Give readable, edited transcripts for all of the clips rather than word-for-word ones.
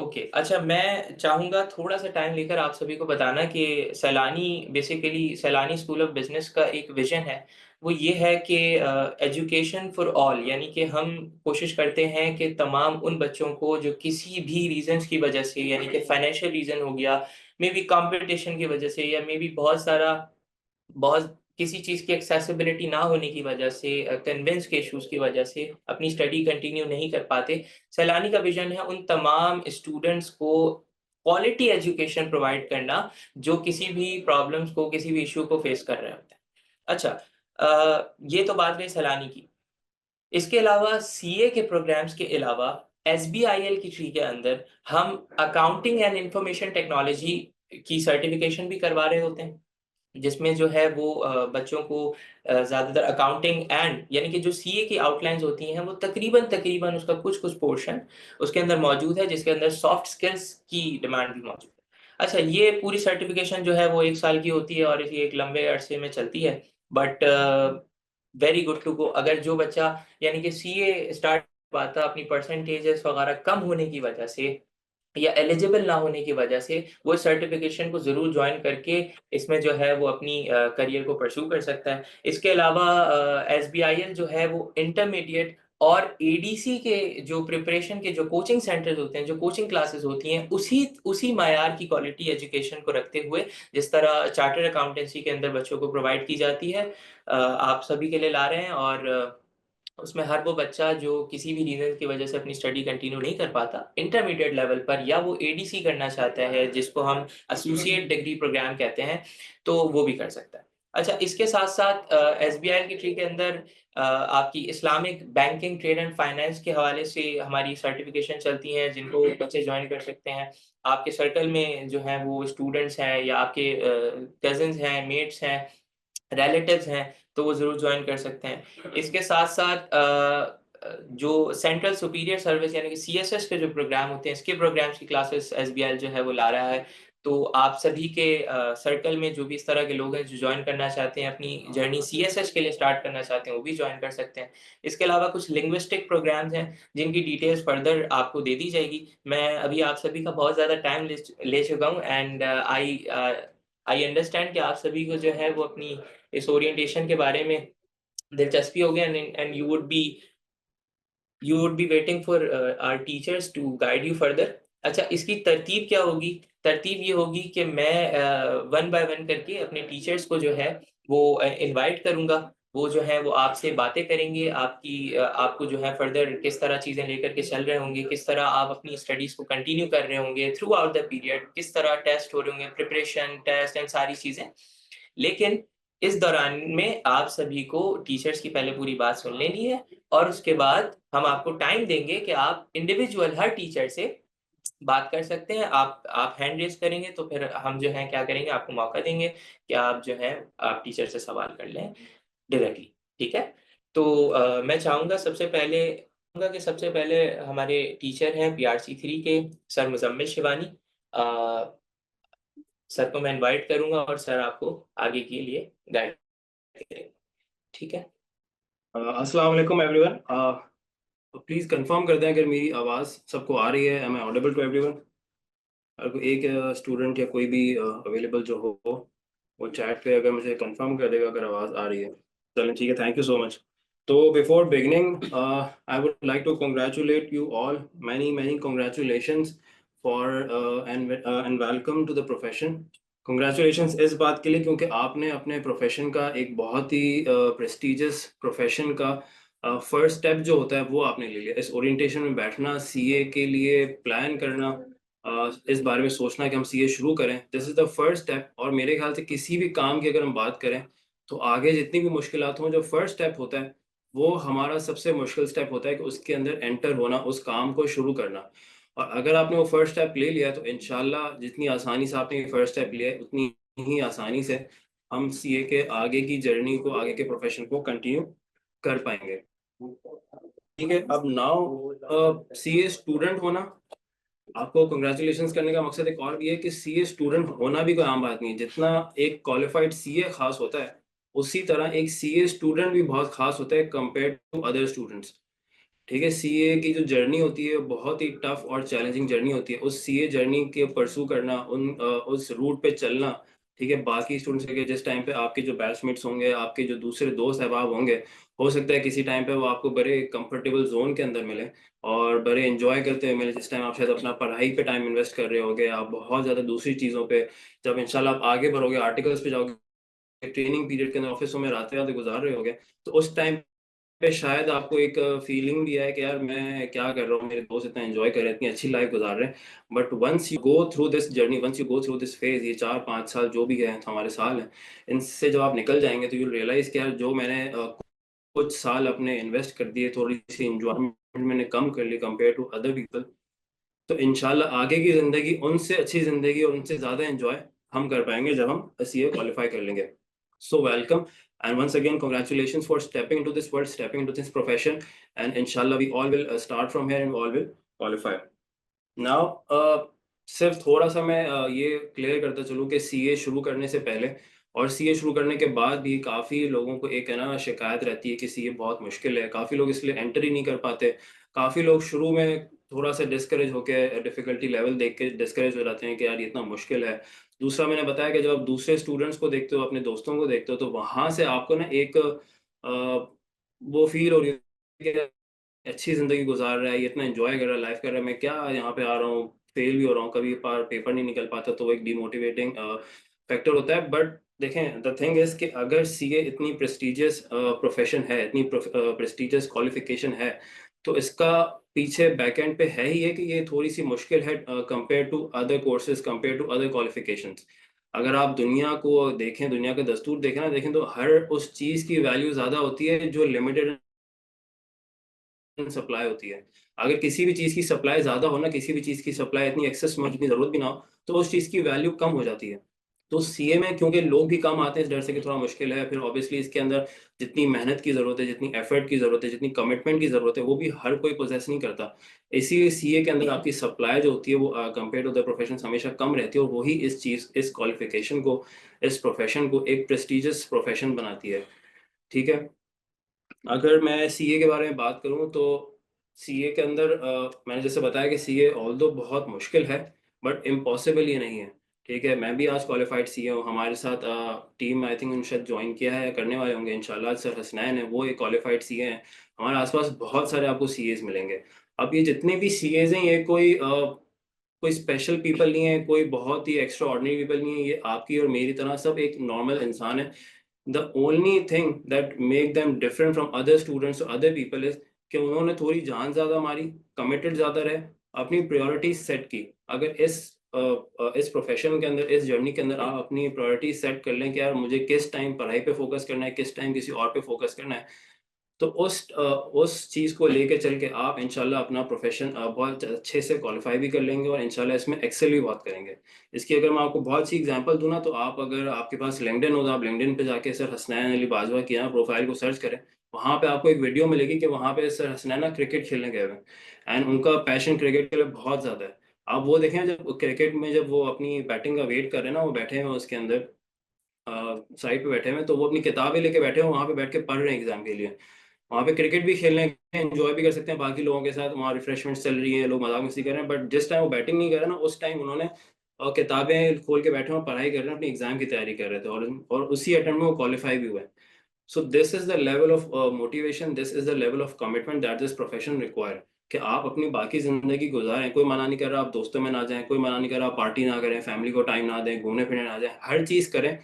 Okay, अच्छा मैं चाहूँगा थोड़ा-सा टाइम लेकर आप सभी को बताना कि सैलानी स्कूल ऑफ बिज़नेस का एक विज़न है, वो ये है कि एजुकेशन फॉर ऑल यानी कि हम कोशिश करते हैं कि तमाम उन बच्चों को जो किसी भी रीज़न्स की वजह से यानी कि फाइनेंशियल रीज़न हो गया, मे बी कॉम्पिटिशन की वजह से या मे बी बहुत किसी चीज़ की एक्सेसिबिलिटी ना होने की वजह से कन्वेंस के इश्यूज़ की वजह से अपनी स्टडी कंटिन्यू नहीं कर पाते। सैलानी का विज़न है उन तमाम स्टूडेंट्स को क्वालिटी एजुकेशन प्रोवाइड करना, जो किसी भी प्रॉब्लम्स को, किसी भी इश्यू को फेस कर रहे होते हैं। अच्छा ये तो बात रही सैलानी की। इसके अलावा सीए के प्रोग्राम्स के अलावा एसबीआईएल की ट्री के अंदर हम अकाउंटिंग एंड इन्फॉर्मेशन टेक्नोलॉजी की सर्टिफिकेशन भी करवा रहे होते हैं। जिसमें जो है वो बच्चों को ज़्यादातर अकाउंटिंग एंड यानी कि जो सीए की आउटलाइन्स होती हैं, वो तकरीबन उसका कुछ-कुछ पोर्शन उसके अंदर मौजूद है, जिसके अंदर सॉफ्ट स्किल्स की डिमांड भी मौजूद है। अच्छा, ये पूरी सर्टिफ़िकेशन जो है वो 1 साल की होती है और ये एक लंबे अरसे में चलती है, but very good to go अगर जो बच्चा यानी कि सीए स्टार्ट पाता अपनी परसेंटेजेस वगैरह कम होने की वजह से या एलिजिबल ना होने की वजह से वो सर्टिफ़िकेशन को ज़रूर जॉइन करके इसमें जो है वो अपनी करियर को परस्यू कर सकता है। इसके अलावा एसबीआईएल जो है वो इंटरमीडिएट और एडीसी के जो प्रिपरेशन के जो कोचिंग सेंटर्स होते हैं, जो कोचिंग क्लासेस होती हैं, उसी उसी मायार की क्वालिटी एजुकेशन को रखते हुए जिस तरह चार्टर्ड अकाउंटेंसी के अंदर बच्चों को प्रोवाइड की जाती है आप सभी के लिए ला रहे हैं और उसमें हर वो बच्चा जो किसी भी रीज़न की वजह से अपनी स्टडी कंटिन्यू नहीं कर पाता, इंटरमीडिएट लेवल पर या वो एडीसी करना चाहता है, जिसको हम एसोसिएट डिग्री प्रोग्राम कहते हैं, तो वो भी कर सकता है। अच्छा, इसके साथ-साथ एसबीआई की ट्री के अंदर आपकी Islamic banking, trade and finance के हवाले से हमारी सर्टिफ़िकेशन चलती हैं, जिनको बच्चे जॉइन कर सकते हैं। आपके सर्कल में जो हैं वो स्टूडेंट्स हैं या आपके कज़िन्स हैं, मेट्स हैं, रिलेटिव्स हैं, तो वो ज़रूर जॉइन कर सकते हैं। इसके साथ-साथ जो सेंट्रल सुपीरियर सर्विस यानी कि सीएसएस के जो प्रोग्राम होते हैं, इसके प्रोग्राम्स की क्लासेस एसबीआई जो है वो ला रहा है। तो आप सभी के सर्कल में जो भी इस तरह के लोग हैं जो जॉइन करना चाहते हैं, अपनी जर्नी सीएसएस के लिए स्टार्ट करना चाहते हैं, वो भी जॉइन कर सकते हैं। इसके अलावा कुछ लिंग्विस्टिक प्रोग्राम्स हैं, जिनकी डिटेल्स फर्दर आपको दे दी जाएगी। मैं अभी आप सभी का बहुत ज़्यादा टाइम ले चुका हूँ एंड आई अंडरस्टैंड कि आप सभी को जो है वो अपनी इस ओरिएंटेशन के बारे में दिलचस्पी होगी and you would be waiting for our teachers to guide you further. अच्छा, इसकी तरतीब क्या होगी? तरतीब ये होगी कि मैं वन बाय वन करके अपने टीचर्स को जो है वो इनवाइट करूँगा। वो जो है वो आपसे बातें करेंगे, आपको जो है फर्दर किस तरह चीज़ें लेकर के चल रहे होंगे, किस तरह आप अपनी स्टडीज़ को कंटिन्यू कर रहे होंगे थ्रू आउट द पीरियड, किस तरह टेस्ट हो रहे होंगे, प्रिपरेशन, टेस्ट एंड सारी चीज़ें। लेकिन इस दौरान में आप सभी को टीचर्स की पहले पूरी बात सुन लेनी है और उसके बाद हम आपको टाइम देंगे कि आप इंडिविजुअल हर टीचर से बात कर सकते हैं। आप हैंड रेज़ करेंगे तो फिर हम जो है क्या करेंगे आपको मौका देंगे कि आप जो है आप टीचर से सवाल कर लें डायरेक्टली, ठीक है? तो मैं चाहूँगा कि सबसे पहले हमारे टीचर हैं पीआरसी 3 के सर मुज़म्मिल शिवानी। अ, सर को मैं इनवाइट करूँगा और सर आपको आगे के लिए गाइड करेंगे, ठीक है? अस्सलाम वालेकुम एवरीवन। प्लीज़ कंफर्म कर दें अगर मेरी आवाज़ सबको आ रही है। Am I audible to everyone? अगर कोई एक स्टूडेंट या कोई भी अवेलेबल जो हो वो चैट पे अगर मुझे कंफर्म कर देगा अगर आवाज़ आ रही है। चलें ठीक है, थैंक यू सो मच। तो before beginning I would like to congratulate you all, many many congratulations for and welcome to the profession. Congratulations इस बात के लिए क्योंकि आपने अपने प्रोफेशन का एक बहुत ही प्रेस्टिजियस प्रोफेशन का फर्स्ट स्टेप जो होता है वो आपने ले लिया। इस ओरिएंटेशन में बैठना, सीए के लिए प्लान करना, इस बारे में सोचना कि हम सीए शुरू करें, this is the first step. और मेरे ख्याल से किसी भी काम की अगर हम बात करें, तो आगे जितनी भी मुश्किलात हों, जो फर्स्ट स्टेप होता है, वो हमारा सबसे मुश्किल स्टेप होता है कि उसके अंदर एंटर होना, उस काम को शुरू करना। और अगर आपने वो फर्स्ट स्टेप ले लिया, तो इंशाल्लाह जितनी आसानी से आपने ये फर्स्ट स्टेप लिया है, उतनी ही आसानी से हम सीए के आगे की जर्नी को, आगे के प्रोफ़ेशन को कंटिन्यू कर पाएँगे। ठीक है, अब नाउ सीए स्टूडेंट होना, आपको कांग्रेचुलेशंस करने का मकसद एक और भी है कि सीए स्टूडेंट होना भी कोई आम बात नहीं है। जितना एक क्वालिफाइड सीए खास होता है, उसी तरह एक सीए स्टूडेंट भी बहुत खास होता है कंपेयर्ड टू अदर स्टूडेंट्स। ठीक है, सीए की जो जर्नी होती है बहुत ही टफ और चैलेंजिंग जर्नी होती है। उस सीए जर्नी के परसू करना, उस रूट पे चलना, ठीक है, बाकी स्टूडेंट्स के जिस टाइम पे आपके जो बैचमेट्स होंगे, आपके जो दूसरे दोस्त अहबाब होंगे, हो सकता है किसी टाइम पे वो आपको बड़े कंफर्टेबल जोन के अंदर मिले और बड़े एंजॉय करते हुए मिले, जिस टाइम आप शायद अपना पढ़ाई पे टाइम इन्वेस्ट कर रहे होगे, आप बहुत ज़्यादा दूसरी चीज़ों पे, जब इंशाल्लाह आप आगे बढ़ोगे, आर्टिकल्स पे जाओगे, ट्रेनिंग पीरियड के अंदर ऑफिसों में रातें रातें गुजार रहे होगे, तो उस टाइम पे शायद आपको एक फीलिंग भी है कि यार मैं क्या कर रहा हूँ, मेरे दोस्त इतना एंजॉय कर रहे हैं, इतनी अच्छी लाइफ गुजार रहे हैं। But once you go through this journey, once you go through this phase, ये 4-5 साल जो भी है हमारे साल हैं, इनसे जब आप निकल जाएंगे तो यू रियलाइज कि यार जो मैंने कुछ साल अपने इन्वेस्ट कर दिए, थोड़ी सी इंजॉयमेंट मैंने कम कर ली कंपेयर टू अदर पीपल, तो इंशाल्लाह आगे की ज़िंदगी उनसे अच्छी ज़िंदगी और उनसे ज़्यादा एन्जॉय हम कर पाएँगे जब हम सीए क्वालिफ़ाई कर लेंगे। So welcome and once again congratulations for stepping into this world, stepping into this profession, and इंशाल्लाह we all will start from here and all will qualify. Now सिर्फ थोड़ा-सा मैं ये क्लियर करता चलूँ कि सीए शुरू करने से पहले और सीए शुरू करने के बाद भी काफ़ी लोगों को एक है ना शिकायत रहती है कि सीए बहुत मुश्किल है, काफ़ी लोग इसलिए एंटर ही नहीं कर पाते। काफ़ी लोग शुरू में थोड़ा-सा डिस्करेज होके डिफ़िकल्टी लेवल देख के डिस्करेज हो जाते हैं कि यार ये इतना मुश्किल है। दूसरा मैंने बताया कि जब आप दूसरे स्टूडेंट्स को देखते हो, अपने दोस्तों को देखते हो, तो वहाँ से आपको ना एक वो फ़ील हो रही है कि अच्छी ज़िंदगी गुज़ार रहा है, ये इतना एन्जॉय कर रहा है, लाइफ़ कर रहा है, मैं क्या यहाँ पे आ रहा हूँ, फ़ेल भी हो रहा हूँ, कभी पार पेपर नहीं निकल पाता, तो वो एक डिमोटिवेटिंग फैक्टर होता है। बट देखें, द थिंग इज़ कि अगर सीए इतनी प्रेस्टीजियस प्रोफ़ेशन है, इतनी प्रेस्टीजियस क्वालिफ़िकेशन है, तो इसका पीछे बैकएंड पे है ही है कि ये थोड़ी-सी मुश्किल है compare to other courses, compare to other qualifications. अगर आप दुनिया को देखें, दुनिया का दस्तूर देखें ना, देखें तो हर उस चीज़ की वैल्यू ज़्यादा होती है जो लिमिटेड सप्लाई होती है। अगर किसी भी चीज़ की सप्लाई ज़्यादा हो ना, किसी भी चीज़ की सप्लाई इतनी एक्सेस में जितनी ज़रूरत भी ना हो, तो उस चीज़ की वैल्यू कम हो जाती है। तो सीए में क्योंकि लोग भी कम आते हैं इस डर से कि थोड़ा मुश्किल है, फिर ऑब्वियसली इसके अंदर जितनी मेहनत की ज़रूरत है, जितनी एफर्ट की ज़रूरत है, जितनी कमिटमेंट की ज़रूरत है, वो भी हर कोई पोज़ेस नहीं करता। इसीलिए सीए के अंदर आपकी सप्लाई जो होती है वो कंपेयर टू अदर प्रोफेशंस हमेशा कम रहती है और वही इस चीज़, इस क्वालिफ़िकेशन को, इस प्रोफेशन को एक प्रेस्टीजियस प्रोफेशन बनाती है। ठीक है? अगर मैं सीए के बारे में बात करूँ तो सीए के अंदर मैंने जैसे बताया कि सीए ऑल्दो बहुत मुश्किल है, बट इम्पॉसिबल ये नहीं है, ठीक है? मैं भी आज क्वालिफ़ाइड सीए हूँ, हमारे साथ टीम आई थिंक उन्होंने शायद जॉइन किया है या करने वाले होंगे इंशाल्लाह, सर हसनैन है, वो एक क्वालिफ़ाइड सीए हैं। हमारे आस-पास बहुत सारे आपको सीएज़ मिलेंगे। अब ये जितने भी सीएज़ हैं, ये कोई स्पेशल पीपल नहीं है, कोई बहुत ही एक्स्ट्रा ऑर्डिनरी पीपल नहीं है, ये आपकी और मेरी तरह सब एक नॉर्मल इंसान है। The only thing that make them different from other students or other people is कि उन्होंने थोड़ी जान ज़्यादा मारी, कमिटेड ज़्यादा रहे, अपनी प्रायोरिटीज़ सेट की। अगर इस प्रोफ़ेशन के अंदर, इस जर्नी के अंदर आप अपनी प्रायोरिटीज़ सेट कर लें कि यार मुझे किस टाइम पढ़ाई पे फ़ोकस करना है, किस टाइम किसी और पे फ़ोकस करना है, तो उस चीज़ को लेके चल के आप इंशाल्लाह अपना प्रोफ़ेशन बहुत अच्छे से क्वालिफ़ाई भी कर लेंगे और इंशाल्लाह इसमें एक्सेल भी बहुत करेंगे। इसकी अगर मैं आपको बहुत सी एग्ज़ाम्पल दूँ ना, तो आप अगर आपके पास लिंक्डइन हो, तो आप लिंक्डइन पे जाके सर हसनैन अली बाजवा की ना प्रोफ़ाइल को सर्च करें। वहाँ पे आपको एक वीडियो मिलेगी कि वहाँ पे सर हसनैन ना क्रिकेट खेलने गए हुए हैं एंड उनका पैशन क्रिकेट के लिए बहुत ज़्यादा है। आप वो देखें, जब क्रिकेट में जब वो अपनी बैटिंग का वेट कर रहे हैं ना, वो बैठे हुए हैं उसके अंदर साइड पे बैठे हुए हैं, तो वो अपनी किताबें लेके बैठे हुए हैं, वहाँ पे बैठ के पढ़ रहे हैं एग्ज़ाम के लिए। वहाँ पे क्रिकेट भी खेल रहे हैं, एन्जॉय भी कर सकते हैं बाकी लोगों के साथ, वहाँ रिफ्रेशमेंट्स चल रही हैं, लोग मज़ाक-मस्ती कर रहे हैं, बट जिस टाइम वो बैटिंग नहीं कर रहे ना, उस टाइम उन्होंने किताबें खोल के बैठे हुए हैं, पढ़ाई कर रहे हैं, अपनी एग्ज़ाम की तैयारी कर रहे थे और उसी अटेम्प्ट में वो क्वालिफ़ाई भी हुए। So this is the level of motivation, this is the level of commitment that this profession require, कि आप अपनी बाकी ज़िंदगी गुज़ारें। कोई मना नहीं कर रहा आप दोस्तों में ना जाएँ, कोई मना नहीं कर रहा आप पार्टी ना करें, फैमिली को टाइम ना दें, घूमने-फिरने ना जाएँ, हर चीज़ करें।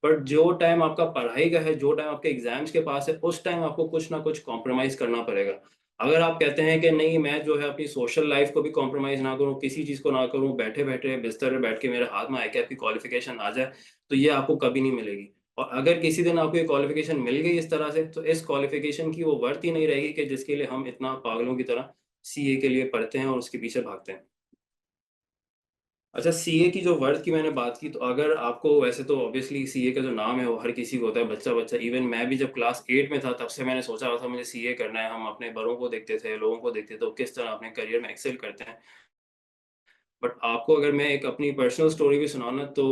बट जो टाइम आपका पढ़ाई का है, जो टाइम आपके एग्ज़ाम्स के पास है, उस टाइम आपको कुछ ना कुछ कॉम्प्रोमाइज़ करना पड़ेगा। अगर आप कहते हैं कि नहीं, मैं जो है अपनी सोशल लाइफ़ को भी कॉम्प्रोमाइज़ ना करूँ, किसी चीज़ को ना करूँ, बैठे-बैठे बिस्तर पे बैठ के मेरे हाथ में आईकैप की क्वालिफ़िकेशन आ जाए, तो ये आपको कभी नहीं मिलेगी। और अगर किसी दिन आपको ये क्वालिफ़िकेशन मिल गई इस तरह से, तो इस क्वालिफ़िकेशन की वो वर्थ ही नहीं रहेगी कि जिसके लिए हम इतना पागलों की तरह सीए के लिए पढ़ते हैं और उसके पीछे भागते हैं। अच्छा, सीए की जो वर्थ की मैंने बात की, तो अगर आपको, वैसे तो ऑब्वियसली सीए का जो नाम है वो हर किसी को होता है, बच्चा-बच्चा, इवन मैं भी जब क्लास 8 में था तब से मैंने सोचा हुआ था मुझे सीए करना है। हम अपने बड़ों को देखते थे, लोगों को देखते थे, वो किस तरह अपने करियर में एक्सेल करते हैं। बट आपको अगर मैं एक अपनी पर्सनल स्टोरी भी सुनाऊँ ना, तो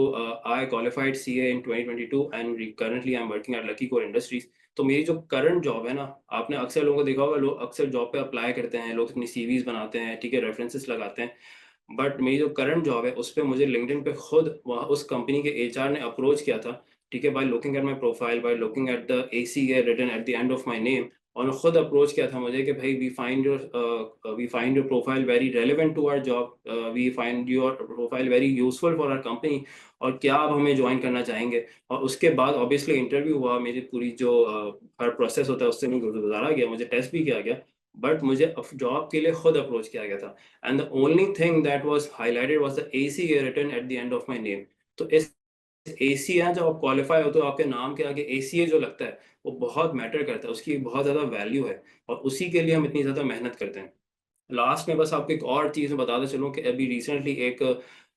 आई qualified CA in 2022 and currently I am working at lucky core industries. तो मेरी जो करंट जॉब है ना, आपने अक्सर लोगों को देखा होगा, लोग अक्सर जॉब पे अप्लाई करते हैं, लोग अपनी सीवीज बनाते हैं, ठीक है, रेफरेंसेस लगाते हैं। बट मेरी जो करंट जॉब है उस पे मुझे लिंक्डइन पे खुद वहाँ उस कंपनी के एचआर ने अप्रोच किया था, ठीक है, by looking at my profile, by looking at the ACA written at the end of my name. और खुद अप्रोच किया था मुझे कि भाई we find your profile very relevant to our job, we find your profile very useful for our company, और क्या आप हमें ज्वाइन करना चाहेंगे। और उसके बाद ऑब्वियसली इंटरव्यू हुआ, मेरी पूरी जो हर प्रोसेस होता है उससे मैं गुजारा गया, मुझे टेस्ट भी किया गया, बट मुझे जॉब के लिए खुद अप्रोच किया गया था। And the only thing that was highlighted was the AC written at the end of my name. तो इस एसी है, जब आप क्वालिफाई हो तो आपके नाम के आगे एसीए जो लगता है वो बहुत मैटर करता है, उसकी बहुत ज़्यादा वैल्यू है, और उसी के लिए हम इतनी ज़्यादा मेहनत करते हैं। लास्ट में बस आपको एक और चीज़ मैं बताता चलूँ कि अभी रिसेंटली एक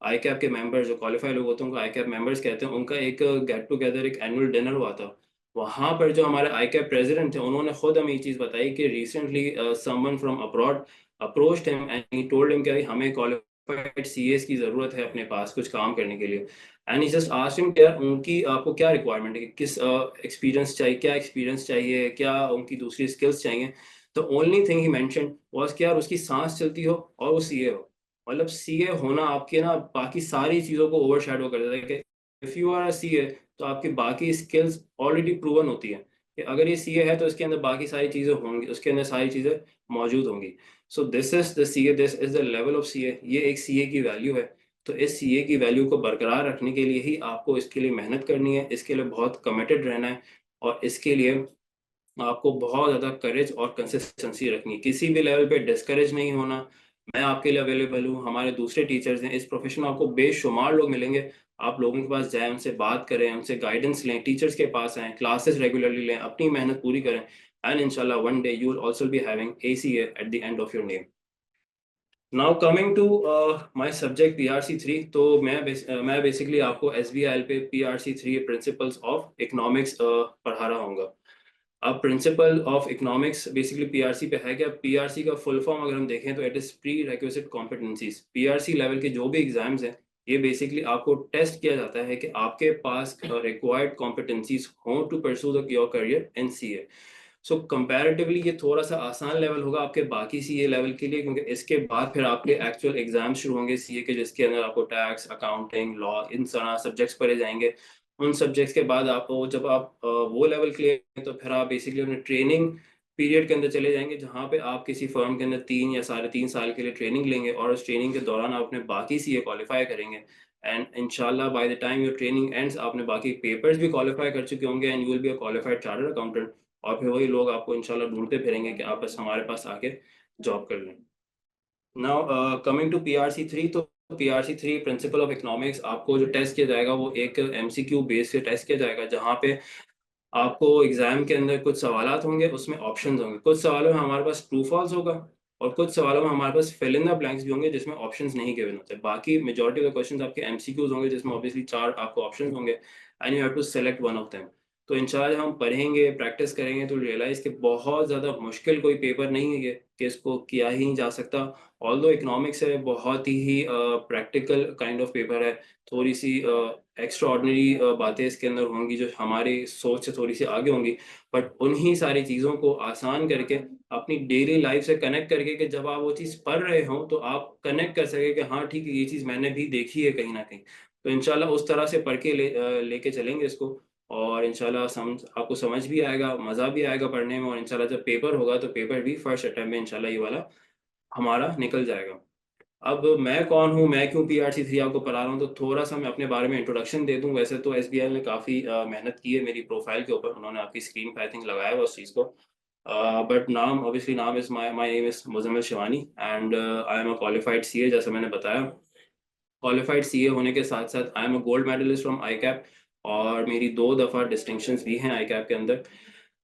आई कैप के मेंबर जो क्वालिफाई लोग होते हैं उनको आई कैप मेंबर्स कहते हैं, उनका एक गेट टुगेदर, एक एनुअल डिनर हुआ था। वहाँ पर जो हमारे आई कैप प्रेसिडेंट थे उन्होंने खुद हमें ये चीज़ बताई कि recently someone from abroad approached him and he told him कि भाई हमें क्वालिफाइड सीएस की ज़रूरत है अपने पास कुछ काम करने के लिए। And he just asked him कि उनकी आपको क्या रिक्वायरमेंट है, कि किस एक्सपीरियंस चाहिए, क्या एक्सपीरियंस चाहिए, क्या उनकी दूसरी स्किल्स चाहिए। The only thing he mentioned was कि यार उसकी सांस चलती हो और वो सीए हो। मतलब सीए होना आपके ना बाकी सारी चीज़ों को ओवरशैडो कर देता है कि if you are a CA तो आपकी बाकी स्किल्स ऑलरेडी प्रूवन होती हैं कि अगर ये सीए है तो इसके अंदर बाकी सारी चीज़ें होंगी, उसके अंदर सारी चीज़ें मौजूद होंगी। So this is the CA, this is the level of CA, ये एक सीए की वैल्यू है। तो इस सीए की वैल्यू को बरकरार रखने के लिए ही आपको इसके लिए मेहनत करनी है, इसके लिए बहुत कमिटेड रहना है, और इसके लिए आपको बहुत ज़्यादा करेज और कंसिस्टेंसी रखनी है, किसी भी लेवल पे डिस्करेज नहीं होना। मैं आपके लिए अवेलेबल हूँ, हमारे दूसरे टीचर्स हैं, इस प्रोफेशन में आपको बेशुमार लोग मिलेंगे। आप लोगों के पास जाएँ, उनसे बात करें, उनसे गाइडेंस लें, टीचर्स के पास आएँ, क्लासेस रेगुलरली लें, अपनी मेहनत पूरी करें, एंड इंशाल्लाह one day you will also be having ACA at the end of your name. Now coming to my subject PRC 3, तो मैं बेसिकली आपको एसबीआईएल पे पीआरसी 3 प्रिंसिपल्स ऑफ इकोनॉमिक्स पढ़ा रहा हूँगा। अब principle of economics basically PRC पे है। क्या पीआरसी का फुल फॉर्म अगर हम देखें तो it is pre requisite competencies. PRC level के जो भी एग्जाम्स हैं ये बेसिकली आपको टेस्ट किया जाता है कि आपके पास रिक्वायर्ड कॉम्पिटेंसीज हों to pursue the your career in CA. So comparatively ये थोड़ा सा आसान लेवल होगा आपके बाकी सीए लेवल के लिए, क्योंकि इसके बाद फिर आपके एक्चुअल एग्जाम शुरू होंगे सीए के, जिसके अंदर आपको टैक्स, अकाउंटिंग, लॉ, इन सारा सब्जेक्ट्स पढ़े जाएंगे। उन सब्जेक्ट्स के बाद आपको जब आप वो लेवल क्लियर तो फिर आप बेसिकली अपने ट्रेनिंग पीरियड के अंदर चले जाएंगे, जहाँ पे आप किसी फर्म के अंदर 3 या 3.5 साल के लिए ट्रेनिंग लेंगे, और उस ट्रेनिंग के दौरान आप अपने बाकी सीए क्वालिफाई करेंगे। एंड इंशाल्लाह by the time your training ends आपने बाकी पेपर्स भी क्वालिफाई कर चुके होंगे, and you will be a qualified chartered accountant. और फिर वही लोग आपको इंशाल्लाह ढूंढते फिरेंगे कि आप बस हमारे पास आके जॉब कर लें। नाउ कमिंग टू पीआरसी 3, तो पीआरसी 3 प्रिंसिपल ऑफ इकोनॉमिक्स आपको जो टेस्ट किया जाएगा वो एक एमसीक्यू बेस से टेस्ट किया जाएगा, जहाँ पे आपको एग्जाम के अंदर कुछ सवालात होंगे, उसमें ऑप्शंस होंगे, कुछ सवालों में हमारे पास ट्रू फॉल्स होगा, और कुछ सवालों में हमारे पास फिल इन द ब्लैंक्स भी होंगे जिसमें ऑप्शंस नहीं गिवन होते। बाकी मेजॉरिटी ऑफ द क्वेश्चंस आपके एमसीक्यूज होंगे जिसमें ऑब्वियसली 4 आपको ऑप्शंस होंगे, and you have to select one of them. तो इंशाल्लाह हम पढ़ेंगे, प्रैक्टिस करेंगे तो रियलाइज कि बहुत ज़्यादा मुश्किल कोई पेपर नहीं है ये, कि इसको किया ही नहीं जा सकता। ऑल्दो इकोनॉमिक्स है, बहुत ही प्रैक्टिकल काइंड ऑफ पेपर है, थोड़ी सी एक्स्ट्रा ऑर्डिनरी बातें इसके अंदर होंगी जो हमारी सोच से थोड़ी सी आगे होंगी, बट उन्हीं सारी चीज़ों को आसान करके अपनी डेली लाइफ से कनेक्ट करके, कि जब आप वो चीज़ पढ़ रहे हो तो आप कनेक्ट कर सके कि हाँ ठीक है, ये चीज़ मैंने भी देखी है कहीं ना कहीं। तो इंशाल्लाह उस तरह से पढ़ के लेके चलेंगे इसको, और इंशाल्लाह आपको समझ भी आएगा, मज़ा भी आएगा पढ़ने में, और इंशाल्लाह जब पेपर होगा तो पेपर भी फर्स्ट अटेम्प्ट में इंशाल्लाह ये वाला हमारा निकल जाएगा। अब मैं कौन हूँ, मैं क्यों पीआरसी 3 आपको पढ़ा रहा हूँ, तो थोड़ा सा मैं अपने बारे में इंट्रोडक्शन दे दूँ। वैसे तो एसबीआई ने काफ़ी मेहनत की है मेरी प्रोफाइल के ऊपर, उन्होंने आपकी स्क्रीन पे आई थिंक लगाया हुआ उस चीज़ को। बट नाम ऑब्वियसली, नाम is my name is Muzammil Shivani, and I am a qualified CA, जैसा मैंने बताया। क्वालिफाइड सीए होने के साथ साथ I am a gold medallist from ICAP, और मेरी 2 दफ़ा डिस्टिंक्शंस भी हैं आई कैप के अंदर।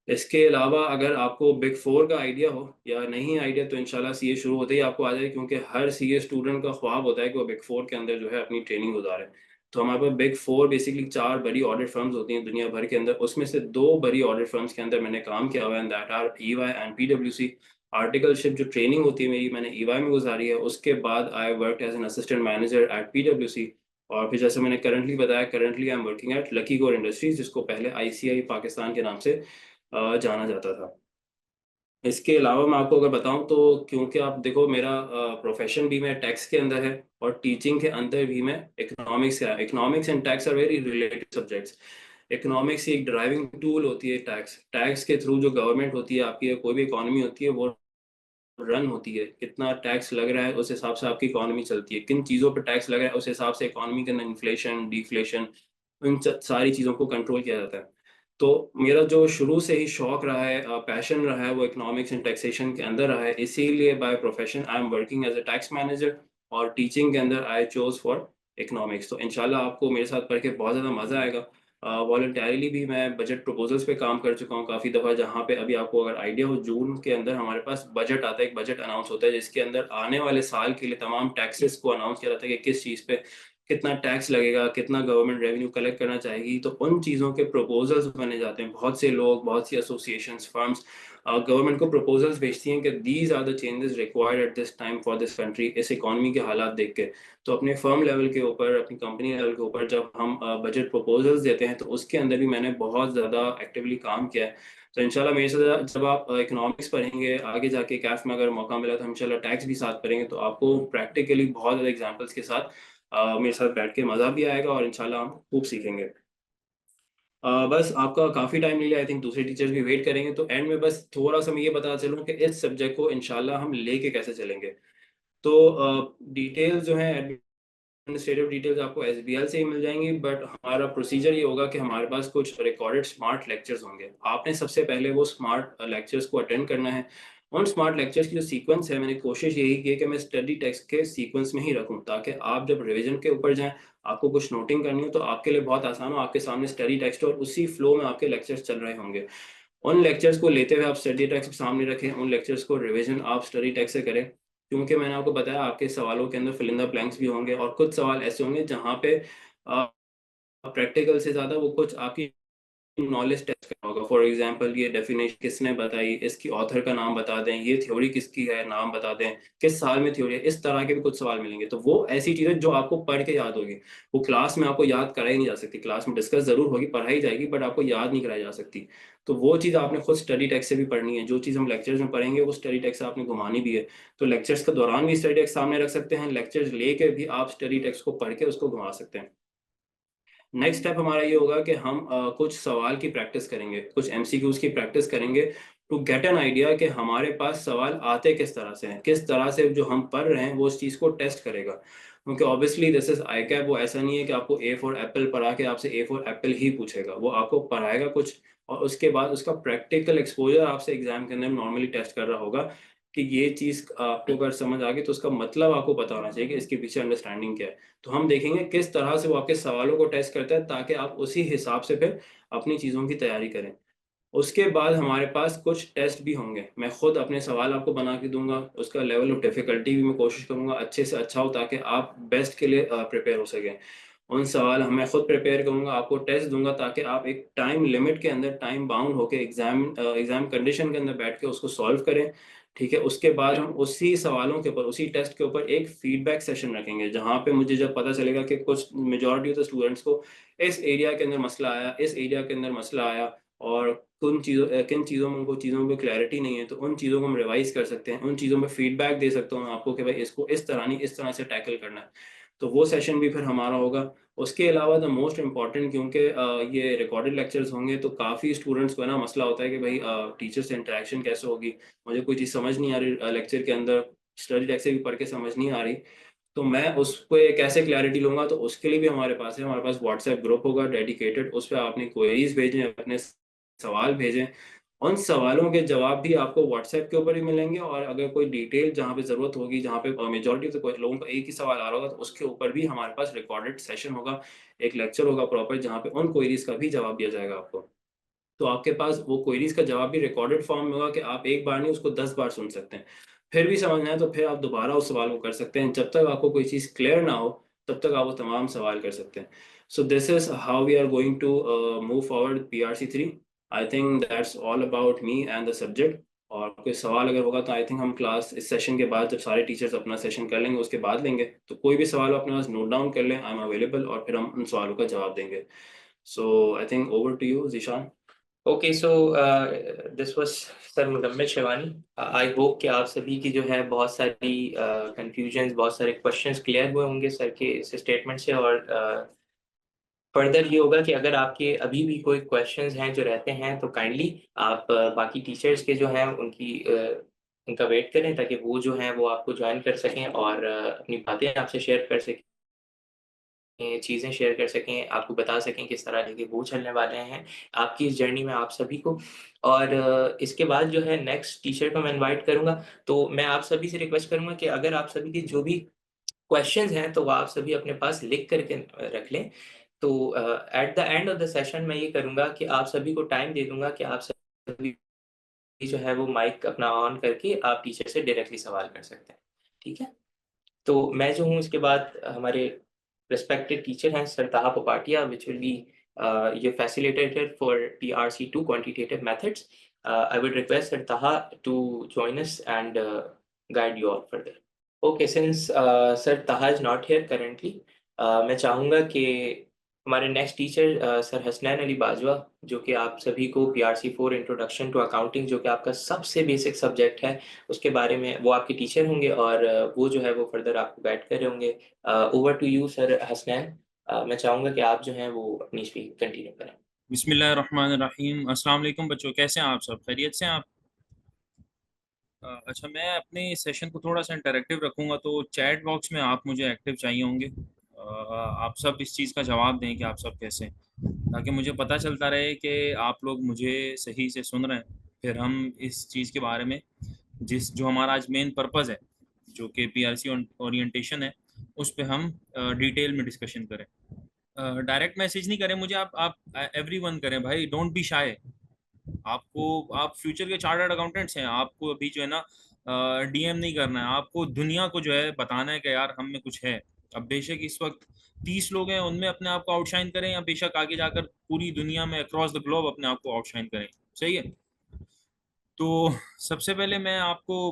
इसके अलावा अगर आपको बिग फोर का आइडिया हो या नहीं आइडिया, तो इंशाल्लाह सीए शुरू होते ही आपको आ जाए, क्योंकि हर सीए स्टूडेंट का ख्वाब होता है कि वो बिग फोर के अंदर जो है अपनी ट्रेनिंग गुजारे। तो हमारे पास बिग फोर बेसिकली 4 बड़ी ऑडिट फर्म्स होती हैं दुनिया भर के अंदर, उसमें से 2 बड़ी ऑडिट फर्म्स के अंदर मैंने काम किया हुआ है, दैट आर ईवाई एंड पीडब्ल्यूसी। आर्टिकलशिप जो ट्रेनिंग होती है मेरी, मैंने ईवाई में गुजारी है, उसके बाद I work as an assistant manager at पीडब्ल्यूसी। और फिर जैसे मैंने करंटली बताया, currently I am working at Lucky Core Industries, जिसको पहले आईसीआई पाकिस्तान के नाम से जाना जाता था। इसके अलावा मैं आपको अगर बताऊं तो, क्योंकि आप देखो मेरा प्रोफेशन भी मैं टैक्स के अंदर है और टीचिंग के अंदर भी मैं इकोनॉमिक्स है। Economics and tax are very related subjects. Economics एक ड्राइविंग टूल होती है। टैक्स टैक्स के थ्रू जो गवर्नमेंट होती है आपकी, कोई भी इकोनॉमी होती है, वो रन होती है। कितना टैक्स लग रहा है उस हिसाब से आपकी इकोनॉमी चलती है। किन चीज़ों पर टैक्स लग रहा है उस हिसाब से इकोनॉमी के अंदर इन्फ्लेशन, डिफ्लेशन, सारी चीज़ों को कंट्रोल किया जाता है। तो मेरा जो शुरू से ही शौक रहा है, पैशन रहा है, वो इकोनॉमिक्स एंड टैक्सेशन के अंदर रहा है। इसीलिए by profession I am working as a tax manager, और टीचिंग के अंदर आई चोज फॉर इकोनॉमिक्स। तो इंशाल्लाह आपको मेरे साथ पढ़ के बहुत ज़्यादा मज़ा आएगा। वॉलंटरली भी मैं बजट प्रपोजल्स पे काम कर चुका हूँ काफ़ी दफ़ा, जहाँ पे अभी आपको अगर आइडिया हो, जून के अंदर हमारे पास बजट आता है, एक बजट अनाउंस होता है जिसके अंदर आने वाले साल के लिए तमाम टैक्सेस को अनाउंस किया जाता है कि किस चीज़ पे कितना टैक्स लगेगा, कितना गवर्नमेंट रेवेन्यू कलेक्ट करना चाहेगी। तो उन चीज़ों के प्रपोजल्स बने जाते हैं। बहुत से लोग, बहुत सी एसोसिएशंस, फर्म्स गवर्नमेंट को प्रपोजल्स भेजती हैं कि these are the changes required at this time for this country, इस इकोनॉमी के हालात देख के। तो अपने फर्म लेवल के ऊपर, अपनी कंपनी लेवल के ऊपर जब हम बजट प्रपोजल्स देते हैं, तो उसके अंदर भी मैंने बहुत ज़्यादा एक्टिवली काम किया है। तो इंशाल्लाह मेरे साथ जब आप इकोनॉमिक्स पढ़ेंगे, आगे जाके कैफ में अगर मौका मिला तो हम इंशाल्लाह टैक्स भी साथ पढ़ेंगे, तो आपको प्रैक्टिकली बहुत ज़्यादा एग्जांपल्स के साथ मेरे साथ बैठ के मज़ा भी आएगा और इंशाल्लाह हम खूब सीखेंगे। बस आपका काफ़ी टाइम ले लिया, आई थिंक दूसरे टीचर्स भी वेट करेंगे, तो एंड में बस थोड़ा-सा मैं ये बताना चलूँ कि इस सब्जेक्ट को इंशाल्लाह हम लेके कैसे चलेंगे। तो डिटेल्स जो हैं, एडमिनिस्ट्रेटिव डिटेल्स आपको एसबीएल से ही मिल जाएंगी, बट हमारा प्रोसीजर ये होगा कि हमारे पास कुछ रिकॉर्डेड स्मार्ट लेक्चर्स होंगे। आपने सबसे पहले वो स्मार्ट लेक्चर्स को अटेंड करना है। उन स्मार्ट लेक्चर्स की जो सीक्वेंस है, मैंने कोशिश यही की है कि मैं स्टडी टेक्स्ट के सीक्वेंस में ही रखूं, ताकि आप जब रिवीजन के ऊपर जाएं, आपको कुछ नोटिंग करनी हो तो आपके लिए बहुत आसान हो। आपके सामने स्टडी टेक्स्ट और उसी फ्लो में आपके लेक्चर्स चल रहे होंगे। उन लेक्चर्स को लेते हुए आप स्टडी टेक्स्ट सामने रखें, उन लेक्चर्स को रिवीजन आप स्टडी टेक्स्ट से करें। क्योंकि मैंने आपको बताया आपके सवालों के अंदर फिल इन द ब्लैंक्स भी होंगे, और कुछ सवाल ऐसे होंगे जहाँ पे प्रैक्टिकल से ज़्यादा वो कुछ आपकी नॉलेज टेस्ट करना होगा। फॉर एग्जांपल, ये डेफिनेशन किसने बताई, इसकी ऑथर का नाम बता दें, ये थ्योरी किसकी है, नाम बता दें, किस साल में थ्योरी है। इस तरह के भी कुछ सवाल मिलेंगे। तो वो ऐसी चीज़ें जो आपको पढ़ के याद होगी, वो क्लास में आपको याद कराई नहीं जा सकती। क्लास में डिस्कस जरूर होगी, पढ़ाई जाएगी, बट आपको याद नहीं कराई जा सकती। तो वो चीज़ आपने खुद स्टडी टेक्स्ट से भी पढ़नी है। जो चीज़ हम लेक्चर्स में पढ़ेंगे वो स्टडी टेक्स्ट से आपने घुमानी भी है। तो लेक्चर्स के दौरान भी स्टडी टेक्स्ट सामने रख सकते हैं, लेक्चर्स लेके भी आप स्टडी टेक्स्ट को पढ़ के उसको घुमा सकते हैं। नेक्स्ट स्टेप हमारा ये होगा कि हम कुछ सवाल की प्रैक्टिस करेंगे, कुछ एमसीक्यूज की प्रैक्टिस करेंगे, टू गेट एन आइडिया कि हमारे पास सवाल आते किस तरह से हैं, किस तरह से जो हम पढ़ रहे हैं वो उस चीज़ को टेस्ट करेगा। क्योंकि obviously this is I cap, वो ऐसा नहीं है कि आपको ए फॉर एप्पल पढ़ा के आपसे ए फॉर एप्पल ही पूछेगा। वो आपको पढ़ाएगा कुछ, और उसके बाद उसका प्रैक्टिकल एक्सपोजर आपसे एग्जाम के अंदर नॉर्मली टेस्ट कर रहा होगा कि ये चीज़ आपको अगर समझ आ गई तो उसका मतलब आपको पता होना चाहिए कि इसके पीछे अंडरस्टैंडिंग क्या है। तो हम देखेंगे किस तरह से वो आपके सवालों को टेस्ट करता है, ताकि आप उसी हिसाब से फिर अपनी चीज़ों की तैयारी करें। उसके बाद हमारे पास कुछ टेस्ट भी होंगे। मैं खुद अपने सवाल आपको बना के दूंगा, उसका लेवल ऑफ डिफिकल्टी भी मैं कोशिश करूंगा अच्छे से अच्छा हो, ताकि आप बेस्ट के लिए प्रिपेयर हो सकें। उन सवाल मैं खुद प्रिपेयर करूंगा, आपको टेस्ट दूंगा, ताकि आप एक टाइम लिमिट के अंदर, टाइम बाउंड होकर एग्जाम कंडीशन के अंदर बैठ के उसको सॉल्व करें। ठीक है, उसके बाद हम उसी सवालों के ऊपर, उसी टेस्ट के ऊपर एक फीडबैक सेशन रखेंगे, जहाँ पे मुझे जब पता चलेगा कि कुछ मेजॉरिटी ऑफ द स्टूडेंट्स को इस एरिया के अंदर मसला आया, इस एरिया के अंदर मसला आया, और किन चीज़ों में उनको चीज़ों में क्लैरिटी नहीं है, तो उन चीज़ों को हम रिवाइज कर सकते हैं। उन चीज़ों में फीडबैक दे सकता हूँ आपको कि भाई इसको इस तरह नहीं, इस तरह से टैकल करना है। तो वो सेशन भी फिर हमारा होगा। उसके अलावा द मोस्ट इम्पॉर्टेंट, क्योंकि ये रिकॉर्डेड लेक्चर्स होंगे, तो काफ़ी स्टूडेंट्स को है ना मसला होता है कि भाई टीचर से इंटरेक्शन कैसे होगी, मुझे कोई चीज़ समझ नहीं आ रही लेक्चर के अंदर, स्टडी टेक्स्ट से भी पढ़ के समझ नहीं आ रही, तो मैं उस पे कैसे क्लैरिटी लूंगा। तो उसके लिए भी हमारे पास है, हमारे पास व्हाट्सएप ग्रुप होगा डेडिकेटेड। उस पर आपने क्वेरीज भेजें, अपने सवाल भेजें। उन सवालों के जवाब भी आपको व्हाट्सएप के ऊपर ही मिलेंगे, और अगर कोई डिटेल जहाँ पे ज़रूरत होगी, जहाँ पे मेजोरिटी तो कोई लोगों का एक ही सवाल आ रहा होगा, तो उसके ऊपर भी हमारे पास रिकॉर्डेड सेशन होगा, एक लेक्चर होगा प्रॉपर, जहाँ पे उन क्वेरीज का भी जवाब दिया जाएगा आपको। तो आपके पास वो क्वेरीज का जवाब भी रिकॉर्डेड फॉर्म में होगा कि आप एक बार नहीं, उसको 10 बार सुन सकते हैं। फिर भी समझ ना आए तो फिर आप दोबारा उस सवाल को कर सकते हैं। जब तक आपको कोई चीज़ क्लियर ना हो, तब तक आप वो तमाम सवाल कर सकते हैं। So this is how we are going to move forward PRC 3। I think that's all about me and the subject. और कोई सवाल अगर होगा तो आई थिंक हम क्लास इस सेशन के बाद, जब सारे टीचर्स अपना सेशन कर लेंगे, उसके बाद लेंगे। तो कोई भी सवाल अपने पास नोट डाउन कर लें, आई एम अवेलेबल, और फिर हम उन सवालों का जवाब देंगे। So I think over to you, Zeeshan. Okay, so this was sir Mudammil Shewani. I hope कि आप सभी की जो है बहुत सारी कंफ्यूजन्स, बहुत सारे क्वेश्चंस क्लियर हुए होंगे सर के इस स्टेटमेंट से। और फर्दर ये होगा कि अगर आपके अभी भी कोई क्वेश्चंस हैं जो रहते हैं, तो काइंडली आप बाकी टीचर्स के जो हैं उनका वेट करें, ताकि वो जो हैं वो आपको ज्वाइन कर सकें और अपनी बातें आपसे शेयर कर सकें, चीज़ें शेयर कर सकें, आपको बता सकें किस तरह के वो चलने वाले हैं आपकी इस जर्नी में आप सभी को। और इसके बाद जो है नेक्स्ट टीचर को मैं इनवाइट करूँगा। तो मैं आप सभी से रिक्वेस्ट करूँगा कि अगर आप सभी के जो भी क्वेश्चंस हैं, तो वो आप सभी अपने पास लिख करके रख लें। तो eight the end of the session मैं ये करूँगा कि आप सभी को टाइम दे दूँगा कि आप सभी जो है वो माइक अपना ऑन करके आप टीचर से डायरेक्टली सवाल कर सकते हैं। ठीक है? तो मैं जो हूँ इसके बाद हमारे रिस्पेक्टेड टीचर हैं sir Taha Popatia, which will be your facilitator for PRC2 quantitative methods. I would request sir Taha to join us and guide you all further. Okay, since sir Taha is not here currently, मैं चाहूँगा कि हमारे next teacher sir Hasnain Ali Bajwa, जो कि आप सभी को PRC4 introduction to accounting, जो कि आपका सबसे बेसिक सब्जेक्ट है, उसके बारे में वो आपके टीचर होंगे और वो जो है वो फर्दर आपको गाइड कर रहे होंगे। Over to you sir Hasnain. मैं चाहूँगा कि आप जो हैं वो अपनी स्पीच कंटिन्यू करें। बिस्मिल्लाहिर्रहमानिर्रहीम। अस्सलाम वालेकुम बच्चों, कैसे हैं आप? सब खैरियत से हैं आप? अच्छा, मैं अपने सेशन को थोड़ा सा इंटरेक्टिव रखूंगा, तो चैट बॉक्स में आप मुझे एक्टिव चाहिए होंगे। आप सब इस चीज़ का जवाब दें कि आप सब कैसे हैं, ताकि मुझे पता चलता रहे कि आप लोग मुझे सही से सुन रहे हैं। फिर हम इस चीज़ के बारे में, जो हमारा आज मेन पर्पज़ है, जो कि PRC ओरिएंटेशन है, उस पर हम डिटेल में डिस्कशन करें। डायरेक्ट मैसेज नहीं करें मुझे, आप एवरीवन करें भाई, डोंट बी शाय। आप फ्यूचर के चार्टर्ड अकाउंटेंट्स हैं, आपको अभी जो है ना DM नहीं करना है, आपको दुनिया को जो है बताना है कि यार हम में कुछ है। अब बेशक इस वक्त 30 लोग हैं, उनमें अपने आप को आउटशाइन करें, या बेशक आगे जाकर पूरी दुनिया में अक्रॉस द ग्लोब अपने आप को आउटशाइन करें। सही है। तो सबसे पहले मैं आपको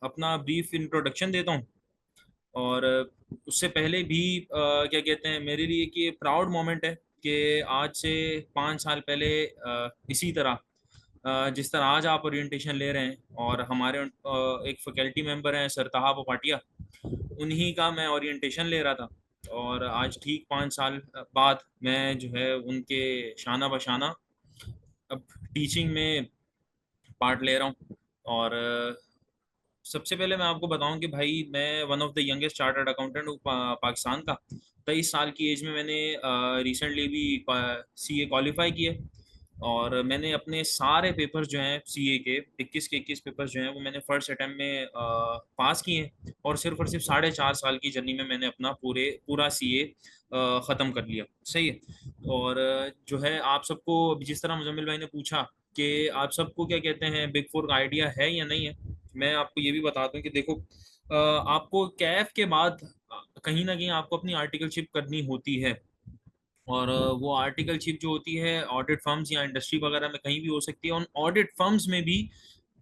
अपना ब्रीफ इंट्रोडक्शन देता हूँ। और उससे पहले भी क्या कहते हैं, मेरे लिए कि प्राउड मोमेंट है कि आज से 5 साल पहले इसी तरह जिस तरह आज आप ओरिएंटेशन ले रहे हैं, और हमारे एक फैकल्टी मेंबर हैं सर ताहा पोपाटिया, उन्हीं का मैं ओरिएंटेशन ले रहा था। और आज ठीक 5 साल बाद मैं जो है उनके शाना बशाना अब टीचिंग में पार्ट ले रहा हूँ। और सबसे पहले मैं आपको बताऊं कि भाई मैं one of the youngest chartered accountant हूँ पाकिस्तान का। 23 साल की एज में मैंने रिसेंटली भी CA क्वालिफाई किए। और मैंने अपने सारे पेपर्स जो हैं CA के 21 के 21 पेपर्स जो हैं वो मैंने फर्स्ट अटेम्प्ट में पास किए हैं। और सिर्फ 4.5 साल की जर्नी में मैंने अपना पूरा CA ख़त्म कर लिया। सही है। और जो है आप सबको, जिस तरह मुजम्मिल भाई ने पूछा कि आप सबको क्या कहते हैं, बिग फोर का आइडिया है या नहीं है, मैं आपको ये भी बताता हूँ कि देखो, आपको कैफ के बाद कहीं ना कहीं आपको अपनी आर्टिकलशिप करनी होती है। और वो आर्टिकलशिप जो होती है ऑडिट फर्म्स या इंडस्ट्री वगैरह में कहीं भी हो सकती है। उन ऑडिट फर्म्स में भी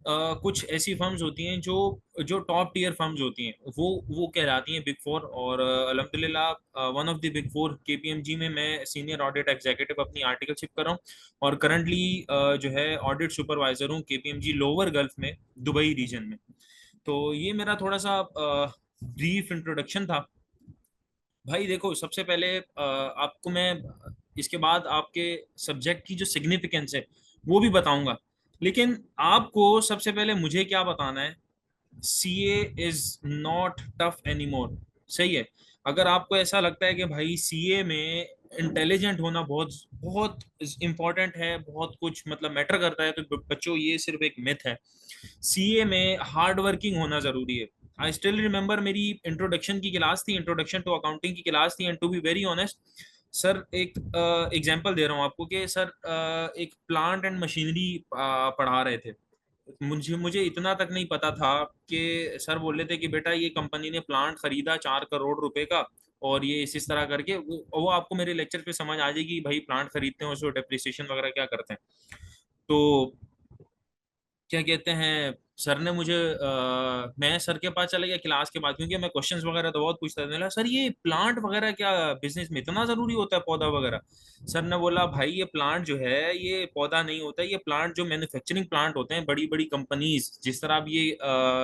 कुछ ऐसी फर्म्स होती हैं जो जो टॉप टियर फर्म्स होती हैं, वो कहलाती हैं बिग फोर। और अल्हम्दुलिल्लाह one of the big four KPMG में मैं सीनियर ऑडिट एग्जीक्यूटिव अपनी आर्टिकलशिप कर रहा हूँ। और करंटली जो है ऑडिट सुपरवाइजर हूँ KPMG लोअर गल्फ में, दुबई रीजन में। तो ये मेरा थोड़ा सा ब्रीफ इंट्रोडक्शन था। भाई देखो, सबसे पहले आपको मैं इसके बाद आपके सब्जेक्ट की जो सिग्निफिकेंस है वो भी बताऊंगा। लेकिन आपको सबसे पहले मुझे क्या बताना है, CA is not tough anymore. सही है। अगर आपको ऐसा लगता है कि भाई CA में इंटेलिजेंट होना बहुत बहुत इंपॉर्टेंट है, बहुत कुछ मतलब मैटर करता है, तो बच्चों ये सिर्फ एक मिथ है। CA में हार्ड वर्किंग होना जरूरी है। आई स्टिल रिमेंबर मेरी इंट्रोडक्शन की क्लास थी, इंट्रोडक्शन टू अकाउंटिंग की क्लास थी, and to be very honest sir, एक एग्जांपल दे रहा हूँ आपको कि सर एक प्लांट एंड मशीनरी पढ़ा रहे थे। मुझे इतना तक नहीं पता था कि सर बोल रहे थे कि बेटा ये कंपनी ने प्लांट खरीदा 4 करोड़ रुपए का, और ये इस तरह करके वो आपको मेरे लेक्चर पे समझ आ जाएगी भाई प्लांट खरीदते हैं उसको डेप्रिसिएशन वगैरह क्या करते हैं। तो क्या कहते हैं, सर ने मुझे मैं सर के पास चला गया क्लास के बाद, क्योंकि मैं क्वेश्चंस वगैरह तो बहुत पूछता था। मैंने कहा, सर ये प्लांट वगैरह क्या बिजनेस में इतना जरूरी होता है, पौधा वगैरह? सर ने बोला, भाई ये प्लांट जो है ये पौधा नहीं होता, ये प्लांट जो मैन्युफैक्चरिंग प्लांट होते हैं, बड़ी बड़ी कंपनीज जिस तरह अब ये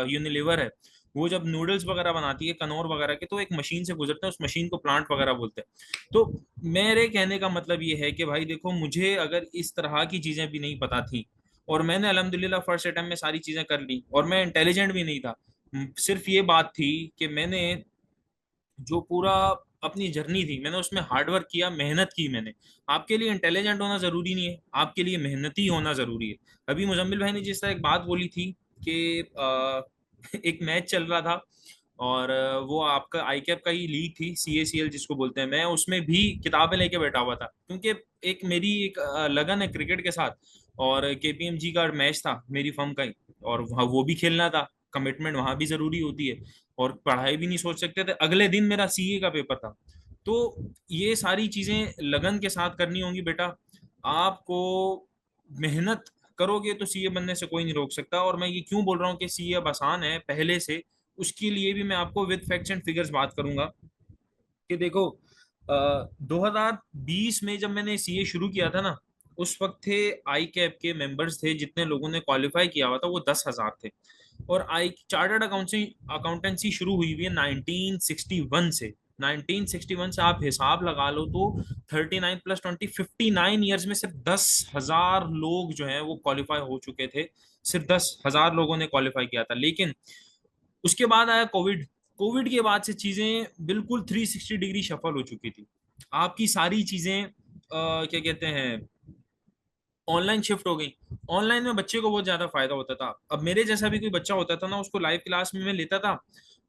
यूनिलीवर है, वो जब नूडल्स वगैरह बनाती है कनौर वगैरह के, तो एक मशीन से गुजरते हैं, उस मशीन को प्लांट वगैरह बोलते हैं। तो मेरे कहने का मतलब ये है कि भाई देखो, मुझे अगर इस तरह की चीजें भी नहीं पता थी, और मैंने अल्हम्दुलिल्लाह फर्स्ट अटेम्प्ट में सारी चीजें कर ली, और मैं इंटेलिजेंट भी नहीं था। सिर्फ ये बात थी कि मैंने जो पूरा अपनी जर्नी थी, मैंने उसमें हार्डवर्क किया, मेहनत की मैंने। आपके लिए इंटेलिजेंट होना जरूरी नहीं है, आपके लिए मेहनती होना जरूरी है। अभी मुजम्मिल भाई ने जिस तरह एक बात बोली थी कि एक मैच चल रहा था, और वो आपका आई कैप का ही लीग थी, CACL जिसको बोलते हैं, मैं उसमें भी किताबें लेके बैठा हुआ था, क्योंकि एक मेरी एक लगन है क्रिकेट के साथ, और KPMG का मैच था मेरी फर्म का ही, और वहाँ वो भी खेलना था, कमिटमेंट वहां भी जरूरी होती है, और पढ़ाई भी नहीं सोच सकते थे। अगले दिन मेरा CA का पेपर था। तो ये सारी चीजें लगन के साथ करनी होंगी बेटा। आपको मेहनत करोगे तो CA बनने से कोई नहीं रोक सकता। और मैं ये क्यों बोल रहा हूँ कि CA अब आसान है पहले से, उसके लिए भी मैं आपको विद फैक्ट्स एंड फिगर्स बात करूंगा कि देखो, 2020 में जब मैंने CA शुरू किया था ना, उस वक्त थे आई कैप के मेंबर्स थे, जितने लोगों ने क्वालिफाई किया हुआ था वो 10,000 थे। और आई चार्टर्ड अकाउंटेंसी शुरू हुई हुई है 1961 से। 1961 से आप हिसाब लगा लो तो 39 प्लस 20, 59 ईयर्स में सिर्फ 10,000 लोग जो हैं वो क्वालिफाई हो चुके थे। सिर्फ 10,000 लोगों ने क्वालिफाई किया था। लेकिन उसके बाद आया कोविड। कोविड के बाद से चीजें बिल्कुल 360 डिग्री शफल हो चुकी थी। आपकी सारी चीजें क्या कहते हैं, ऑनलाइन शिफ्ट हो गई। ऑनलाइन में बच्चे को बहुत ज्यादा फायदा होता था। अब मेरे जैसा भी कोई बच्चा होता था ना, उसको लाइव क्लास में मैं लेता था।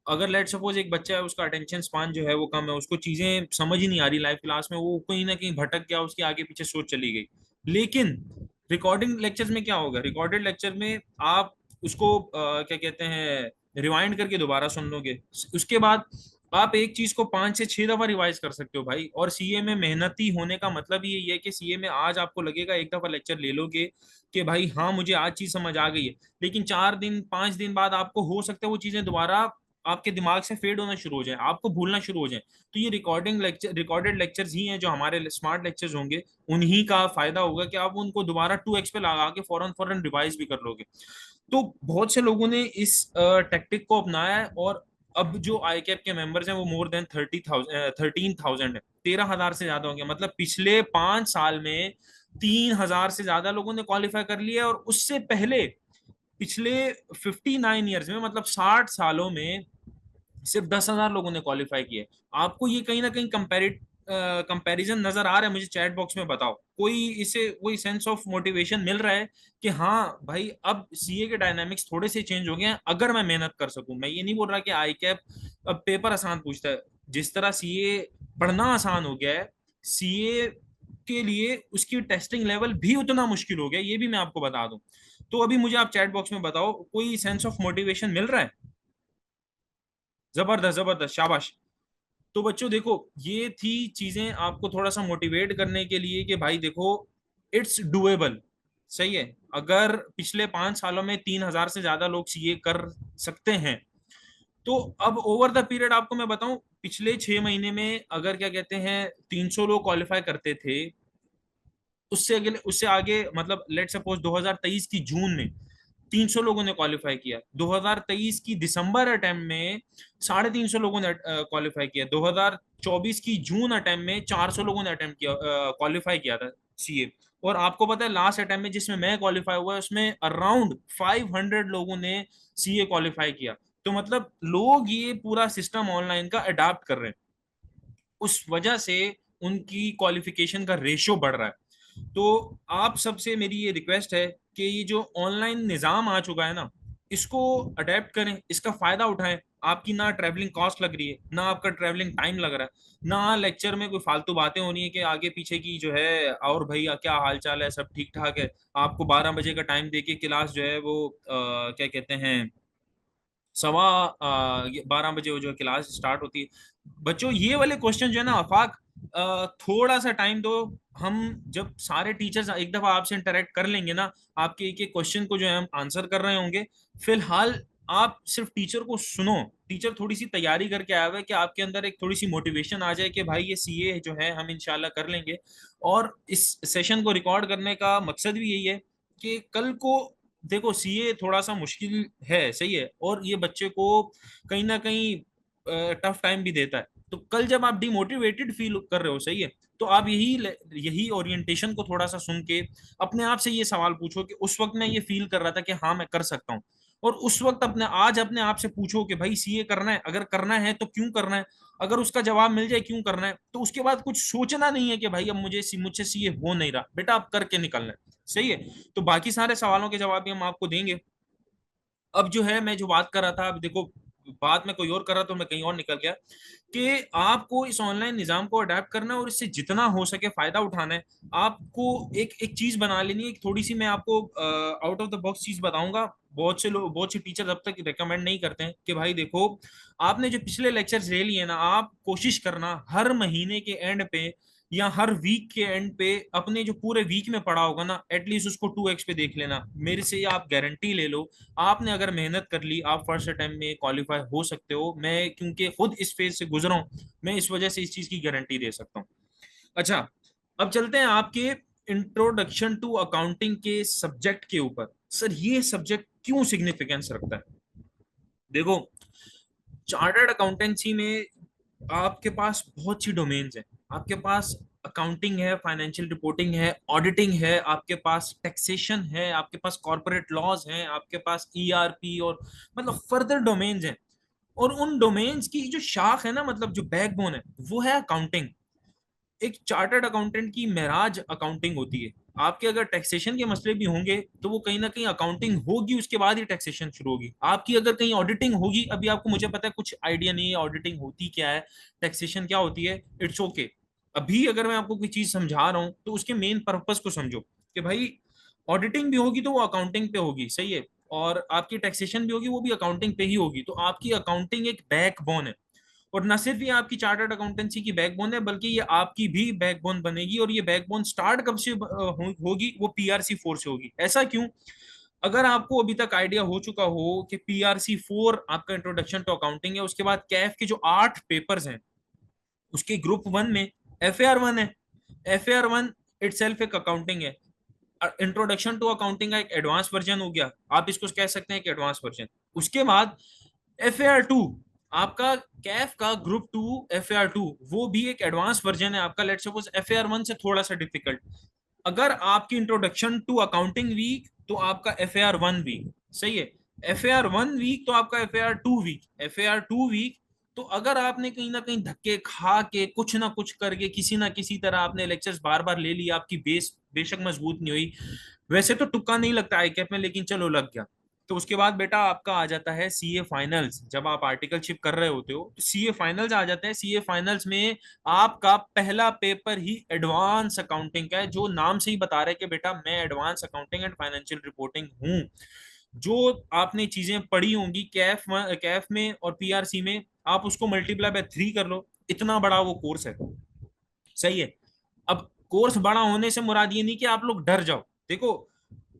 अगर लेट सपोज एक बच्चा है, उसका अटेंशन स्पान जो है वो कम है, उसको चीजें समझ ही नहीं आ रही लाइव क्लास में, वो कहीं ना कहीं भटक गया, उसके आगे पीछे सोच चली गई। लेकिन रिकॉर्डिंग लेक्चर्स में क्या होगा, रिकॉर्डेड लेक्चर में आप उसको क्या कहते हैं, रिवाइंड करके दोबारा सुन लोगे। उसके बाद आप एक चीज को 5 से 6 दफा रिवाइज कर सकते हो भाई। और CA में मेहनती होने का मतलब ये है कि CA में आज आपको लगेगा, एक दफा लेक्चर ले लोगे कि भाई हाँ मुझे आज चीज समझ आ गई है, लेकिन 4 दिन 5 दिन बाद आपको हो सकता है वो चीजें दोबारा आपके दिमाग से फेड होना शुरू हो जाए, आपको भूलना शुरू हो जाए। तो ये रिकॉर्डेड लेक्चर्स ही हैं जो हमारे स्मार्ट लेक्चर्स होंगे, उन्हीं का फायदा होगा कि आप उनको दोबारा 2x पे लगा के फौरन फौरन रिवाइज भी कर लोगे। तो बहुत से लोगों ने इस टेक्टिक को अपनाया है, और अब जो आई कैप के मेंबर्स हैं वो मोर देन 13,000 है। 13,000 से ज्यादा होंगे। मतलब पिछले 5 साल में 3,000 से ज्यादा लोगों ने क्वालिफाई कर लिया। और उससे पहले पिछले 59 ईयर्स में, मतलब 60 सालों में, सिर्फ 10,000 लोगों ने क्वालिफाई किए। आपको ये कहीं ना कहीं कंपैरिजन नजर आ रहा है? मुझे चैट बॉक्स में बताओ, कोई इसे कोई सेंस ऑफ मोटिवेशन मिल रहा है कि हाँ भाई अब CA के डायनामिक्स थोड़े से चेंज हो गए हैं, अगर मैं मेहनत कर सकूं। मैं ये नहीं बोल रहा कि आई कैप अब पेपर आसान पूछता है। जिस तरह CA पढ़ना आसान हो गया है, CA के लिए उसकी टेस्टिंग लेवल भी उतना मुश्किल हो गया, ये भी मैं आपको बता दूं। तो अभी मुझे आप चैट बॉक्स में बताओ, कोई सेंस ऑफ मोटिवेशन मिल रहा है? जबरदस्त जबरदस्त, शाबाश। तो बच्चों देखो, ये थी चीजें आपको थोड़ा सा मोटिवेट करने के लिए कि भाई देखो, इट्स डुएबल। सही है। अगर पिछले 5 सालों में 3,000 से ज्यादा लोग CA कर सकते हैं, तो अब ओवर द पीरियड आपको मैं बताऊं, पिछले 6 महीने में अगर क्या कहते हैं 300 लोग क्वालिफाई करते थे, उससे आगे मतलब लेट सपोज 2023 की जून में 300 लोगों ने क्वालिफाई किया। 2023 की दिसंबर अटेम्प्ट में 350 लोगों ने क्वालिफाई किया। 2024 की जून अटेम्प्ट में 400 लोगों ने अटेम्प्ट किया, क्वालिफाई किया था CA। और आपको पता है लास्ट अटेम्प्ट में जिसमें मैं क्वालिफाई हुआ, उसमें अराउंड 500 लोगों ने CA क्वालिफाई किया। तो मतलब लोग ये पूरा सिस्टम ऑनलाइन का अडाप्ट कर रहे हैं, उस वजह से उनकी क्वालिफिकेशन का रेशो बढ़ रहा है। तो आप सबसे मेरी ये रिक्वेस्ट है कि ये जो ऑनलाइन निज़ाम आ चुका है ना, इसको अडेप्ट करें, इसका फायदा उठाएं। आपकी ना ट्रैवलिंग कॉस्ट लग रही है, ना आपका ट्रैवलिंग टाइम लग रहा है, ना लेक्चर में कोई फालतू बातें हो रही है कि आगे पीछे की जो है, और भैया क्या हाल चाल है, सब ठीक ठाक है। आपको 12 बजे का टाइम देके क्लास जो है वो क्या कहते हैं 12:15 बजे वो जो क्लास स्टार्ट होती है। बच्चों ये वाले क्वेश्चन जो है ना, आफाक, थोड़ा सा टाइम दो। हम जब सारे टीचर्स एक दफा आपसे इंटरेक्ट कर लेंगे ना, आपके एक एक क्वेश्चन को जो है हम आंसर कर रहे होंगे। फिलहाल आप सिर्फ टीचर को सुनो। टीचर थोड़ी सी तैयारी करके आया हुआ है कि आपके अंदर एक थोड़ी सी मोटिवेशन आ जाए कि भाई ये सीए जो है हम इंशाल्लाह कर लेंगे। और इस सेशन को रिकॉर्ड करने का मकसद भी यही है कि कल को देखो, सीए थोड़ा सा मुश्किल है, सही है, और ये बच्चे को कहीं ना कहीं टफ टाइम भी देता है। तो कल जब आप डिमोटिवेटेड फील कर रहे हो, सही है, तो आप यही ओरिएंटेशन को थोड़ा सा सुन के अपने आप से ये सवाल पूछो कि उस वक्त मैं ये फील कर रहा था कि हाँ मैं कर सकता हूँ। और उस वक्त अपने आप से पूछो कि भाई सीए करना है, अगर करना है तो क्यों करना है। अगर उसका जवाब मिल जाए क्यों करना है, तो उसके बाद कुछ सोचना नहीं है कि भाई अब मुझसे सीए हो नहीं रहा, बेटा आप करके निकलना है, सही है। तो बाकी सारे सवालों के जवाब भी हम आपको देंगे। अब जो है मैं जो बात कर रहा था, अब देखो बात में कोई और कर रहा तो मैं कहीं और निकल गया, कि आपको इस ऑनलाइन निजाम को अडेप्ट करना है और इससे जितना हो सके फायदा उठाना है। आपको एक एक चीज बना लेनी है, एक थोड़ी सी मैं आपको आउट ऑफ द बॉक्स चीज बताऊंगा। बहुत से टीचर अब तक रिकमेंड नहीं करते हैं कि भाई देखो, आपने जो पिछले लेक्चर्स ले लिए ना, आप कोशिश करना हर महीने के एंड पे या हर वीक के एंड पे अपने जो पूरे वीक में पढ़ा होगा ना, एटलीस्ट उसको 2x पे देख लेना। मेरे से आप गारंटी ले लो, आपने अगर मेहनत कर ली आप फर्स्ट अटेम्प्ट में क्वालिफाई हो सकते हो। मैं क्योंकि खुद इस फेज से गुजरा हूं, मैं इस वजह से इस चीज की गारंटी दे सकता हूँ। अच्छा, अब चलते हैं आपके इंट्रोडक्शन टू अकाउंटिंग के सब्जेक्ट के ऊपर। सर ये सब्जेक्ट क्यों सिग्निफिकेंस रखता है? देखो, चार्टर्ड अकाउंटेंसी में आपके पास बहुत सी डोमेन्स हैं। आपके पास अकाउंटिंग है, फाइनेंशियल रिपोर्टिंग है, ऑडिटिंग है, आपके पास टैक्सेशन है, आपके पास कॉर्पोरेट लॉज हैं, आपके पास ईआरपी और मतलब फर्दर डोमेन्स हैं। और उन डोमेन्स की जो शाख है ना, मतलब जो बैकबोन है, वो है अकाउंटिंग। एक चार्टर्ड अकाउंटेंट की महराज अकाउंटिंग होती है। आपके अगर टैक्सेशन के मसले भी होंगे तो वो कहीं ना कहीं अकाउंटिंग होगी, उसके बाद ही टैक्सेशन शुरू होगी। आपकी अगर कहीं ऑडिटिंग होगी, अभी आपको मुझे पता है कुछ आइडिया नहीं है ऑडिटिंग होती क्या है, टैक्सेशन क्या होती है, इट्स ओके। अभी अगर मैं आपको कोई चीज समझा रहा हूँ तो उसके मेन पर्पस को समझो कि भाई ऑडिटिंग भी होगी तो वो अकाउंटिंग पे होगी, सही है, और आपकी टैक्सेशन भी होगी वो भी अकाउंटिंग पे ही होगी। तो आपकी अकाउंटिंग एक बैकबोन है। और न सिर्फ ये आपकी चार्टर्ड अकाउंटेंसी की बैकबोन है, बल्कि ये आपकी भी बैकबोन बनेगी। और ये बैकबोन स्टार्ट कब से होगी? वो पीआरसी 4 से होगी। ऐसा क्यों? अगर आपको अभी तक आइडिया हो चुका हो कि पीआरसी 4 आपका इंट्रोडक्शन टू अकाउंटिंग है, उसके बाद कैफ के जो 8 पेपर्स हैं उसके ग्रुप 1 में एफएआर 1 है। एफएआर 1 इटसेल्फ एक अकाउंटिंग है। इंट्रोडक्शन टू अकाउंटिंग का एक एडवांस वर्जन हो गया, आप इसको कह सकते हैं कि एडवांस वर्जन। उसके बाद एफएआर 2, आपका कैफ का ग्रुप 2 एफएआर 2, वो भी एक एडवांस वर्जन है आपका। लेट्स सपोज एफएआर 1 से थोड़ा सा डिफिकल्ट। अगर आपकी इंट्रोडक्शन टू अकाउंटिंग वीक तो आपका एफएआर 1 वीक, सही है। एफएआर 1 वीक तो आपका एफएआर 2 वीक। एफएआर 2 वीक तो अगर आपने कहीं ना कहीं धक्के खा के कुछ ना कुछ करके किसी ना किसी तरह आपने लेक्चर्स बार बार ले लिया, आपकी बेस बेशक मजबूत नहीं हुई, वैसे तो तुक्का नहीं लगता आईकैप में, लेकिन चलो लग गया, तो उसके बाद बेटा आपका आ जाता है सीए फाइनल्स। जब आप आर्टिकलशिप कर रहे होते हो तो सीए फाइनल्स आ जाते हैं। सीए फाइनल्स में आपका पहला पेपर ही एडवांस अकाउंटिंग का है, जो नाम से ही बता रहा है कि बेटा मैं advance accounting and financial reporting हूँ। जो आपने चीजें पढ़ी होंगी कैफ में और पीआरसी में, आप उसको मल्टीप्लाई बाय 3 कर लो, इतना बड़ा वो कोर्स है, सही है। अब कोर्स बड़ा होने से मुराद ये नहीं कि आप लोग डर जाओ। देखो,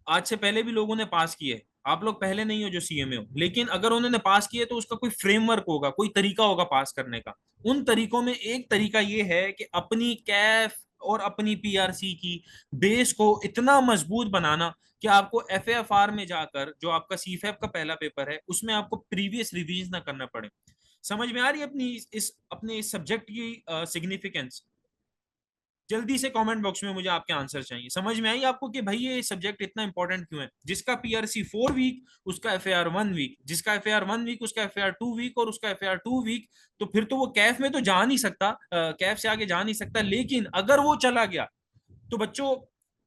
आज से पहले भी लोगों ने पास किए, आप लोग पहले नहीं हो जो सीए में हो, लेकिन अगर उन्होंने पास किए तो उसका कोई फ्रेमवर्क होगा, कोई तरीका होगा पास करने का। उन तरीकों में एक तरीका ये है कि अपनी कैफ और अपनी पीआरसी की बेस को इतना मजबूत बनाना कि आपको एफएफआर में जाकर जो आपका सीफएफ का पहला पेपर है उसमें आपको प्रीवियस रिवीज ना करना पड़े। समझ में आ रही है अपने इस सब्जेक्ट की सिग्निफिकेंस? जल्दी से कमेंट बॉक्स में मुझे आपके आंसर चाहिए। समझ में आई आपको कि भाई ये सब्जेक्ट इतना इंपॉर्टेंट क्यों है? जिसका पीआरसी 4 वीक उसका एफएआर 1 वीक, जिसका एफएआर 1 वीक उसका एफएआर 2 वीक, और उसका एफएआर 2 वीक, तो फिर तो वो कैफ में तो जा नहीं सकता, कैफ से आगे जा नहीं सकता। लेकिन अगर वो चला गया तो बच्चों,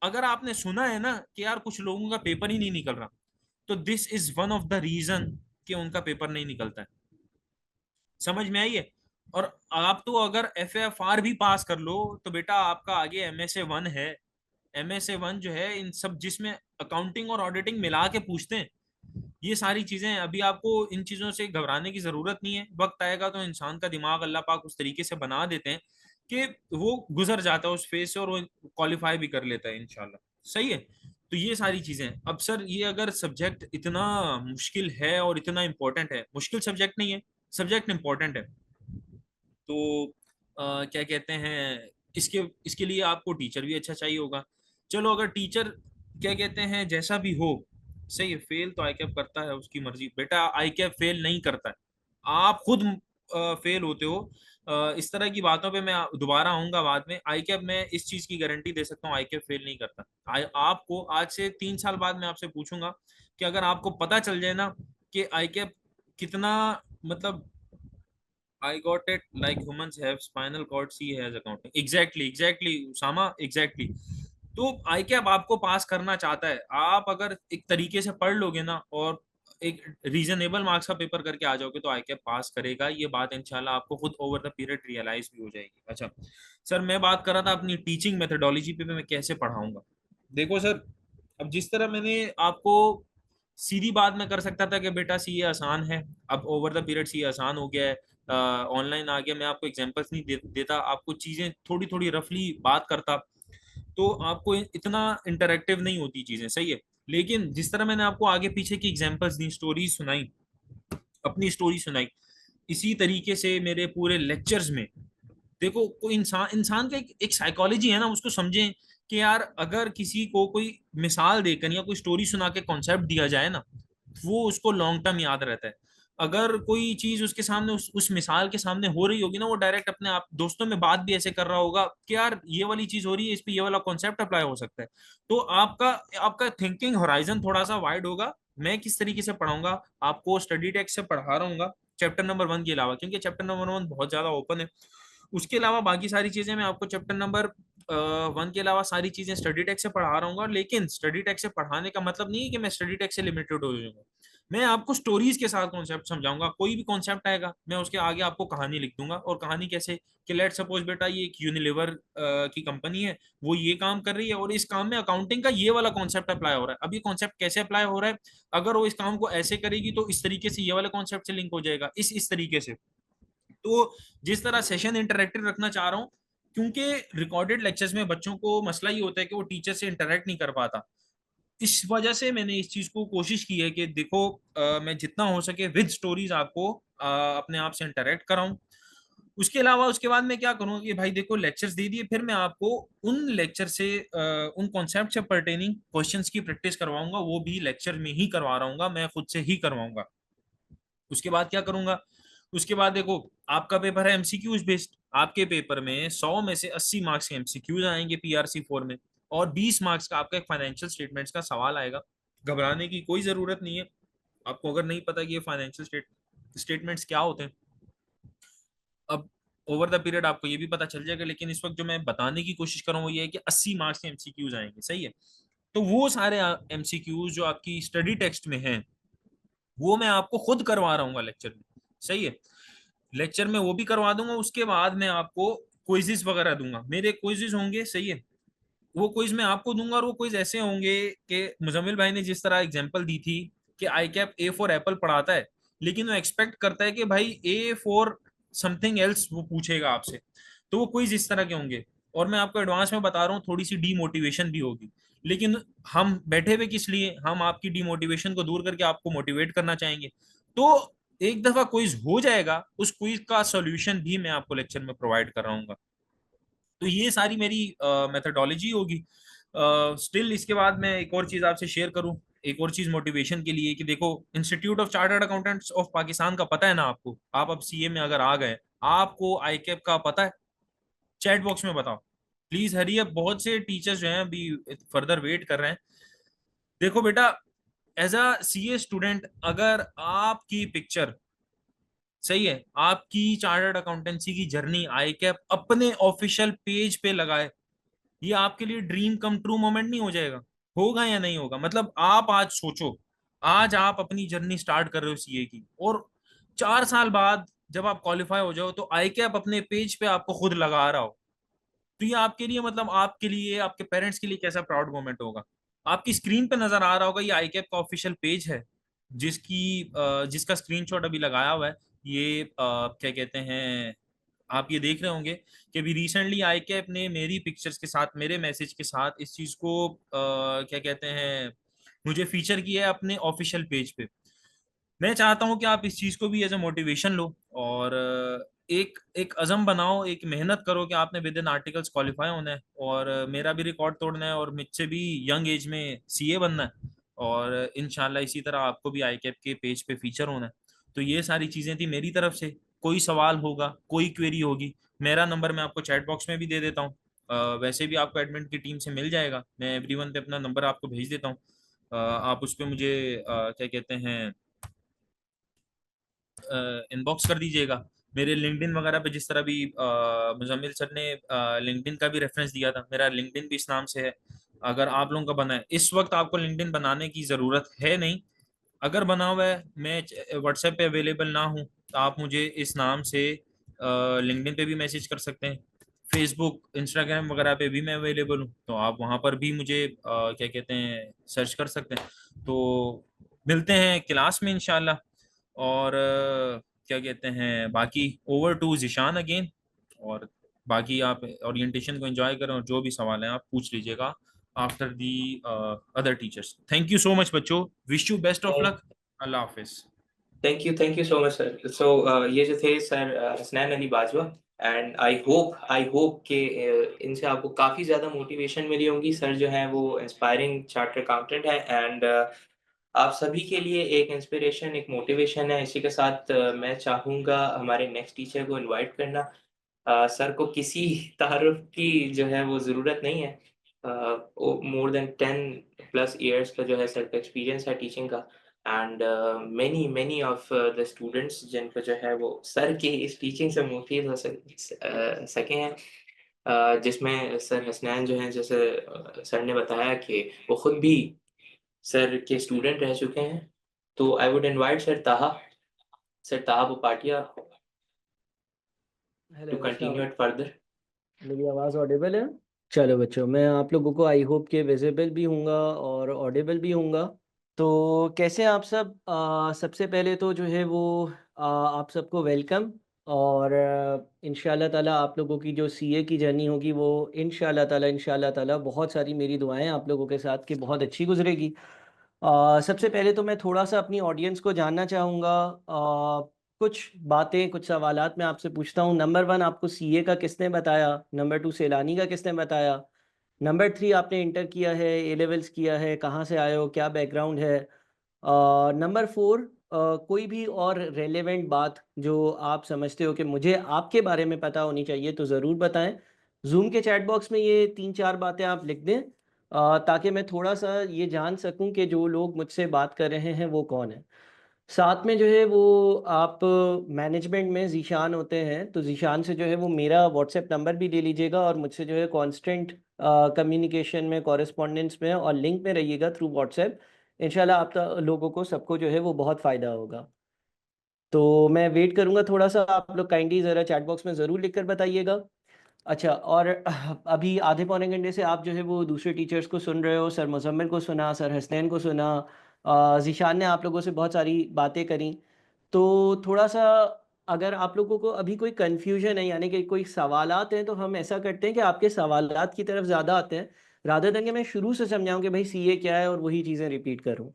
अगर आपने सुना है ना कि यार कुछ लोगों का पेपर ही नहीं निकल रहा, तो this is one of the reason कि उनका पेपर नहीं निकलता है। समझ में आई है? और आप तो अगर एफएफआर भी पास कर लो तो बेटा आपका आगे एमएसए 1 है। एमएसए 1 जो है इन सब, जिसमें अकाउंटिंग और ऑडिटिंग मिला के पूछते हैं, ये सारी चीजें हैं। अभी आपको इन चीजों से घबराने की जरूरत नहीं है, वक्त आएगा तो इंसान का दिमाग अल्लाह पाक उस तरीके से बना देते हैं कि वो गुजर जाता है उस फेज से और वो क्वालिफाई भी कर लेता है इंशाल्लाह। सही है। तो ये सारी चीजें अब सर, ये अगर सब्जेक्ट इतना मुश्किल है और इतना इम्पोर्टेंट है, मुश्किल सब्जेक्ट नहीं है, सब्जेक्ट इम्पोर्टेंट है, तो क्या कहते हैं, इसके इसके लिए आपको टीचर भी अच्छा चाहिए होगा। चलो अगर टीचर क्या कहते हैं जैसा भी हो, सही है, फेल तो आई कैप करता है, उसकी मर्जी, बेटा आई कैप फेल नहीं करता है, आप खुद फेल होते हो। इस तरह की बातों पे मैं दोबारा आऊंगा बाद में। आई कैप, मैं इस चीज की गारंटी दे सकता हूँ, आई कैप फेल नहीं करता। आपको आज से 3 साल बाद मैं आपसे पूछूंगा कि अगर आपको पता चल जाए ना कि आई कैप कितना, मतलब I got it like humans have spinal cord, C has accounting. Exactly, Usama, exactly. तो आई कैप आपको पास करना चाहता है, आप अगर एक तरीके से पढ़ लोगे ना और एक रीजनेबल मार्क्स का पेपर करके आ जाओगे तो आई कैप पास करेगा। ये बात इंशाल्लाह आपको खुद ओवर द पीरियड रियलाइज भी हो जाएगी। अच्छा सर, मैं बात कर रहा था अपनी टीचिंग मेथोडोलॉजी पे, मैं कैसे पढ़ाऊंगा। देखो सर, अब जिस तरह मैंने आपको सीधी बात में कर सकता था कि बेटा सीए आसान है, अब ओवर द पीरियड सीए आसान हो गया है, ऑनलाइन आ गया, मैं आपको एग्जांपल्स नहीं देता, आपको चीजें थोड़ी थोड़ी रफली बात करता, तो आपको इतना इंटरेक्टिव नहीं होती चीजें। सही है। लेकिन जिस तरह मैंने आपको आगे पीछे की एग्जांपल्स दी, स्टोरीज सुनाई, अपनी स्टोरी सुनाई, इसी तरीके से मेरे पूरे लेक्चर्स में देखो, कोई इंसान इंसान का एक साइकोलॉजी है ना, उसको समझें कि यार अगर किसी को कोई मिसाल देकर या कोई स्टोरी सुना के कॉन्सेप्ट दिया जाए ना, वो उसको लॉन्ग टर्म याद रहता है। अगर कोई चीज उसके सामने उस मिसाल के सामने हो रही होगी ना, वो डायरेक्ट अपने आप दोस्तों में बात भी ऐसे कर रहा होगा कि यार ये वाली चीज हो रही है, इस पे ये वाला कॉन्सेप्ट अप्लाई हो सकता है। तो आपका आपका थिंकिंग होराइजन थोड़ा सा वाइड होगा। मैं किस तरीके से पढ़ाऊंगा, आपको स्टडी टेक्स्ट से पढ़ा रहा हूँ चैप्टर नंबर 1 के अलावा, क्योंकि चैप्टर नंबर 1 बहुत ज्यादा ओपन है। उसके अलावा बाकी सारी चीजें मैं आपको चैप्टर नंबर 1 के अलावा सारी चीजें स्टडी टेक्स्ट से पढ़ा रहा हूँ। लेकिन स्टडी टेक्स्ट से पढ़ाने का मतलब नहीं है कि मैं स्टडी टेक्स्ट से लिमिटेड हो जाऊंगा। मैं आपको स्टोरीज के साथ कॉन्सेप्ट समझाऊंगा। कोई भी कॉन्सेप्ट आएगा मैं उसके आगे आपको कहानी लिख दूंगा। और कहानी कैसे, कि लेट सपोज बेटा ये एक यूनिलीवर की कंपनी है, वो ये काम कर रही है और इस काम में अकाउंटिंग का ये वाला कॉन्सेप्ट अप्लाई हो रहा है। अब ये कॉन्सेप्ट कैसे अप्लाई हो रहा है, अगर वो इस काम को ऐसे करेगी तो इस तरीके से ये वाले कॉन्सेप्ट से लिंक हो जाएगा, इस तरीके से। तो जिस तरह सेशन इंटरेक्टिव रखना चाह रहा हूँ, क्योंकि रिकॉर्डेड लेक्चर्स में बच्चों को मसला ये होता है कि वो टीचर से इंटरेक्ट नहीं कर पाता। इस वजह से मैंने इस चीज को कोशिश की है कि देखो मैं जितना हो सके विद स्टोरीज आपको अपने आप से इंटरेक्ट कराऊं। उसके अलावा उसके बाद मैं क्या करूँ कि भाई देखो लेक्चर्स दे दिए, फिर मैं आपको उन लेक्चर से उन कॉन्सेप्ट से पर्टेनिंग क्वेश्चंस की प्रैक्टिस करवाऊंगा, वो भी लेक्चर में ही करवा रहा हूँ, मैं खुद से ही करवाऊंगा। उसके बाद क्या करूंगा, उसके बाद देखो आपका पेपर है एमसीक्यूज बेस्ड, आपके पेपर में 100 में से 80 मार्क्स के एमसीक्यूज आएंगे पीआरसी 4 में, और 20 मार्क्स का आपका एक फाइनेंशियल स्टेटमेंट्स का सवाल आएगा। घबराने की कोई जरूरत नहीं है। आपको अगर नहीं पता कि ये फाइनेंशियल स्टेटमेंट्स क्या होते हैं, अब ओवर द पीरियड आपको ये भी पता चल जाएगा। लेकिन इस वक्त जो मैं बताने की कोशिश कर रहा हूँ वो ये है कि 80 मार्क्स के एमसीक्यूज आएंगे। सही है। तो वो सारे एमसीक्यूज जो आपकी स्टडी टेक्स्ट में हैं, वो मैं आपको खुद करवा रहा हूँ लेक्चर में। सही है। लेक्चर में वो भी करवा दूंगा। उसके बाद मैं आपको क्विज़ेस वगैरह दूंगा, मेरे क्विज़ेस होंगे। सही है। वो क्विज मैं आपको दूंगा और वो क्विज ऐसे होंगे कि मुजम्मिल भाई ने जिस तरह एग्जांपल दी थी कि आई कैप ए फॉर एप्पल पढ़ाता है, लेकिन वो एक्सपेक्ट करता है कि भाई ए फॉर समथिंग एल्स वो पूछेगा आपसे, तो वो क्विज इस तरह के होंगे। और मैं आपको एडवांस में बता रहा हूँ, थोड़ी सी डीमोटिवेशन भी होगी। लेकिन हम बैठे हुए किस लिए, हम आपकी डीमोटिवेशन को दूर करके आपको मोटिवेट करना चाहेंगे। तो एक दफा क्विज हो जाएगा, उस क्विज का सॉल्यूशन भी मैं आपको लेक्चर में प्रोवाइड कर रहा हूँ। तो ये सारी मेरी मेथडोलॉजी होगी। स्टिल इसके बाद मैं एक और चीज आपसे शेयर करूं, एक और चीज मोटिवेशन के लिए, कि देखो institute of chartered accountants of Pakistan का पता है ना आपको, आप अब सीए में अगर आ गए, आपको आई कैप का पता है, चैट बॉक्स में बताओ प्लीज। हरी अब बहुत से टीचर्स जो हैं अभी फर्दर वेट कर रहे हैं। देखो बेटा, एज अ सीए स्टूडेंट अगर आपकी पिक्चर, सही है, आपकी चार्टर्ड अकाउंटेंसी की जर्नी आई कैप अपने ऑफिशियल पेज पे लगाए, ये आपके लिए ड्रीम कम ट्रू मोमेंट नहीं हो जाएगा? होगा या नहीं होगा? मतलब आप आज सोचो, आज आप अपनी जर्नी स्टार्ट कर रहे हो सीए की, और 4 साल बाद जब आप क्वालिफाई हो जाओ तो आई कैप अपने पेज पे आपको खुद लगा रहा हो, तो ये आपके लिए, मतलब आपके लिए, आपके पेरेंट्स के लिए कैसा प्राउड मोमेंट होगा। आपकी स्क्रीन पे नजर आ रहा होगा ये आई कैप का ऑफिशियल पेज है, जिसका स्क्रीनशॉट अभी लगाया हुआ है। ये क्या कहते हैं, आप ये देख रहे होंगे कि अभी रिसेंटली ICAP ने मेरी पिक्चर्स के साथ, मेरे मैसेज के साथ इस चीज को क्या कहते हैं, मुझे फीचर किया है अपने ऑफिशियल पेज पे। मैं चाहता हूं कि आप इस चीज को भी एज ए मोटिवेशन लो और एक एक अज़म बनाओ, एक मेहनत करो कि आपने विद इन आर्टिकल्स क्वालिफाई होना है और मेरा भी रिकॉर्ड तोड़ना है और मुझसे भी यंग एज में CA बनना है और इंशाल्लाह इसी तरह आपको भी ICAP के पेज पे फीचर होना है। तो ये सारी चीजें थी मेरी तरफ से। कोई सवाल होगा, कोई क्वेरी होगी, मेरा नंबर मैं आपको चैट बॉक्स में भी दे देता हूँ। वैसे भी आपको एडमिन की टीम से मिल जाएगा, मैं एवरीवन पे अपना नंबर आपको भेज देता हूँ। आप उस पर मुझे क्या कहते हैं इनबॉक्स कर दीजिएगा। मेरे लिंक्डइन वगैरह पे जिस तरह भी मुजम्मिल सर ने लिंक्डइन का भी रेफरेंस दिया था, मेरा लिंक्डइन भी इस नाम से है। अगर आप लोगों का बना है, इस वक्त आपको लिंक्डइन बनाने की ज़रूरत है नहीं। अगर बना हुआ है, मैं व्हाट्सएप पे अवेलेबल ना हूँ तो आप मुझे इस नाम से लिंक्डइन पे भी मैसेज कर सकते हैं। फेसबुक, इंस्टाग्राम वगैरह पे भी मैं अवेलेबल हूँ, तो आप वहाँ पर भी मुझे क्या कहते हैं सर्च कर सकते हैं। तो मिलते हैं क्लास में इंशाल्लाह। और क्या कहते हैं, बाकी ओवर टू जिशान अगेन। और बाकी आप ओरिएंटेशन को एंजॉय करें और जो भी सवाल हैं आप पूछ लीजिएगा after the other teachers. Thank you so much बच्चों, wish you best of luck. अल्लाह हाफिज। Thank you so much sir. So ये जो थे sir Hasnain Ali Bajwa, and I hope कि इनसे आपको काफ़ी ज़्यादा मोटिवेशन मिली होंगी। सर जो हैं वो इंस्पायरिंग चार्टर्ड अकाउंटेंट है, एंड आप सभी के लिए एक इंस्पिरेशन, एक मोटिवेशन है। इसी के साथ मैं चाहूँगा हमारे नेक्स्ट टीचर को इनवाइट करना। सर को किसी तारुफ की जो है वो ज़रूरत नहीं है। मोर देन 10+ ईयर्स का जो है सर का एक्सपीरियंस है टीचिंग का, and many of the students जिनको जो है वो सर की इस टीचिंग से मुफीद हो सके हैं। जिसमें सर हसनैन जो हैं, जैसे सर ने बताया कि वो खुद भी सर के स्टूडेंट रह चुके हैं। तो I would invite sir Taha पोपाटिया to hello, अस्सलाम। Continue it further. मेरी आवाज़ ऑडिबल है? चलो बच्चों, मैं आप लोगों को आई होप के विजिबल भी हूँगा और ऑडिबल भी हूँगा। तो कैसे हैं आप सब? सबसे पहले तो जो है वो आप सबको वेलकम। और इंशाल्लाह ताला आप लोगों की जो सीए की जर्नी होगी वो इंशाल्लाह ताला बहुत सारी मेरी दुआएं आप लोगों के साथ कि बहुत अच्छी गुजरेगी। सबसे पहले तो मैं थोड़ा सा अपनी ऑडियंस को जानना चाहूँगा। कुछ बातें, कुछ सवालात मैं आपसे पूछता हूँ। नंबर 1, आपको सीए का किसने बताया? नंबर 2, सैलानी का किसने बताया? नंबर 3, आपने इंटर किया है, ए लेवल्स किया है, कहाँ से आए हो, क्या बैकग्राउंड है? नंबर 4, कोई भी और रेलेवेंट बात जो आप समझते हो कि मुझे आपके बारे में पता होनी चाहिए तो ज़रूर बताएं। जूम के चैट बॉक्स में ये 3-4 बातें आप लिख दें, ताकि मैं थोड़ा सा ये जान सकूं कि जो लोग मुझसे बात कर रहे हैं वो कौन है। साथ में जो है वो आप मैनेजमेंट में ज़ीशान होते हैं, तो ज़ीशान से जो है वो मेरा व्हाट्सएप नंबर भी ले लीजिएगा और मुझसे जो है कांस्टेंट कम्युनिकेशन में, कॉरेस्पॉन्डेंस में और लिंक में रहिएगा थ्रू व्हाट्सएप। इंशाल्लाह आप लोगों को सबको जो है वो बहुत फ़ायदा होगा। तो मैं वेट करूँगा थोड़ा सा, आप लोग काइंडली ज़रा चैट बॉक्स में ज़रूर लिख कर बताइएगा। अच्छा, और अभी आधे पौने घंटे से आप जो है वो दूसरे टीचर्स को सुन रहे हो। सर मुज़म्मिल को सुना, सर हसनैन को सुना, ज़ीशान ने आप लोगों से बहुत सारी बातें करी। तो थोड़ा-सा अगर आप लोगों को अभी कोई कन्फ्यूजन है, यानी कि कोई सवालात हैं, तो हम ऐसा करते हैं कि आपके सवालात की तरफ ज़्यादा आते हैं, रादर देन कि मैं शुरू से समझाऊँ कि भाई सीए क्या है और वही चीज़ें रिपीट करूँ।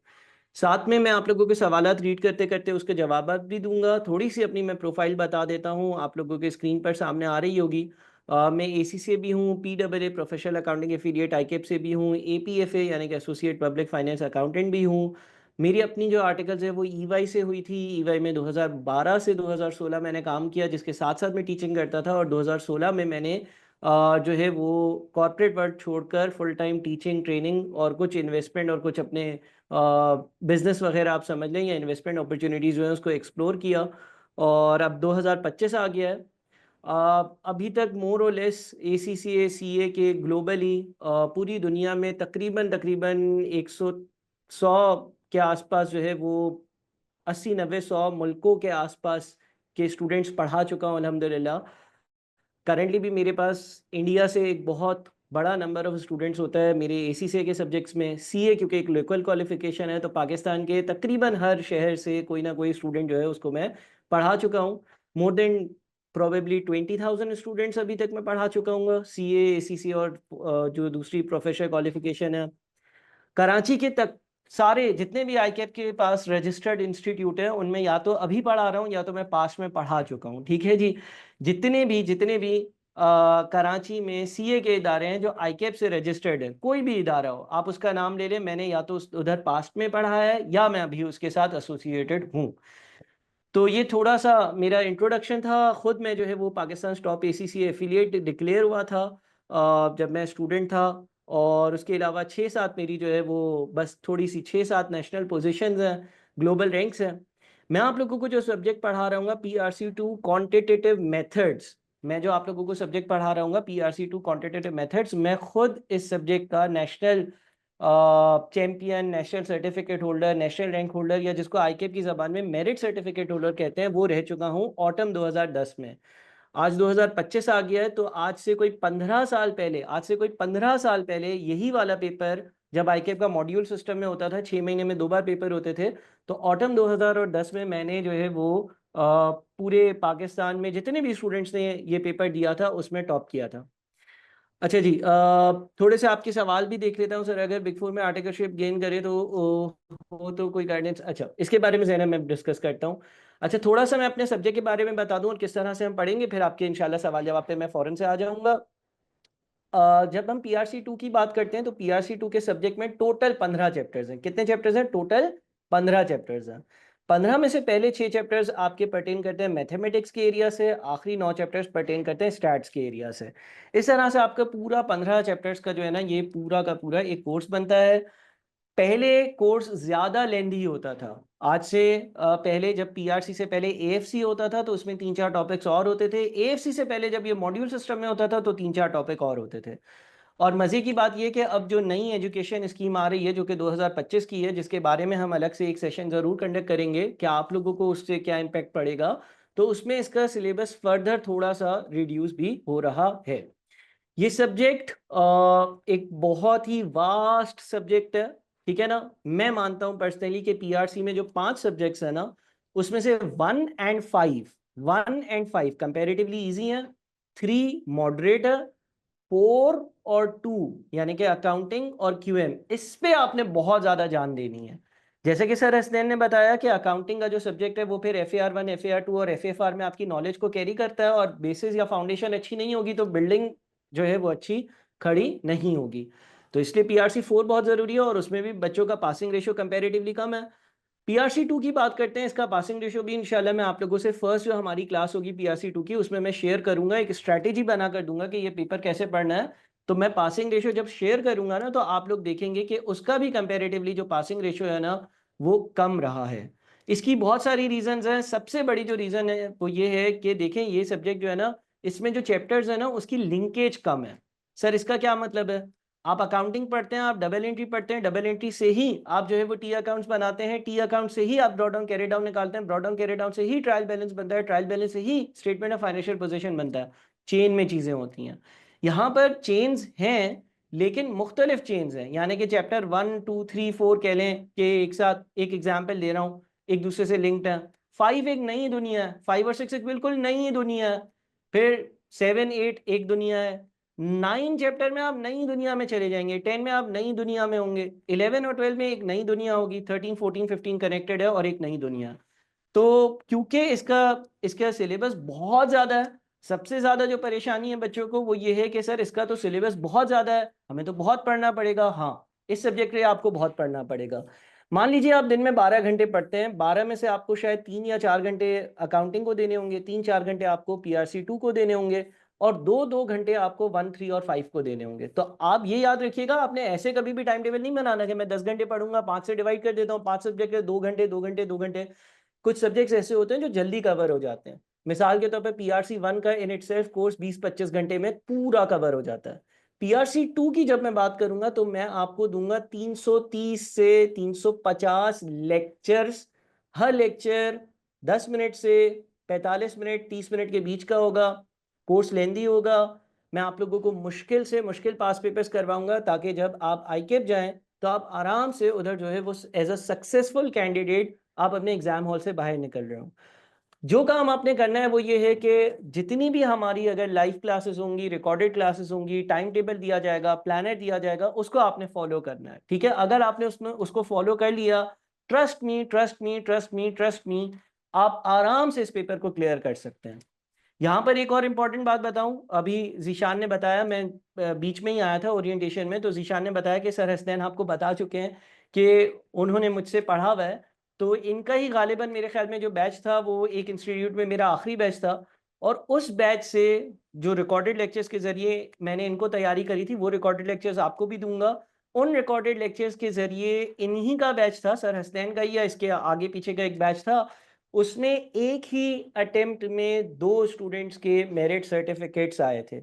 साथ में मैं आप लोगों के सवालात रीड करते-करते उसके जवाबात भी दूँगा। थोड़ी-सी अपनी मैं प्रोफ़ाइल बता देता हूँ, आप लोगों के स्क्रीन पर सामने आ रही होगी। मैं एसी से भी हूँ, पीएए प्रोफ़ेशनल अकाउंटिंग एफ़िलिएट आईकेप से भी हूँ, एपीएफए यानी कि एसोसिएट पब्लिक फ़ाइनेंस अकाउंटेंट भी हूँ। मेरी अपनी जो आर्टिकल्स है वो ईवाई से हुई थी। ईवाई में 2012 से 2016 मैंने काम किया, जिसके साथ-साथ मैं टीचिंग करता था, और 2016 में मैंने जो है वो कॉर्पोरेट वर्ल्ड छोड़कर फुल टाइम टीचिंग, ट्रेनिंग और कुछ इन्वेस्टमेंट और कुछ अपने बिज़नेस वगैरह आप समझ लें, या इन्वेस्टमेंट अपॉर्चुनिटीज़ जो हैं उसको एक्सप्लोर किया। और अब 2025 आ गया है। अभी तक मोर और लेस एसीसीए सीए के ग्लोबली पूरी दुनिया में तकरीबन तकरीबन 100 के आसपास जो है वो 80-90-100 मुल्कों के आसपास के स्टूडेंट्स पढ़ा चुका हूँ अल्हम्दुलिल्लाह। करंटली भी मेरे पास इंडिया से एक बहुत बड़ा नंबर ऑफ स्टूडेंट्स होता है मेरे एसीसीए के सब्जेक्ट्स में। सीए क्योंकि एक लोकल क्वालिफिकेशन है, तो पाकिस्तान के तकरीबन हर शहर से कोई ना कोई स्टूडेंट जो है उसको मैं पढ़ा चुका हूँ। मोर देन प्रोबेबली 20,000 स्टूडेंट्स अभी तक मैं पढ़ा चुका हूँ, CA ACC और जो दूसरी प्रोफेशनल क्वालिफिकेशन है। कराची के तक सारे जितने भी ICAP के पास रजिस्टर्ड इंस्टीट्यूट है उनमें या तो अभी पढ़ा रहा हूँ या तो मैं पास में पढ़ा चुका हूँ। ठीक है जी। जितने भी कराची में CA के इदारे हैं जो ICAP से रजिस्टर्ड है, कोई भी इदारा हो आप उसका नाम ले लें, मैंने या तो उधर पास्ट में पढ़ा है या मैं अभी उसके साथ एसोसिएटेड हूँ। तो ये थोड़ा सा मेरा इंट्रोडक्शन था। खुद मैं जो है वो Pakistan top ACC affiliate declare हुआ था जब मैं स्टूडेंट था, और उसके अलावा 6-7 मेरी जो है वो बस थोड़ी सी 6-7 नेशनल पोजीशंस हैं, ग्लोबल रैंक्स हैं। मैं आप लोगों को जो सब्जेक्ट पढ़ा रहा हूँ PRC2 क्वांटिटेटिव मेथड्स, मैं जो आप लोगों को सब्जेक्ट पढ़ा रहा हूँ PRC2 क्वांटिटेटिव मेथड्स, मैं खुद इस सब्जेक्ट का national champion, national certificate holder, national rank holder, या जिसको ICAP की ज़बान में मेरिट सर्टिफिकेट होल्डर कहते हैं, वो रह चुका हूँ ऑटम 2010 में। आज 2025 आ गया है, तो आज से कोई 15 साल पहले यही वाला पेपर जब ICAP का मॉड्यूल सिस्टम में होता था, 6 महीने में 2 बार पेपर होते थे, तो ऑटम 2010 में मैंने जो है वो पूरे पाकिस्तान में जितने भी स्टूडेंट्स ने ये पेपर दिया था उसमें टॉप किया था। अच्छा जी, थोड़े से आपके सवाल भी देख लेता हूँ सर। अगर बिग फोर में आर्टिकलशिप गेन करे तो वो तो कोई गाइडेंस, अच्छा इसके बारे में ज़रा मैं डिस्कस करता हूँ। अच्छा, थोड़ा सा मैं अपने सब्जेक्ट के बारे में बता दूँ और किस तरह से हम पढ़ेंगे, फिर आपके इंशाल्लाह सवाल जवाब पे मैं फ़ौरन से आ जाऊँगा। जब हम PRC2 की बात करते हैं तो PRC2 के सब्जेक्ट में टोटल 15 चैप्टर्स हैं। कितने चैप्टर्स हैं? टोटल 15 चैप्टर्स हैं। 15 में से पहले 6 चैप्टर्स आपके पर्टेन करते हैं मैथमेटिक्स के एरिया से, आखिरी 9 चैप्टर्स पर्टेन करते हैं स्टैट्स के एरिया से। इस तरह से आपका पूरा 15 चैप्टर्स का जो है ना, ये पूरा का पूरा एक कोर्स बनता है। पहले कोर्स ज़्यादा लेंदी होता था। आज से पहले जब PRC से पहले AFC होता था तो उसमें 3-4 टॉपिक्स और होते थे। AFC से पहले जब ये मॉड्यूल सिस्टम में होता था तो 3-4 टॉपिक और होते थे। और मज़े की बात यह कि अब जो नई एजुकेशन स्कीम आ रही है जो कि 2025 की है, जिसके बारे में हम अलग से एक सेशन ज़रूर कंडक्ट करेंगे कि आप लोगों को उससे क्या इम्पैक्ट पड़ेगा, तो उसमें इसका सिलेबस फर्दर थोड़ा सा रिड्यूस भी हो रहा है। ये सब्जेक्ट एक बहुत ही वास्ट सब्जेक्ट है, ठीक है ना। मैं मानता हूं पर्सनली कि PRC में जो 5 सब्जेक्ट्स है ना, उसमें से 1 एंड 5 कंपैरेटिवली इजी हैं, 3 मॉडरेट है, 4 और 2 यानी कि अकाउंटिंग और QM, इस पे आपने बहुत ज़्यादा जान देनी है। जैसे कि सर हसनैन ने बताया कि अकाउंटिंग का जो सब्जेक्ट है वो फिर FAR1, FAR2 और FFR में आपकी नॉलेज को कैरी करता है, और बेसिस या फाउंडेशन अच्छी नहीं होगी तो बिल्डिंग जो है वो अच्छी खड़ी नहीं होगी। तो इसलिए PRC4 बहुत ज़रूरी है, और उसमें भी बच्चों का पासिंग रेशियो कंपैरेटिवली कम है। PRC2 की बात करते हैं, इसका पासिंग रेशियो भी इंशाल्लाह मैं आप लोगों से फर्स्ट जो हमारी क्लास होगी PRC2 की, उसमें मैं शेयर करूंगा, एक स्ट्रैटेजी बना कर दूंगा कि ये पेपर कैसे पढ़ना है। तो मैं पासिंग रेशियो जब शेयर करूंगा ना, तो आप लोग देखेंगे कि उसका भी कंपैरेटिवली जो पासिंग रेशियो है ना वो कम रहा है। इसकी बहुत सारी रीजंस हैं। सबसे बड़ी जो रीज़न है वो ये है कि देखें, ये सब्जेक्ट जो है ना, इसमें जो चैप्टर्स है ना उसकी लिंकेज कम है। सर इसका क्या मतलब है? आप अकाउंटिंग पढ़ते हैं, आप डबल एंट्री पढ़ते हैं, डबल एंट्री से ही आप जो है वो T अकाउंट्स बनाते हैं, T अकाउंट से ही आप ड्रॉ डाउन कैरी डाउन निकालते हैं, ड्रॉ डाउन कैरी डाउन से ही ट्रायल बैलेंस बनता है, ट्रायल बैलेंस से ही स्टेटमेंट ऑफ फाइनेंशियल पोजीशन बनता है। चेन में चीज़ें होती हैं। यहाँ पर चेन्स हैं लेकिन मुख्तलिफ चेन्स हैं, यानी कि चैप्टर 1, 2, 3, 4 कह लें कि एक साथ, एक एग्जाम्पल दे रहा हूँ, एक दूसरे से लिंक्ड है। 5 एक नई दुनिया है, 5 और 6 एक बिल्कुल नई दुनिया है। फिर 7, 8 एक दुनिया है। 9 चैप्टर में आप नई दुनिया में चले जाएंगे, 10 में आप नई दुनिया में होंगे, 11 और 12 में एक नई दुनिया होगी, 13, 14, 15 कनेक्टेड है और एक नई दुनिया। तो क्योंकि इसका सिलेबस बहुत ज़्यादा है, सबसे ज़्यादा जो परेशानी है बच्चों को वो ये है कि सर इसका तो सिलेबस बहुत ज़्यादा है, हमें तो बहुत पढ़ना पड़ेगा। हाँ, इस सब्जेक्ट के लिए आपको बहुत पढ़ना पड़ेगा। मान लीजिए आप दिन में 12 घंटे पढ़ते हैं, 12 में से आपको शायद 3 या 4 घंटे अकाउंटिंग को देने होंगे, 3-4 घंटे आपको PRC2 को देने होंगे, और 2-2 घंटे आपको 1, 3 और 5 को देने होंगे। तो आप ये याद रखिएगा, आपने ऐसे कभी भी टाइम टेबल नहीं बनाना कि मैं 10 घंटे पढ़ूंगा, 5 से डिवाइड कर देता हूँ, 5 सब्जेक्ट है, 2 घंटे 2 घंटे 2 घंटे। कुछ सब्जेक्ट्स ऐसे होते हैं जो जल्दी कवर हो जाते हैं। मिसाल के तौर पे PRC1 का इन इटसेल्फ कोर्स 20-25 घंटे में पूरा कवर हो जाता है। PRC2 की जब मैं बात करूंगा तो मैं आपको दूंगा 330 से 350 लेक्चर्स। हर लेक्चर 10 मिनट से 45 मिनट 30 मिनट के बीच का होगा। कोर्स लेंदी होगा। मैं आप लोगों को मुश्किल से मुश्किल पास पेपर्स करवाऊंगा ताकि जब आप ICAP जाएं तो आप आराम से उधर जो है वो एज अ सक्सेसफुल कैंडिडेट आप अपने एग्जाम हॉल से बाहर निकल रहे हो। जो काम आपने करना है वो ये है कि जितनी भी हमारी अगर लाइव क्लासेस होंगी, रिकॉर्डेड क्लासेस होंगी, टाइम टेबल दिया जाएगा, प्लानर दिया जाएगा, उसको आपने फॉलो करना है, ठीक है। अगर आपने उसको फॉलो कर लिया, trust me trust me trust me trust me, आप आराम से इस पेपर को क्लियर कर सकते हैं। यहाँ पर एक और इम्पॉर्टेंट बात बताऊं, अभी जीशान ने बताया, मैं बीच में ही आया था ओरिएंटेशन में, तो जीशान ने बताया कि सर हसनैन आपको बता चुके हैं कि उन्होंने मुझसे पढ़ा हुआ है। तो इनका ही गालिबन मेरे ख्याल में जो बैच था वो एक इंस्टीट्यूट में मेरा आखिरी बैच था, और उस बैच से जो रिकॉर्डेड लेक्चर्स के ज़रिए मैंने इनको तैयारी करी थी, वो रिकॉर्डेड लेक्चर्स आपको भी दूंगा। उन रिकॉर्डेड लेक्चर्स के ज़रिए इन्हीं का बैच था, सर हसनैन का ही या इसके आगे पीछे का एक बैच था, उसमें एक ही अटेम्प्ट में 2 स्टूडेंट्स के मेरिट सर्टिफिकेट्स आए थे।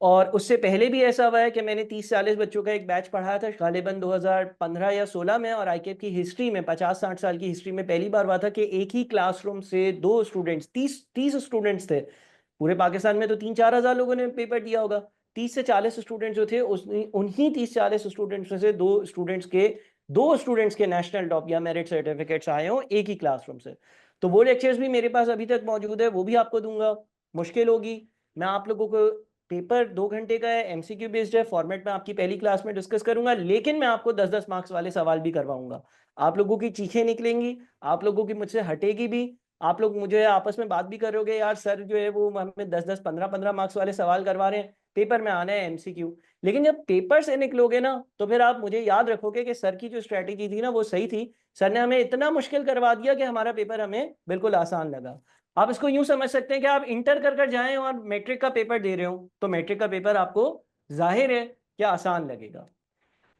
और उससे पहले भी ऐसा हुआ है कि मैंने 30-40 बच्चों का एक बैच पढ़ाया था गालिबन 2015 या 16 में, और आईकेप की हिस्ट्री में 50-60 साल की हिस्ट्री में पहली बार हुआ था कि एक ही क्लासरूम से 2 स्टूडेंट्स, 30 स्टूडेंट्स थे। पूरे पाकिस्तान में तो 3-4 हज़ार लोगों ने पेपर दिया होगा, 30 से 40 स्टूडेंट्स जो थे उन्हीं 30-40 स्टूडेंट्स में से 2 स्टूडेंट्स के नेशनल टॉप या मेरिट सर्टिफिकेट्स आए हों एक ही क्लासरूम से। तो वो लेक्चर्स भी मेरे पास अभी तक मौजूद है, वो भी आपको दूंगा। मुश्किल होगी, मैं आप लोगों को, पेपर 2 घंटे का है, एमसीक्यू बेस्ड है, फॉर्मेट में आपकी पहली क्लास में डिस्कस करूंगा, लेकिन मैं आपको 10-10 मार्क्स वाले सवाल भी करवाऊंगा। आप लोगों की चीखें निकलेंगी, आप लोगों की मुझसे हटेगी भी, आप लोग मुझे आपस में बात भी करोगे, यार सर जो है वो हमें 10-10 15-15 मार्क्स वाले सवाल करवा रहे हैं, पेपर में आना है एमसीक्यू। लेकिन जब पेपर से निकलोगे ना, तो फिर आप मुझे याद रखोगे कि सर की जो स्ट्रैटेजी थी ना वो सही थी, सर ने हमें इतना मुश्किल करवा दिया कि हमारा पेपर हमें बिल्कुल आसान लगा। आप इसको यूं समझ सकते हैं कि आप इंटर कर जाएं और मैट्रिक का पेपर दे रहे हो, तो मैट्रिक का पेपर आपको जाहिर है कि आसान लगेगा।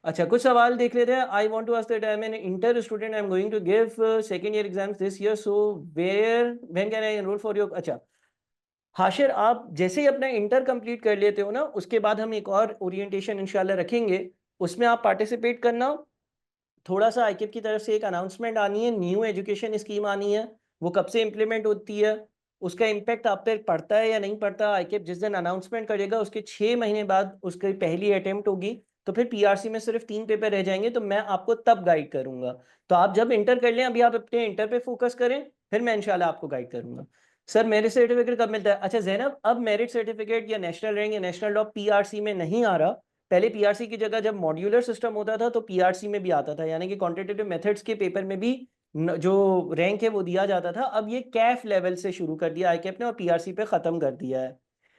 अच्छा, कुछ सवाल देख लेते हैं। I want to ask that I am an inter student, I am going to give second year exams this year, so where when can I enrol for your. अच्छा हाशिर, आप जैसे ही अपना इंटर कंप्लीट कर लेते हो ना, उसके बाद हम एक और ओरिएंटेशन इंशाल्लाह रखेंगे, उसमें आप पार्टिसिपेट करना। थोड़ा सा आईकेप की तरफ से एक अनाउंसमेंट आनी है, न्यू एजुकेशन स्कीम आनी है, वो कब से इम्प्लीमेंट होती है, उसका इम्पैक्ट आप पे पड़ता है या नहीं पड़ता, आईकेप जिस दिन अनाउंसमेंट करेगा उसके 6 महीने बाद उसकी पहली अटेम्प्ट होगी, तो फिर पीआरसी में सिर्फ 3 पेपर रह जाएंगे, तो मैं आपको तब गाइड करूंगा। तो आप जब इंटर कर लें, अभी आप अपने इंटर पे फोकस करें, फिर मैं इंशाल्लाह आपको गाइड करूंगा। सर मेरिट सर्टिफिकेट कब मिलता है? अच्छा जैनब, अब मेरिट सर्टिफिकेट या नेशनल रैंक या नेशनल टॉप पीआरसी में नहीं आ रहा। पहले पीआरसी की जगह जब मॉड्यूलर सिस्टम होता था तो पीआरसी में भी आता था, यानी कि क्वांटिटेटिव मेथड्स के पेपर में भी जो रैंक है वो दिया जाता था। अब ये कैफ लेवल से शुरू कर दिया आईकेप ने और पीआरसी पे खत्म कर दिया है।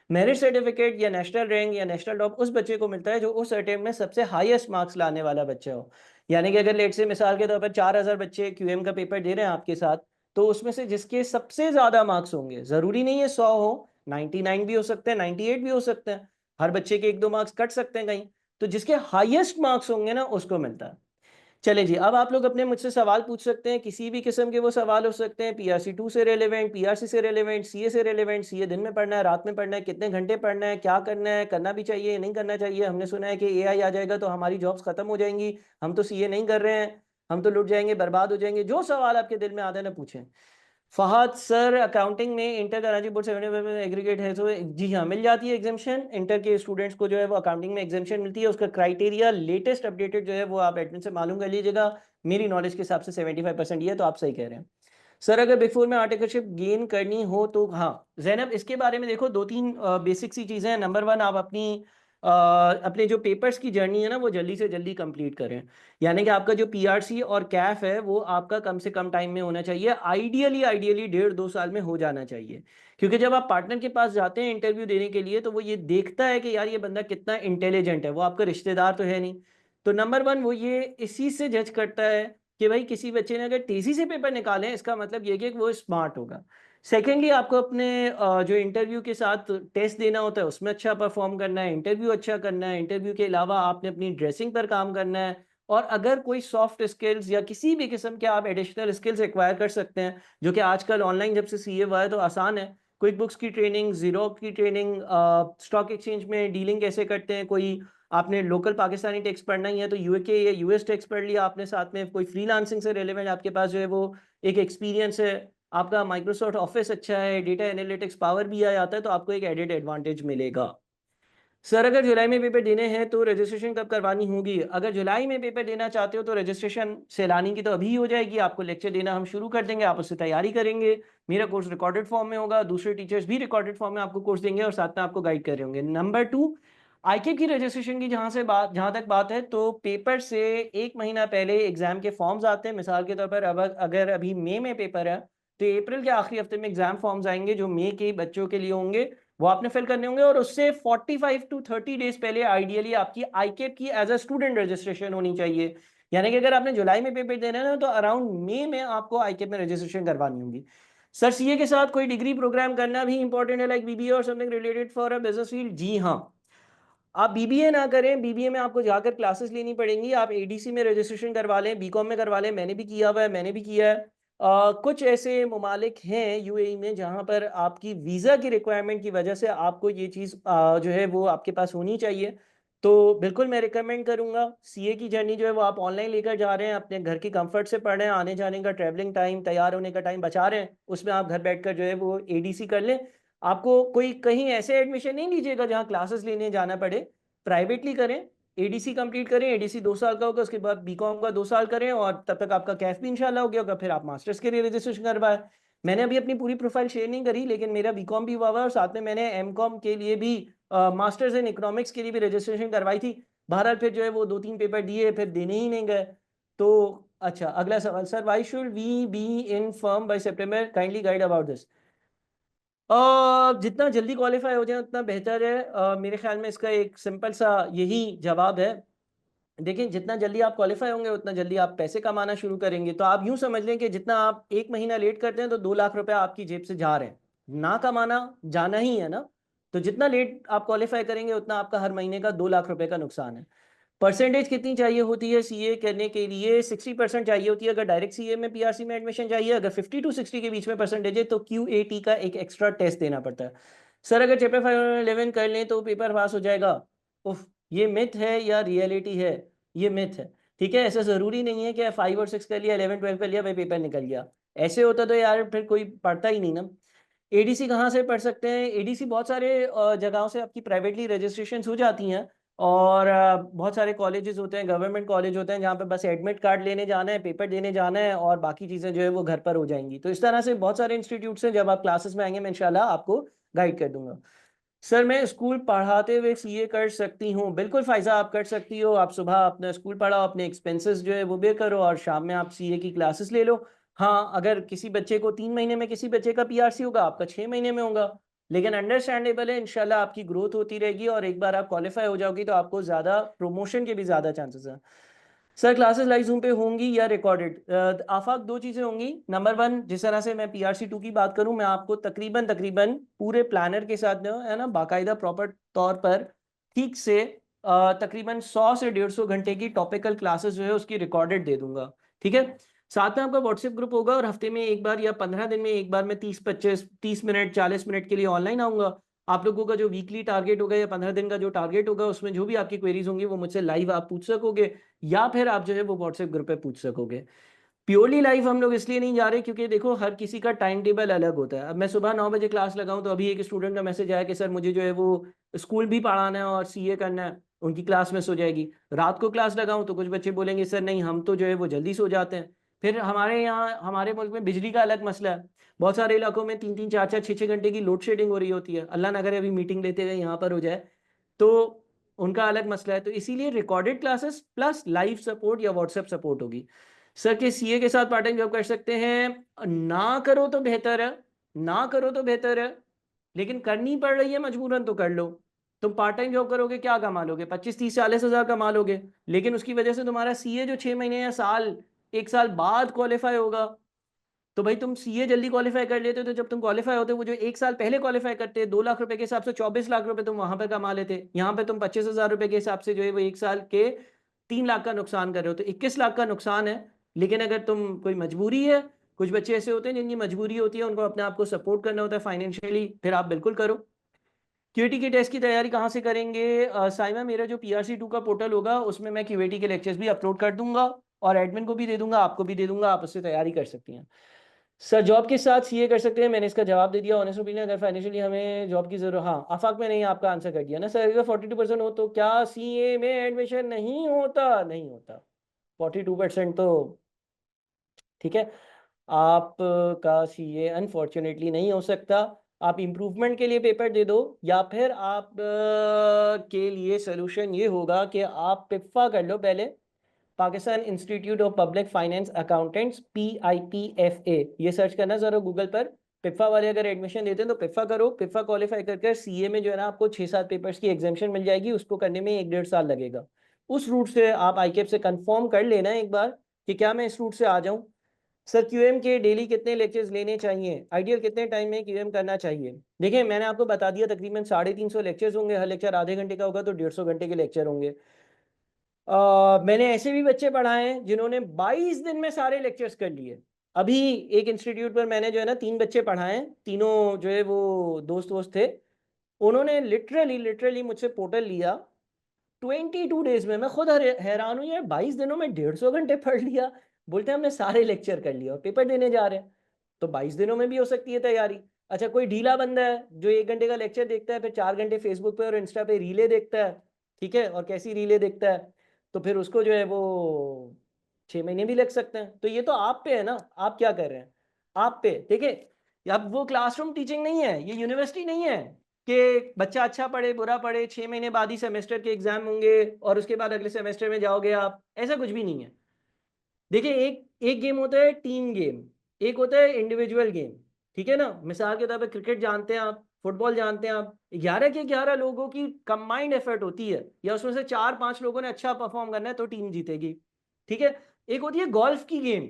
मेरिट सर्टिफिकेट या नेशनल रैंक या नेशनल टॉप उस बच्चे को मिलता है जो उस अटेम्प्ट में सबसे हाईएस्ट मार्क्स लाने वाला बच्चा हो। यानी कि अगर लेट से मिसाल के तौर पर 4000 बच्चे क्यूएम का पेपर दे रहे हैं आपके साथ, तो उसमें से जिसके सबसे ज्यादा मार्क्स होंगे, जरूरी नहीं है 100 हो, 99 भी हो सकते हैं, 98 भी हो सकते हैं, हर बच्चे के 1-2 मार्क्स कट सकते हैं कहीं, तो जिसके हाईएस्ट मार्क्स होंगे ना उसको मिलता है। चले जी, अब आप लोग अपने मुझसे सवाल पूछ सकते हैं, किसी भी किस्म के वो सवाल हो सकते हैं, पीआरसी 2 से रेलेवेंट, पीआरसी से रेलेवेंट, सीए से रेलेवेंट, सीए दिन में पढ़ना है, रात में पढ़ना है, कितने घंटे पढ़ना है, क्या करना है, करना भी चाहिए नहीं करना चाहिए, हमने सुना है कि एआई आ जाएगा तो हमारी जॉब्स खत्म हो जाएंगी, हम तो सीए नहीं कर रहे हैं, हम तो लुट जाएंगे, बर्बाद हो जाएंगे, जो सवाल आपके दिल में आते हैं ना पूछें। फहद सर, अकाउंटिंग में इंटर कराची बोर्ड 75 एग्रीगेट है, तो जी हाँ मिल जाती है एग्जामेशन, इंटर के स्टूडेंट्स को जो है वो अकाउंटिंग में एग्जामेशन मिलती है। उसका क्राइटेरिया लेटेस्ट अपडेटेड जो है वो आप एडमिन से मालूम कर लीजिएगा, मेरी नॉलेज के हिसाब से 75% ये है, तो आप सही कह रहे हैं। सर अगर बिग फोर में आर्टिकलशिप गेन करनी हो तो हाँ जैनब, इसके बारे में देखो 2-3 बेसिक सी चीज़ें हैं। नंबर 1, आप अपने जो पेपर्स की जर्नी है ना वो जल्दी से जल्दी कंप्लीट करें, यानी कि आपका जो पीआरसी और कैफ है वो आपका कम से कम टाइम में होना चाहिए, आइडियली 1.5-2 साल में हो जाना चाहिए। क्योंकि जब आप पार्टनर के पास जाते हैं इंटरव्यू देने के लिए, तो वो ये देखता है कि यार ये बंदा कितना इंटेलिजेंट है, वो आपका रिश्तेदार तो है नहीं। तो नंबर 1 वो ये इसी से जज करता है कि भाई किसी बच्चे ने अगर तेजी से पेपर निकाले, इसका मतलब ये कि वो स्मार्ट होगा। सेकेंडली, आपको अपने जो इंटरव्यू के साथ टेस्ट देना होता है उसमें अच्छा परफॉर्म करना है, इंटरव्यू अच्छा करना है, इंटरव्यू के अलावा आपने अपनी ड्रेसिंग पर काम करना है, और अगर कोई सॉफ्ट स्किल्स या किसी भी किस्म के आप एडिशनल स्किल्स एक्वायर कर सकते हैं, जो कि आजकल ऑनलाइन जब से सीए हुआ है तो आसान है। क्विक बुक्स की ट्रेनिंग, जीरोक्स की ट्रेनिंग, स्टॉक एक्सचेंज में डीलिंग कैसे करते हैं, कोई आपने लोकल पाकिस्तानी टैक्स पढ़ना ही है तो यूके या यूएस टैक्स पढ़ लिया आपने, साथ में कोई फ्रीलांसिंग से रिलेवेंट आपके पास जो है वो एक एक्सपीरियंस है, आपका माइक्रोसॉफ्ट ऑफिस अच्छा है, डेटा एनालिटिक्स पावर भी आ जाता है, तो आपको एक एडेड एडवांटेज मिलेगा। सर अगर जुलाई में पेपर देने हैं तो रजिस्ट्रेशन कब करवानी होगी? अगर जुलाई में पेपर देना चाहते हो तो रजिस्ट्रेशन सैलानी की तो अभी हो जाएगी, आपको लेक्चर देना हम शुरू कर देंगे, आप उससे तैयारी करेंगे। मेरा कोर्स रिकॉर्डेड फॉर्म में होगा, दूसरे टीचर्स भी रिकॉर्डेड फॉर्म में आपको कोर्स देंगे और साथ में आपको गाइड कर रहे होंगे। नंबर 2, आईकेप की रजिस्ट्रेशन की जहाँ तक बात है, तो पेपर से 1 महीना पहले एग्जाम के फॉर्म्स आते हैं। मिसाल के तौर पर अब अगर अभी मई में पेपर है तो अप्रैल के आखिरी हफ्ते में एग्जाम फॉर्म्स आएंगे जो मई के बच्चों के लिए होंगे, वो आपने फिल करने होंगे और उससे 45 टू 30 डेज पहले आइडियली आपकी आईकेप की एज अ स्टूडेंट रजिस्ट्रेशन होनी चाहिए। यानी कि अगर आपने जुलाई में पेपर देना है ना तो अराउंड मई में आपको आईकेप में रजिस्ट्रेशन करवानी होगी। सर सीए के साथ कोई डिग्री प्रोग्राम करना भी इंपॉर्टेंट है, लाइक बीबीए और something related for a business field? जी हाँ, आप बीबीए ना करें, बीबीए में आपको जाकर क्लासेस लेनी पड़ेंगी, आप एडीसी में रजिस्ट्रेशन करवा लें, बीकॉम में करवा लें, मैंने भी किया हुआ है, मैंने भी किया है। कुछ ऐसे ममालिक हैं यूएई में जहाँ पर आपकी वीज़ा की रिक्वायरमेंट की वजह से आपको ये चीज़ जो है वो आपके पास होनी चाहिए। तो बिल्कुल मैं रिकमेंड करूँगा, सीए की जर्नी जो है वो आप ऑनलाइन लेकर जा रहे हैं, अपने घर की कंफर्ट से पढ़ रहे हैं, आने जाने का ट्रैवलिंग टाइम, तैयार होने का टाइम बचा रहे हैं, उसमें आप घर बैठकर जो है वो एडीसी कर लें। आपको कोई कहीं ऐसे एडमिशन नहीं लीजिएगा जहाँ क्लासेस लेने जाना पड़े, प्राइवेटली करें, एडीसी कंप्लीट करें, एडीसी 2 साल का होगा, उसके बाद बीकॉम का 2 साल करें और तब तक आपका कैफ भी इंशाल्लाह हो गया होगा, फिर आप मास्टर्स के लिए रजिस्ट्रेशन करवाएं। मैंने अभी अपनी पूरी प्रोफाइल शेयर नहीं करी, लेकिन मेरा बीकॉम भी हुआ हुआ है और साथ में मैंने एमकॉम के लिए भी मास्टर्स इन इकोनॉमिक्स के लिए भी रजिस्ट्रेशन करवाई थी। बहरहाल फिर जो है वो 2-3 पेपर दिए, फिर देने ही नहीं गए। तो अच्छा, अगला सवाल sir, why should we be in firm by September, kindly guide about this. जितना जल्दी क्वालिफाई हो जाए उतना बेहतर है। मेरे ख्याल में इसका एक सिंपल सा यही जवाब है। देखिए, जितना जल्दी आप क्वालिफाई होंगे उतना जल्दी आप पैसे कमाना शुरू करेंगे। तो आप यूं समझ लें कि जितना आप 1 महीना लेट करते हैं तो 2 लाख रुपए आपकी जेब से जा रहे हैं। ना कमाना जाना ही है ना, तो जितना लेट आप क्वालिफाई करेंगे उतना आपका हर महीने का 2 लाख रुपए का नुकसान है। परसेंटेज कितनी चाहिए होती है सीए करने के लिए? 60% चाहिए होती है अगर डायरेक्ट सीए में पीआरसी में एडमिशन चाहिए। अगर 50 टू 60 के बीच में परसेंटेज है तो क्यूएटी का एक एक्स्ट्रा टेस्ट देना पड़ता है। सर अगर चैप्टर 5 और 11 कर लें तो पेपर पास हो जाएगा? उफ, ये मिथ है या रियलिटी है? ये मिथ है। ठीक है, ऐसा जरूरी नहीं है कि 5 और 6 कर लिया, 11 12 कर लिया, भाई पेपर निकल गया। ऐसे होता तो यार फिर कोई पढ़ता ही नहीं ना। एडीसी कहाँ से पढ़ सकते हैं? एडीसी बहुत सारे जगहों से आपकी प्राइवेटली रजिस्ट्रेशन हो जाती हैं और बहुत सारे कॉलेजेस होते हैं, गवर्नमेंट कॉलेज होते हैं जहाँ पे बस एडमिट कार्ड लेने जाना है, पेपर देने जाना है और बाकी चीज़ें जो है वो घर पर हो जाएंगी। तो इस तरह से बहुत सारे इंस्टीट्यूट्स हैं, जब आप क्लासेस में आएंगे मैं इंशाल्लाह आपको गाइड कर दूंगा। सर मैं स्कूल पढ़ाते हुए सीए कर सकती हूँ? बिल्कुल फ़ायज़ा, आप कर सकती हो। आप सुबह अपना स्कूल पढ़ाओ, अपने एक्सपेंसेस जो है वो बेयर करो और शाम में आप सीए की क्लासेस ले लो। हाँ, अगर किसी बच्चे को 3 महीने में, किसी बच्चे का पीआरसी होगा, आपका 6 महीने में होगा, लेकिन अंडरस्टैंडेबल है। इंशाल्लाह आपकी ग्रोथ होती रहेगी और एक बार आप क्वालिफाई हो जाओगी तो आपको ज़्यादा प्रमोशन के भी ज़्यादा चांसेस हैं। सर क्लासेस लाइव जूम पे होंगी या रिकॉर्डेड? आफाक, 2 चीज़ें होंगी। नंबर 1, जिस तरह से मैं पीआरसी 2 की बात करूं, मैं आपको तकरीबन तकरीबन पूरे प्लानर के साथ जो है ना, बाकायदा प्रॉपर तौर पर ठीक से तकरीबन 100 से 150 घंटे की टॉपिकल क्लासेस जो है उसकी रिकॉर्डेड दे दूंगा। ठीक है, साथ में आपका व्हाट्सएप ग्रुप होगा और हफ्ते में एक बार या 15 दिन में एक बार मैं 30 मिनट 40 मिनट के लिए ऑनलाइन आऊँगा। आप लोगों का जो वीकली टारगेट होगा या 15 दिन का जो टारगेट होगा, उसमें जो भी आपकी क्वेरीज होंगी वो मुझसे लाइव आप पूछ सकोगे या फिर आप जो है वो व्हाट्सएप ग्रुप पे पूछ सकोगे। प्योरली लाइव हम लोग इसलिए नहीं जा रहे क्योंकि देखो हर किसी का टाइम टेबल अलग होता है। अब मैं सुबह 9 बजे क्लास लगाऊं तो अभी एक स्टूडेंट का मैसेज आया कि सर मुझे जो है वो स्कूल भी पढ़ाना है और सीए करना है, उनकी क्लास मिस हो जाएगी। रात को क्लास लगाऊं तो कुछ बच्चे बोलेंगे सर नहीं, हम तो जो है वो जल्दी सो जाते हैं। फिर हमारे यहाँ, हमारे मुल्क में बिजली का अलग मसला है। बहुत सारे इलाकों में 3-3 4-4 6-6 घंटे की लोड शेडिंग हो रही होती है। अल्लाह ना करे अभी मीटिंग लेते हुए यहाँ पर हो जाए, तो उनका अलग मसला है। तो इसीलिए recorded classes plus live support या व्हाट्सएप सपोर्ट होगी। सर के सीए के साथ पार्ट टाइम जॉब कर सकते हैं? ना करो तो बेहतर है, ना करो तो बेहतर है, लेकिन करनी पड़ रही है मजबूरन तो कर लो। तुम पार्ट टाइम जॉब करोगे क्या कमा लोगे? 25-30-40 हज़ार कमा लोगे, लेकिन उसकी वजह से तुम्हारा सीए जो 6 महीने या साल, 1 साल बाद क्वालिफाई होगा। तो भाई तुम सीए जल्दी क्वालिफाई कर लेते तो जब तुम क्वालिफाई होते वो जो 1 साल पहले क्वालिफाई करते 2 लाख रुपए के हिसाब से 24 लाख रुपए तुम वहां पे कमा लेते। यहाँ पे तुम 25,000 रुपए के हिसाब से जो है वो 1 साल के 3 लाख का नुकसान कर रहे हो, तो 21 लाख का नुकसान है। लेकिन अगर तुम कोई मजबूरी है, कुछ बच्चे ऐसे होते हैं जिनकी मजबूरी होती है, उनको अपने आप को सपोर्ट करना होता है फाइनेंशियली, फिर आप बिल्कुल करो। क्यूएटी के टेस्ट की तैयारी कहाँ से करेंगे? साइमा, मेरा जो पीआरसी 2 का पोर्टल होगा उसमें मैं क्यूएटी के लेक्चर्स भी अपलोड कर दूंगा और एडमिन को भी दे दूंगा, आपको भी दे दूंगा, आप उससे तैयारी कर सकती हैं। सर जॉब के साथ सीए कर सकते हैं, मैंने इसका जवाब दे दिया। ऑनेस्ट ओपिनियन, अगर फाइनेंशियली हमें जॉब की जरूरत, हाँ आफाक में नहीं, आपका आंसर कर दिया ना सर। अगर 42% हो तो क्या सीए में एडमिशन नहीं होता? नहीं होता। 42% तो ठीक है। आपका सीए अनफॉर्चुनेटली नहीं हो सकता। आप इम्प्रूवमेंट के लिए पेपर दे दो, या फिर आप के लिए सोल्यूशन ये होगा कि आप पिप्फा कर लो पहले, Pakistan institute of public finance accountants, PIPFA, ये सर्च करना जरा गूगल पर। पिप्फा वाले अगर एडमिशन देते हैं तो पिप्फा करो। पिप्फा क्वालिफाई करके सीए में जो है ना आपको 6-7 पेपर्स की एग्जामेशन मिल जाएगी, उसको करने में 1-1.5 साल लगेगा। उस रूट से आप आईकेप से कंफर्म कर लेना एक बार कि क्या मैं इस रूट से आ जाऊं। सर क्यूएम के डेली कितने लेक्चर्स लेने चाहिए, आइडियल कितने टाइम में क्यूएम करना चाहिए? देखिए मैंने आपको बता दिया, तकरीबन 350 लेक्चर्स होंगे, हर लेक्चर आधे घंटे का होगा, तो 150 घंटे के लेक्चर होंगे। मैंने ऐसे भी बच्चे पढ़ाए हैं जिन्होंने 22 दिन में सारे लेक्चर्स कर लिए। अभी एक इंस्टीट्यूट पर मैंने जो है ना 3 बच्चे पढ़ाए हैं, तीनों जो है वो दोस्त दोस्त थे। उन्होंने लिटरली मुझसे पोर्टल लिया 22 डेज में। मैं खुद हैरान हूँ यार, 22 दिनों में 150 घंटे पढ़ लिया। बोलते हैं हमने सारे लेक्चर कर लिया और पेपर देने जा रहे हैं। तो 22 दिनों में भी हो सकती है तैयारी। अच्छा कोई ढीला बंदा है जो 1 घंटे का लेक्चर देखता है, फिर 4 घंटे फेसबुक पे और इंस्टा पे रीले देखता है, ठीक है, और कैसी रीले देखता है, तो फिर उसको जो है वो 6 महीने भी लग सकते हैं। तो ये तो आप पे है ना, आप क्या कर रहे हैं, आप पे। देखिए अब वो क्लासरूम टीचिंग नहीं है, ये यूनिवर्सिटी नहीं है कि बच्चा अच्छा पढ़े बुरा पढ़े, 6 महीने बाद ही सेमेस्टर के एग्जाम होंगे और उसके बाद अगले सेमेस्टर में जाओगे आप, ऐसा कुछ भी नहीं है। देखिए एक एक गेम होता है टीम गेम, एक होता है इंडिविजुअल गेम, ठीक है ना। मिसाल के तौर पर क्रिकेट जानते हैं आप, फुटबॉल जानते हैं आप, 11 के 11 लोगों की कंबाइंड एफर्ट होती है, या उसमें से 4-5 लोगों ने अच्छा परफॉर्म करना है तो टीम जीतेगी, ठीक है। एक होती है गोल्फ की गेम,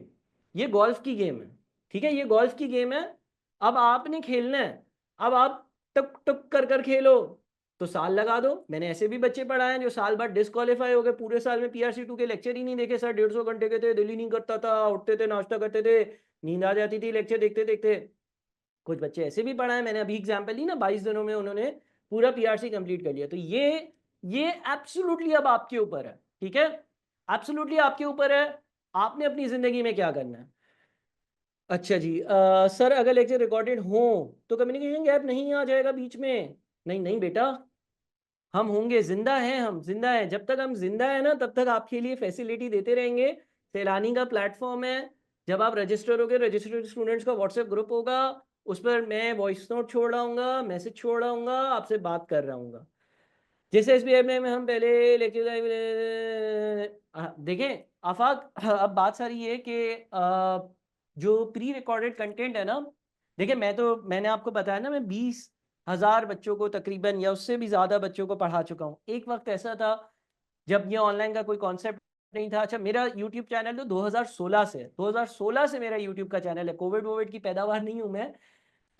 ये गोल्फ की गेम है, ठीक है, ये गोल्फ की गेम है। अब आपने खेलना है, अब आप टुक टुक कर कर खेलो तो साल लगा दो। मैंने ऐसे भी बच्चे पढ़ाए हैं जो साल बाद डिस्क्वालीफाई हो गए, पूरे साल में PRC2 के लेक्चर ही नहीं देखे सर, 150 घंटे के थे, दिल ही नहीं करता था, उठते थे नाश्ता करते थे, नींद आ जाती थी लेक्चर देखते देखते। कुछ बच्चे ऐसे भी पढ़ाए, मैंने अभी एग्जाम्पल ली ना, 22 दिनों में उन्होंने पूरा PRC कंप्लीट कर लिया। तो ये एब्सोल्युटली अब आपके ऊपर है, ठीक है, एब्सोल्युटली आपके ऊपर है, आपने अपनी जिंदगी में क्या करना है। अच्छा जी, सर अगर लेक्चर रिकॉर्डेड हो तो कम्युनिकेशन गैप नहीं आ जाएगा बीच में? नहीं नहीं बेटा, हम होंगे, जिंदा हैं, हम जिंदा हैं, जब तक हम जिंदा है ना तब तक आपके लिए फैसिलिटी देते रहेंगे। सैलानी का प्लेटफॉर्म है, जब आप रजिस्टर होगे, रजिस्टर्ड स्टूडेंट्स का व्हाट्सएप ग्रुप होगा, उस पर मैं वॉइस नोट छोड़ रहा हूँ, मैसेज छोड़ रहा हूँ, आपसे बात कर रहा हूँ। जैसे SBI में हम पहले लेक्चर देखें आफाक, अब बात सारी ये कि जो प्री रिकॉर्डेड कंटेंट है ना, देखिए मैंने आपको बताया ना, मैं 20,000 बच्चों को तकरीबन या उससे भी ज़्यादा बच्चों को पढ़ा चुका हूँ। एक वक्त ऐसा था जब ये ऑनलाइन का कोई कॉन्सेप्ट नहीं था। अच्छा मेरा यूट्यूब चैनल तो 2016 से 2016 से मेरा यूट्यूब का चैनल है, कोविड वोविड की पैदावार नहीं हूँ मैं,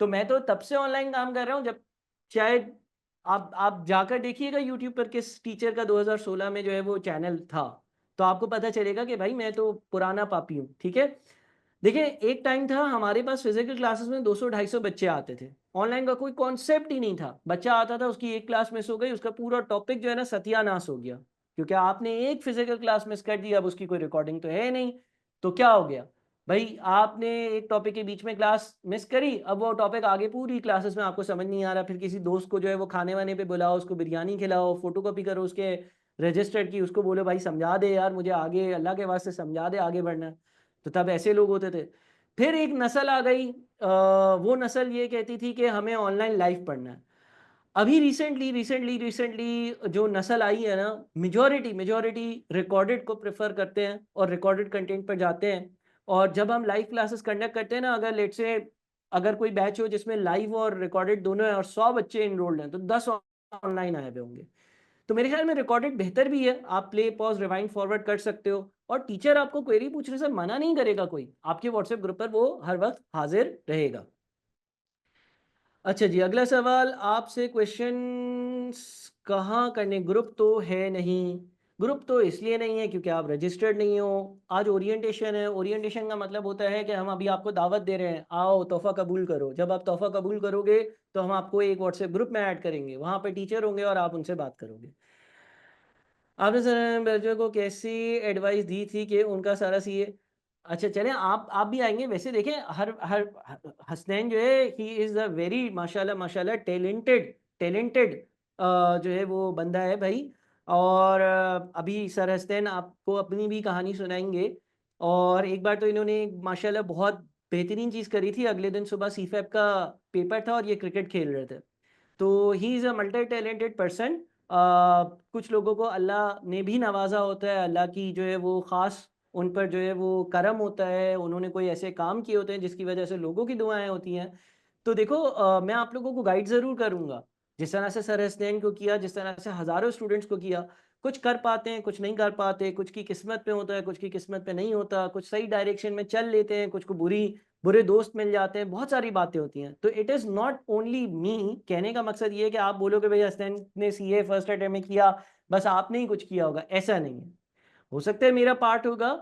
तो मैं तो तब से ऑनलाइन काम कर रहा हूँ। जब शायद आप जाकर देखिएगा यूट्यूब पर किस टीचर का 2016 में जो है वो चैनल था, तो आपको पता चलेगा कि भाई मैं तो पुराना पापी हूँ, ठीक है। देखिए एक टाइम था हमारे पास फिजिकल क्लासेस में 200-250 बच्चे आते थे, ऑनलाइन का कोई कॉन्सेप्ट ही नहीं था। बच्चा आता था, उसकी एक क्लास मिस हो गई, उसका पूरा टॉपिक जो है ना सत्यानाश हो गया, क्योंकि आपने एक फिजिकल क्लास मिस कर दी, अब उसकी कोई रिकॉर्डिंग तो है नहीं। तो क्या हो गया भाई, आपने एक टॉपिक के बीच में क्लास मिस करी, अब वो टॉपिक आगे पूरी क्लासेस में आपको समझ नहीं आ रहा, फिर किसी दोस्त को जो है वो खाने वाने पे बुलाओ, उसको बिरयानी खिलाओ, फोटोकॉपी करो उसके रजिस्टर की, उसको बोलो भाई समझा दे यार मुझे आगे, अल्लाह के वास्ते समझा दे आगे बढ़ना। तो तब ऐसे लोग होते थे। फिर एक नस्ल आ गई, वो नस्ल ये कहती थी कि हमें ऑनलाइन लाइव पढ़ना है। अभी रिसेंटली जो नस्ल आई है ना, मेजॉरिटी रिकॉर्डेड को प्रेफर करते हैं और रिकॉर्डेड कंटेंट पर जाते हैं। और जब हम लाइव क्लासेस कंडक्ट करते हैं ना, अगर लेट से अगर कोई बैच हो जिसमें लाइव और रिकॉर्डेड दोनों है और 100 बच्चे इनरोल्ड हैं, तो 10 ऑनलाइन आए हुए होंगे। तो मेरे ख्याल में रिकॉर्डेड बेहतर भी है, आप प्ले पॉज रिवाइंड फॉरवर्ड कर सकते हो, और टीचर आपको क्वेरी पूछने से मना नहीं करेगा, कोई आपके व्हाट्सएप ग्रुप पर वो हर वक्त हाजिर रहेगा। अच्छा जी, अगला सवाल आपसे, क्वेश्चंस कहाँ करने, ग्रुप तो है नहीं। ग्रुप तो इसलिए नहीं है क्योंकि आप रजिस्टर्ड नहीं हो। आज ओरिएंटेशन है, ओरिएंटेशन का मतलब होता है कि हम अभी आपको दावत दे रहे हैं, आओ तोहफा कबूल करो। जब आप तोहफा कबूल करोगे तो हम आपको एक व्हाट्सएप ग्रुप में ऐड करेंगे, वहाँ पर टीचर होंगे और आप उनसे बात करोगे। आपने सर बच्चों को कैसी एडवाइस दी थी कि उनका सारा सीए, अच्छा चलें, आप भी आएंगे। वैसे देखें, हर हर हसनैन जो है ही इज़ अ वेरी माशाल्लाह माशाल्लाह टैलेंटेड टैलेंटेड जो है वो बंदा है भाई। और अभी सर हसनैन आपको अपनी भी कहानी सुनाएंगे। और एक बार तो इन्होंने माशाल्लाह बहुत बेहतरीन चीज़ करी थी। अगले दिन सुबह सीफैप का पेपर था और ये क्रिकेट खेल रहे थे। तो he is a multi talented person. कुछ लोगों को अल्लाह ने भी नवाजा होता है, अल्लाह की जो है वो ख़ास उन पर जो है वो करम होता है, उन्होंने कोई ऐसे काम किए होते हैं जिसकी वजह से लोगों की दुआएं होती हैं। तो देखो, मैं आप लोगों को गाइड ज़रूर करूँगा, जिस तरह से सर हसनैन को किया, जिस तरह से हज़ारों स्टूडेंट्स को किया। कुछ कर पाते हैं, कुछ नहीं कर पाते, कुछ की किस्मत में होता है, कुछ की किस्मत में नहीं होता, कुछ सही डायरेक्शन में चल लेते हैं, कुछ को बुरे दोस्त मिल जाते हैं, बहुत सारी बातें होती हैं। तो it is not only me. कहने का मकसद ये है कि आप बोलोगे भाई हसनैन ने सीए फर्स्ट अटेम्प्ट में किया, बस आपने ही कुछ किया होगा, ऐसा नहीं है। हो सकता है मेरा पार्ट होगा,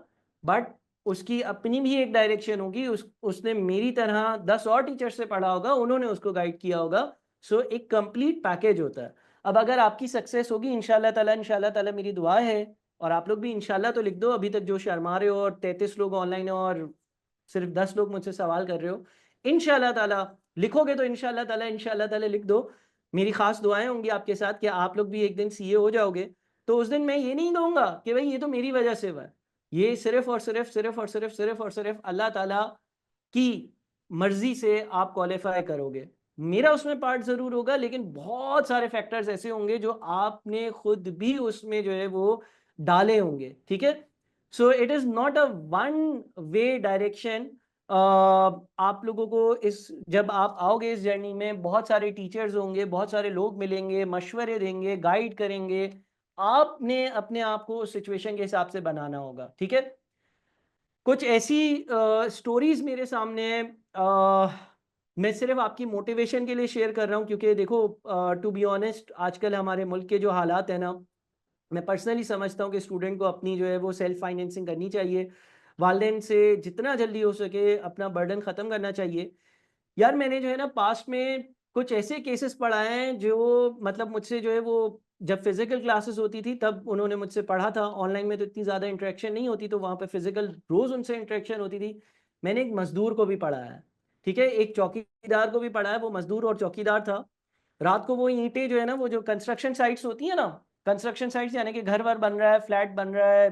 बट उसकी अपनी भी एक डायरेक्शन होगी। उसने मेरी तरह 10 और टीचर से पढ़ा होगा, उन्होंने उसको गाइड किया होगा। सो एक कंप्लीट पैकेज होता है। अब अगर आपकी सक्सेस होगी इंशाल्लाह ताला मेरी दुआ है, और आप लोग भी इंशाल्लाह तो लिख दो। अभी तक जो शर्मा रहे हो और 33 लोग ऑनलाइन हो और सिर्फ 10 लोग मुझसे सवाल कर रहे हो, इंशाल्लाह ताला लिखोगे तो इंशाल्लाह ताला लिख दो। मेरी खास दुआएं होंगी आपके साथ कि आप लोग भी एक दिन सीए हो जाओगे। तो उस दिन मैं ये नहीं कहूँगा कि भाई ये तो मेरी वजह से हुआ है। ये सिर्फ़ अल्लाह ताला की मर्ज़ी से आप क्वालीफ़ाई करोगे। मेरा उसमें पार्ट ज़रूर होगा, लेकिन बहुत सारे फैक्टर्स ऐसे होंगे जो आपने खुद भी उसमें जो है वो डाले होंगे, ठीक है? So it is not a one way direction. आप लोगों को इस जब आप आओगे इस जर्नी में, बहुत सारे टीचर्स होंगे, बहुत सारे लोग मिलेंगे, मशवरे देंगे, गाइड करेंगे। आपने अपने आप को उस सिचुएशन के हिसाब से बनाना होगा, ठीक है? कुछ ऐसी स्टोरीज़ मेरे सामने हैं। मैं सिर्फ़ आपकी मोटिवेशन के लिए शेयर कर रहा हूँ, क्योंकि देखो, टू बी ऑनेस्ट आजकल हमारे मुल्क के जो हालात हैं ना, मैं पर्सनली समझता हूँ कि स्टूडेंट को अपनी जो है वो सेल्फ फाइनेंसिंग करनी चाहिए। वालिदैन से जितना जल्दी हो सके अपना बर्डन ख़त्म करना चाहिए। यार मैंने जो है ना पास्ट में कुछ ऐसे केसेस पढ़ाए हैं जो मतलब मुझसे जो है वो, जब फिजिकल क्लासेस होती थी तब उन्होंने मुझसे पढ़ा था। ऑनलाइन में तो इतनी ज़्यादा इंटरेक्शन नहीं होती, तो वहाँ पे फिजिकल रोज़ उनसे इंटरेक्शन होती थी। मैंने एक मजदूर को भी पढ़ाया है, ठीक है, एक चौकीदार को भी पढ़ाया है। वो मजदूर और चौकीदार था। रात को वो ईंटें जो है ना, वो जो कंस्ट्रक्शन साइट्स होती है ना, कंस्ट्रक्शन साइट्स यानी कि घर वर बन रहा है, फ्लैट बन रहा है,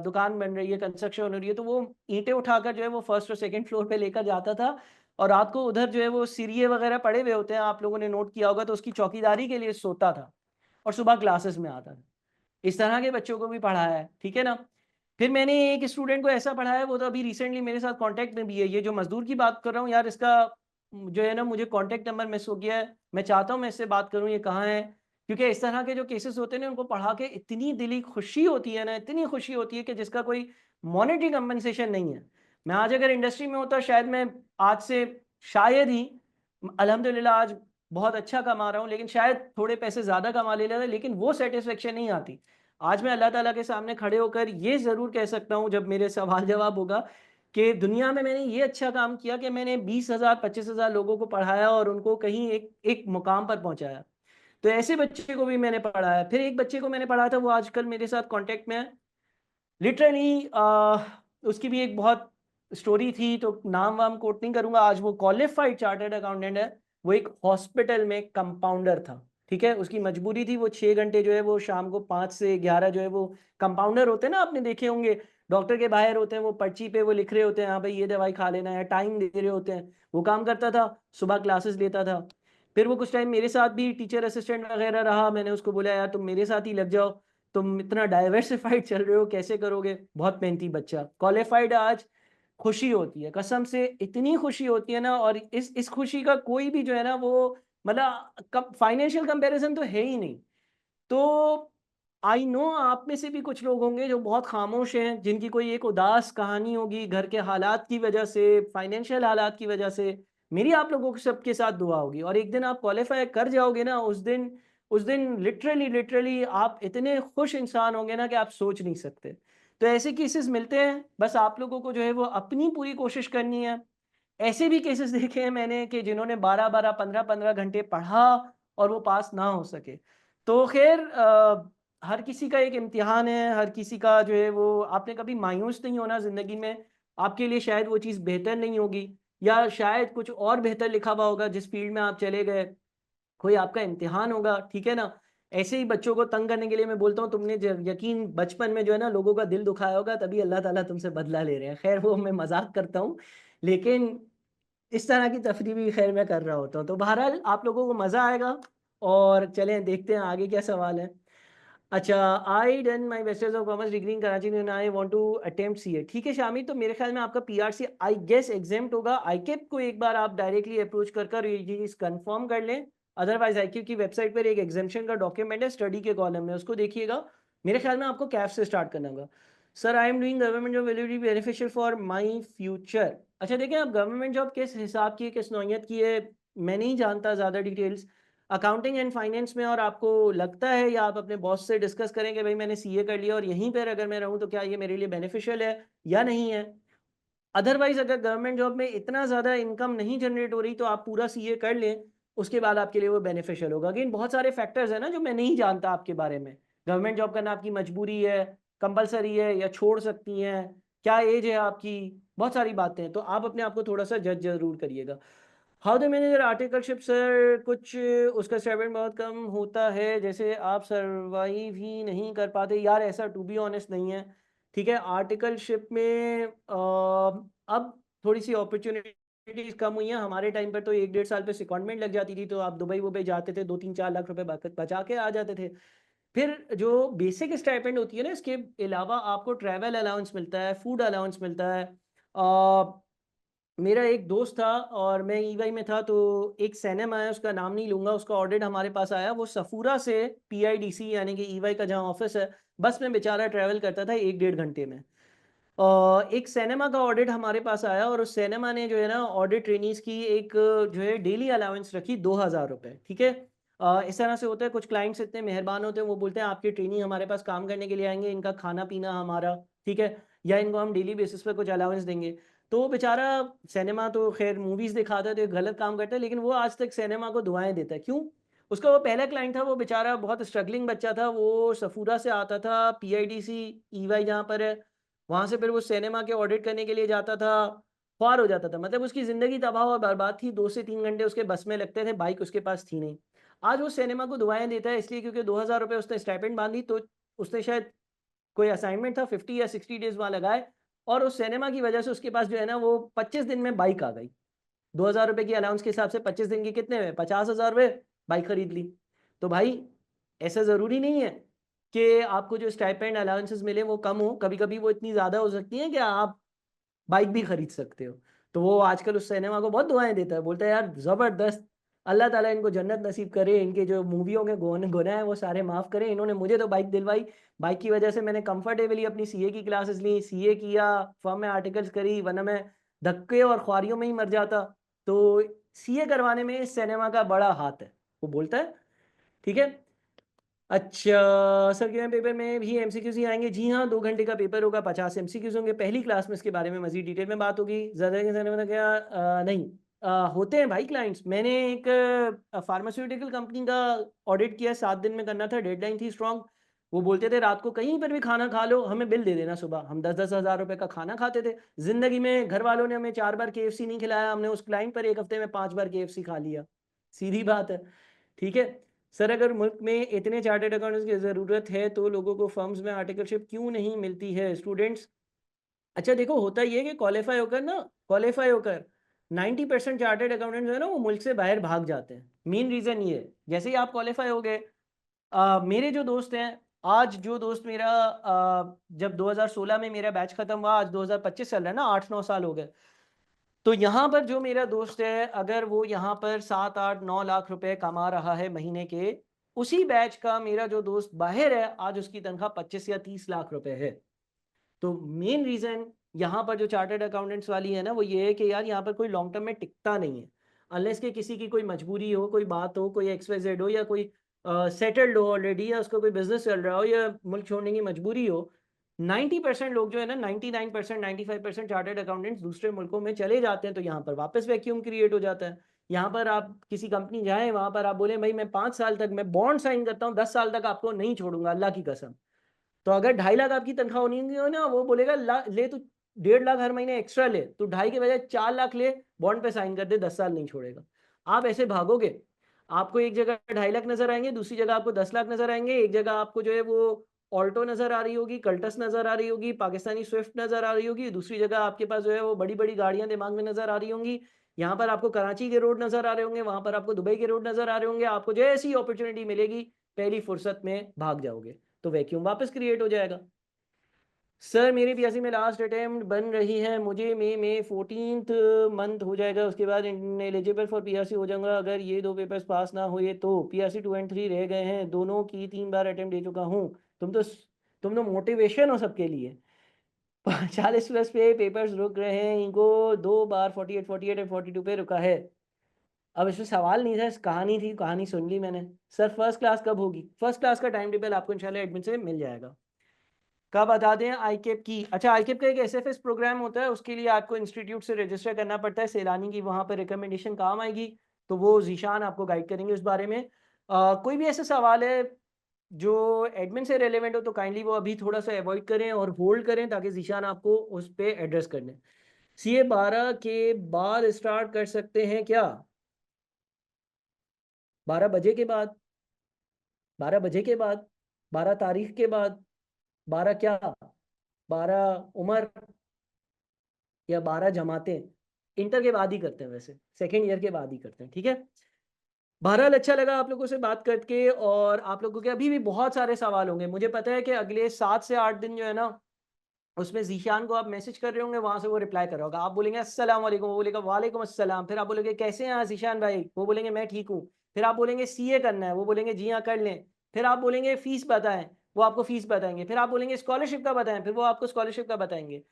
दुकान बन रही है, कंस्ट्रक्शन हो रही है, तो वो ईंटें उठाकर जो है वो फर्स्ट और सेकंड फ्लोर पे लेकर जाता था। और रात को उधर जो है वो सिरिये वगैरह पड़े हुए होते हैं, आप लोगों ने नोट किया होगा, तो उसकी चौकीदारी के लिए सोता था और सुबह क्लासेस में आता था। इस तरह के बच्चों को भी पढ़ाया है, ठीक है ना? फिर मैंने एक स्टूडेंट को ऐसा पढ़ाया है, वो तो अभी रिसेंटली मेरे साथ कॉन्टैक्ट में भी है। ये जो मज़दूर की बात कर रहा हूँ यार, इसका जो है ना मुझे कॉन्टैक्ट नंबर मिस हो गया है। मैं चाहता हूँ मैं इससे बात करूँ, ये कहाँ है? क्योंकि इस तरह के जो केसेस होते हैं ना, उनको पढ़ा के इतनी दिली खुशी होती है ना, इतनी खुशी होती है कि जिसका कोई मॉनेटरी कंपनसेशन नहीं है। मैं आज अगर इंडस्ट्री में होता, शायद मैं आज से शायद ही, अल्हम्दुलिल्लाह आज बहुत अच्छा कमा रहा हूँ, लेकिन शायद थोड़े पैसे ज़्यादा कमा ले लेता, लेकिन वो सैटिस्फैक्शन नहीं आती। आज मैं अल्लाह ताला के सामने खड़े होकर ये ज़रूर कह सकता हूँ, जब मेरे सवाल जवाब होगा, कि दुनिया में मैंने ये अच्छा काम किया कि मैंने 20,000 25,000 लोगों को पढ़ाया और उनको कहीं एक एक मुकाम पर पहुँचाया। तो ऐसे बच्चे को भी मैंने पढ़ाया। फिर एक बच्चे को मैंने पढ़ाया था, वो आजकल मेरे साथ कॉन्टैक्ट में है। लिटरली उसकी भी एक बहुत स्टोरी थी, तो नाम वाम कोट नहीं करूँगा। आज वो क्वालिफाइड चार्टर्ड अकाउंटेंट है। वो एक हॉस्पिटल में कंपाउंडर था, ठीक है? उसकी मजबूरी थी, वो 6 घंटे जो है वो शाम को 5 से 11 जो है वो, कंपाउंडर होते हैं ना, आपने देखे होंगे, डॉक्टर के बाहर होते हैं, वो पर्ची पे वो लिख रहे होते हैं, हाँ भाई ये दवाई खा लेना है, टाइम दे रहे होते हैं। वो काम करता था, सुबह क्लासेस लेता था। फिर वो कुछ टाइम मेरे साथ भी टीचर असिस्टेंट वगैरह रहा। मैंने उसको बोला यार तुम मेरे साथ ही लग जाओ, तुम इतना डाइवर्सिफाइड चल रहे हो, कैसे करोगे? बहुत मेहनती बच्चा, क्वालिफाइड आज। खुशी होती है, कसम से इतनी खुशी होती है ना। और इस खुशी का कोई भी जो है ना वो, मतलब फाइनेंशियल कंपैरिजन तो है ही नहीं। तो आई नो आप में से भी कुछ लोग होंगे जो बहुत खामोश हैं, जिनकी कोई एक उदास कहानी होगी घर के हालात की वजह से, फाइनेंशियल हालात की वजह से। मेरी आप लोगों के सबके साथ दुआ होगी, और एक दिन आप क्वालिफाई कर जाओगे ना, उस दिन लिटरली लिटरली आप इतने खुश इंसान होंगे ना कि आप सोच नहीं सकते। तो ऐसे केसेस मिलते हैं, बस आप लोगों को जो है वो अपनी पूरी कोशिश करनी है। ऐसे भी केसेस देखे हैं मैंने कि जिन्होंने 12-12, 15-15 घंटे पढ़ा और वो पास ना हो सके। तो ख़ैर हर किसी का एक इम्तिहान है, हर किसी का जो है वो, आपने कभी मायूस नहीं होना ज़िंदगी में। आपके लिए शायद वो चीज़ बेहतर नहीं होगी, या शायद कुछ और बेहतर लिखा हुआ होगा जिस फील्ड में आप चले गए, कोई आपका इम्तिहान होगा, ठीक है ना? ऐसे ही बच्चों को तंग करने के लिए मैं बोलता हूँ, तुमने यकीन बचपन में जो है ना लोगों का दिल दुखाया होगा, तभी अल्लाह ताला तुमसे बदला ले रहे हैं। खैर वो मैं मजाक करता हूँ, लेकिन इस तरह की तफरीह भी खैर मैं कर रहा होता हूँ। तो बहरहाल आप लोगों को मज़ा आएगा, और चलें देखते हैं आगे क्या सवाल है। अच्छा, I done my bachelors of commerce degree in Karachi and I want to attempt CA. ठीक है शामिद, तो मेरे ख्याल में आपका पीआरसी आई गेस एग्जाम्प्ट होगा। आईकेप को एक बार आप डायरेक्टली अप्रोच कर ये चीज़ कंफर्म कर लें। अदरवाइज आईकेप की वेबसाइट पर एक एग्जाम्पशन का डॉक्यूमेंट है स्टडी के कॉलम में, उसको देखिएगा। मेरे ख्याल में आपको कैफ से स्टार्ट करना होगा। Sir I am doing government job, will it be beneficial for my future. अच्छा देखें, आप गवर्नमेंट जॉब किस हिसाब की है, किस नौइयत की है, मैं नहीं जानता ज़्यादा डिटेल्स अकाउंटिंग एंड फाइनेंस में। और आपको लगता है या आप अपने बॉस से डिस्कस करें कि भाई मैंने सीए कर लिया और यहीं पर अगर मैं रहूं तो क्या ये मेरे लिए बेनिफिशियल है या नहीं है। अदरवाइज अगर गवर्नमेंट जॉब में इतना ज़्यादा इनकम नहीं जनरेट हो रही तो आप पूरा सीए कर लें, उसके बाद आपके लिए वो बेनिफिशियल होगा। अगेन बहुत सारे फैक्टर्स हैं ना जो मैं नहीं जानता आपके बारे में। गवर्नमेंट जॉब करना आपकी मजबूरी है, कंपलसरी है, या छोड़ सकती हैं, क्या एज है आपकी, बहुत सारी बातें हैं। तो आप अपने आप को थोड़ा सा जज जरूर करिएगा। How the manager articleship sir, कुछ उसका स्टाइपेंड बहुत कम होता है, जैसे आप सर्वाइव ही नहीं कर पाते। यार ऐसा टू बी ऑनेस्ट नहीं है, ठीक है। आर्टिकलशिप में अब थोड़ी सी अपॉर्चुनिटीज कम हुई हैं। हमारे टाइम पर तो 1-1.5 साल पे सिकॉन्डमेंट लग जाती थी, तो आप दुबई वुबई जाते थे, 2-3-4 लाख रुपए बचा के आ जाते थे। फिर जो बेसिक स्टाइपेंड होती है ना, इसके अलावा आपको ट्रैवल अलाउंस मिलता है, फूड अलाउंस मिलता है। मेरा एक दोस्त था और मैं ईवाई में था, तो एक सिनेमा है, उसका नाम नहीं लूंगा, उसका ऑडिट हमारे पास आया। वो सफूरा से पीआईडीसी यानी कि ईवाई का जहाँ ऑफिस है, बस में बेचारा ट्रैवल करता था 1-1.5 घंटे में। एक सिनेमा का ऑडिट हमारे पास आया, और उस सिनेमा ने जो है ना ऑडिट ट्रेनीज की एक जो है डेली अलाउंस रखी 2,000 रुपये, ठीक है। इस तरह से होता है, कुछ क्लाइंट्स इतने मेहरबान होते हैं, वो बोलते हैं आपके ट्रेनी हमारे पास काम करने के लिए आएंगे, इनका खाना पीना हमारा, ठीक है, या इनको हम डेली बेसिस पे कुछ अलाउंस देंगे। तो बेचारा सिनेमा तो खैर मूवीज़ दिखाता है तो एक गलत काम करता है, लेकिन वो आज तक सिनेमा को दुआएं देता है। क्यों? उसका वो पहला क्लाइंट था, वो बेचारा बहुत स्ट्रगलिंग बच्चा था, वो सफूरा से आता था पीआईडीसी ईवाई जहाँ पर है, वहाँ से फिर वो सिनेमा के ऑडिट करने के लिए जाता था, ख्वार हो जाता था, मतलब उसकी ज़िंदगी तबाह और बर्बाद थी। 2 से 3 घंटे उसके बस में लगते थे, बाइक उसके पास थी नहीं। आज वो सिनेमा को दुआएं देता है इसलिए क्योंकि 2,000 रुपये उसने स्टाइपेंड बांधी, तो उसने शायद कोई असाइनमेंट था 50 या 60 डेज वहाँ लगाए, और उस सिनेमा की वजह से उसके पास जो है ना वो 25 दिन में बाइक आ गई। 2,000 रुपये की अलाउंस के हिसाब से 25 दिन के कितने में 50,000 रुपये, बाइक खरीद ली। तो भाई ऐसा ज़रूरी नहीं है कि आपको जो स्टाइपेंड अलाउंसेस मिले वो कम हो, कभी कभी वो इतनी ज़्यादा हो सकती हैं कि आप बाइक भी खरीद सकते हो। तो वो आजकल उस सिनेमा को बहुत दुआएं देता है, बोलता है यार ज़बरदस्त, अल्लाह ताला इनको जन्नत नसीब करे, इनके जो मूवियों के गुनाह हैं वो सारे माफ़ करें, इन्होंने मुझे तो बाइक दिलवाई, बाइक की वजह से मैंने कंफर्टेबली अपनी सीए की क्लासेस ली, सीए किया, फर्म में आर्टिकल्स करी, वरना मैं धक्के और ख्वारियों में ही मर जाता। तो सीए करवाने में इस सिनेमा का बड़ा हाथ है, वो बोलता है, ठीक है। अच्छा सर, क्या पेपर में भी एमसीक्यूज ही आएंगे? जी हाँ, 2 घंटे का पेपर होगा, 50 एमसीक्यूज होंगे। पहली क्लास में इसके बारे में मजीद डिटेल में बात होगी। ज़्यादा के ज़्यादा क्या नहीं होते हैं भाई क्लाइंट्स। मैंने एक फार्मास्यूटिकल कंपनी का ऑडिट किया, 7 दिन में करना था, डेडलाइन थी स्ट्रॉन्ग। वो बोलते थे रात को कहीं पर भी खाना खा लो, हमें बिल दे देना सुबह। हम 10-10 हज़ार रुपये का खाना खाते थे। ज़िंदगी में घर वालों ने हमें 4 बार KFC नहीं खिलाया, हमने उस क्लाइंट पर एक हफ्ते में 5 बार KFC खा लिया। सीधी बात है, ठीक है। सर अगर मुल्क में इतने चार्टर्ड अकाउंटेंट्स की ज़रूरत है तो लोगों को फर्म्स में आर्टिकलशिप क्यों नहीं मिलती है स्टूडेंट्स? अच्छा देखो, होता ये है कि क्वालिफाई होकर 90% चार्टर्ड अकाउंटेंट जो है ना वो मुल्क से बाहर भाग जाते हैं। मेन रीज़न ये है, जैसे ही आप क्वालिफाई हो गए, मेरे जो दोस्त हैं, आज जो दोस्त मेरा जब 2016 में मेरा बैच ख़त्म हुआ, आज 2025 चल रहा है ना, 8-9 साल हो गए। तो यहाँ पर जो मेरा दोस्त है, अगर वो यहाँ पर 7-8-9 लाख रुपए कमा रहा है महीने के, उसी बैच का मेरा जो दोस्त बाहर है, आज उसकी तनख्वाह 25 या 30 लाख रुपए है। तो मेन रीज़न यहाँ पर जो चार्टर्ड अकाउंटेंट्स वाली है ना, वो ये है कि यार यहाँ पर कोई लॉन्ग टर्म में टिकता नहीं है, अनलेस कि किसी की कोई मजबूरी हो, कोई बात हो, कोई XYZ हो, या कोई सेटल्ड हो ऑलरेडी, या उसका कोई बिजनेस चल रहा हो, या मुल्क छोड़ने की मजबूरी हो। 90% लोग जो है ना, 99% 95% चार्टर्ड अकाउंटेंट्स दूसरे मुल्कों में चले जाते हैं, तो यहाँ पर वापस वैक्यूम क्रिएट हो जाता है। यहाँ पर आप किसी कंपनी जाएं, वहाँ पर आप बोले भाई मैं 5 साल तक मैं बॉन्ड साइन करता हूँ, 10 साल तक आपको नहीं छोड़ूंगा, अल्लाह की कसम। तो अगर 2.5 लाख आपकी तनख्वाह होनी हो ना, वो बोलेगा ले तू 1.5 लाख हर महीने एक्स्ट्रा ले, तो 2.5 के बजाय 4 लाख ले, बॉन्ड पे साइन कर दे, 10 साल नहीं छोड़ेगा। आप ऐसे भागोगे, आपको एक जगह 2.5 लाख नजर आएंगे, दूसरी जगह आपको 10 लाख नजर आएंगे, एक जगह आपको जो है वो ऑल्टो नजर आ रही होगी, कल्टस नजर आ रही होगी, पाकिस्तानी स्विफ्ट नजर आ रही होगी, दूसरी जगह आपके पास जो है वो बड़ी बड़ी गाड़ियां दिमाग में नजर आ रही होंगी, यहाँ पर आपको कराची के रोड नजर आ रहे होंगे, वहां पर आपको दुबई के रोड नजर आ रहे होंगे। आपको जैसी अपॉर्चुनिटी मिलेगी पहली फुर्सत में भाग जाओगे, तो वैक्यूम वापस क्रिएट हो जाएगा। सर मेरी पीआरसी में लास्ट अटेम्प्ट बन रही है, मुझे मई में 14th मंथ हो जाएगा, उसके बाद एलिजिबल फॉर पीआरसी हो जाऊंगा। अगर ये 2 पेपर्स पास ना हुए तो पीआरसी 2 and 3 रह गए हैं, दोनों की 3 बार अटेम्प्ट दे चुका हूँ। तुम तो मोटिवेशन हो सबके लिए। 40+ पे पेपर्स रुक रहे हैं, इनको 2 बार 48 48 और 42 पे रुका है। अब इसमें सवाल नहीं था, कहानी थी, कहानी सुन ली मैंने। सर फर्स्ट क्लास कब होगी? फर्स्ट क्लास का टाइम टेबल आपको इंशाल्लाह एडमिट से मिल जाएगा। कब बता दें आईकेप की? अच्छा, आईकेप का एक एसएफएस प्रोग्राम होता है, उसके लिए आपको इंस्टीट्यूट से रजिस्टर करना पड़ता है। सैलानी की वहाँ पर रिकमेंडेशन काम आएगी, तो वो जीशान आपको गाइड करेंगे उस बारे में। कोई भी ऐसा सवाल है जो एडमिन से रेलेवेंट हो तो काइंडली वो अभी थोड़ा सा अवॉइड करें और होल्ड करें, ताकि जीशान आपको उस पर एड्रेस कर दें। CA 12 के बाद स्टार्ट कर सकते हैं क्या? 12 बजे के बाद? 12 बजे के बाद? 12 तारीख के बाद? 12 क्या? 12 उम्र या 12 जमातें? इंटर के बाद ही करते हैं, वैसे सेकेंड ईयर के बाद ही करते हैं, ठीक है। बहरहाल अच्छा लगा आप लोगों से बात करके, और आप लोगों के अभी भी बहुत सारे सवाल होंगे। मुझे पता है कि अगले 7 से 8 दिन जो है ना, उसमें जीशान को आप मैसेज कर रहे होंगे, वहां से वो रिप्लाई कर रहा होगा। आप बोलेंगे अस्सलाम वालेकुम, वो बोलेगा वालेकुम अस्सलाम, फिर आप बोलेंगे कैसे हैं जीशान भाई, वो बोलेंगे मैं ठीक हूँ। फिर आप बोलेंगे सीए करना है, वो बोलेंगे जी हाँ कर लें। फिर आप बोलेंगे फीस बताएं, वो आपको फीस बताएंगे। फिर आप बोलेंगे स्कॉलरशिप का बताएं, फिर वो आपको स्कॉलरशिप का बताएंगे।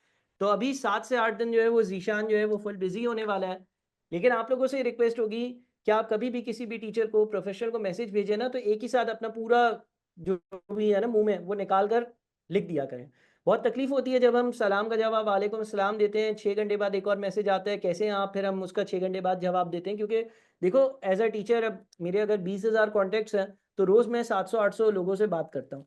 तो अभी 7 से 8 दिन जो है वो जीशान जो है वो फुल बिजी होने वाला है। लेकिन आप लोगों से रिक्वेस्ट होगी कि आप कभी भी किसी भी टीचर को, प्रोफेसर को मैसेज भेजें ना, तो एक ही साथ अपना पूरा जो भी है ना मुंह में, वो निकाल कर लिख दिया करें। बहुत तकलीफ होती है जब हम सलाम का जवाब वालेकुम सलाम देते हैं, 6 घंटे बाद एक और मैसेज आता है कैसे हैं आप, फिर हम उसका 6 घंटे बाद जवाब देते हैं। क्योंकि देखो एज अ टीचर, अब मेरे अगर 20,000 कॉन्टेक्ट्स हैं, तो रोज़ मैं 700-800 लोगों से बात करता हूँ।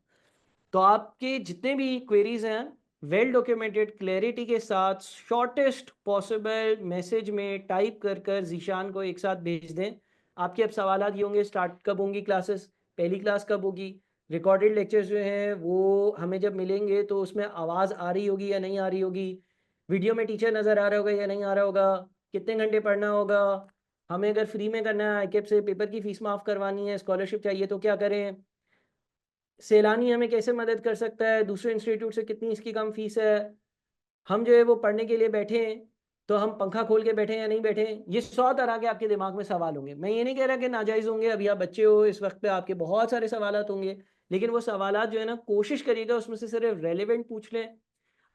तो आपके जितने भी क्वेरीज हैं, वेल डॉक्यूमेंटेड क्लैरिटी के साथ शॉर्टेस्ट पॉसिबल मैसेज में टाइप कर कर जीशान को एक साथ भेज दें। आपके अब सवाल ये होंगे, स्टार्ट कब होंगी क्लासेस, पहली क्लास कब होगी, रिकॉर्डेड लेक्चर्स जो हैं वो हमें जब मिलेंगे तो उसमें आवाज़ आ रही होगी या नहीं आ रही होगी, वीडियो में टीचर नज़र आ रहा होगा या नहीं आ रहा होगा, कितने घंटे पढ़ना होगा, हमें अगर फ्री में करना है, आईकेप से पेपर की फ़ीस माफ़ करवानी है, स्कॉलरशिप चाहिए तो क्या करें, सैलानी हमें कैसे मदद कर सकता है, दूसरे इंस्टीट्यूट से कितनी इसकी कम फीस है, हम जो है वो पढ़ने के लिए बैठे हैं तो हम पंखा खोल के बैठे हैं या नहीं बैठे हैं। ये 100 तरह के आपके दिमाग में सवाल होंगे। मैं ये नहीं कह रहा कि नाजायज़ होंगे, अभी आप बच्चे हो, इस वक्त पे आपके बहुत सारे सवाल होंगे, लेकिन वो सवाल जो है ना, कोशिश करिएगा उसमें से सिर्फ रेलिवेंट पूछ लें।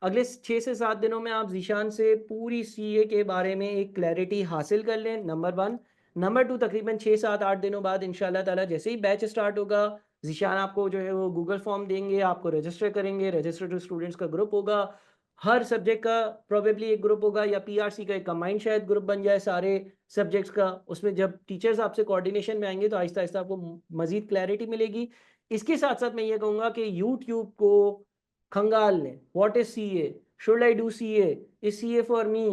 अगले 6 से 7 दिनों में आप ज़ीशान से पूरी सीए के बारे में एक क्लैरिटी हासिल कर लें, नंबर 1। नंबर 2, तकरीबन 6, 7, 8 दिनों बाद इंशाल्लाह ताला जैसे ही बैच स्टार्ट होगा, ज़ीशान आपको जो है वो गूगल फॉर्म देंगे, आपको रजिस्टर करेंगे, रजिस्टर्ड स्टूडेंट्स का ग्रुप होगा, हर सब्जेक्ट का प्रोबेबली एक ग्रुप होगा, या पीआरसी का एक कंबाइंड शायद ग्रुप बन जाए सारे सब्जेक्ट्स का। उसमें जब टीचर्स आपसे कोऑर्डिनेशन में आएंगे तो आहिस्ता आहिस्ता आपको मज़ीद क्लैरिटी मिलेगी। इसके साथ साथ मैं ये कहूँगा कि यूट्यूब को खंगाल लें। What is CA, should I do CA, is CA for me,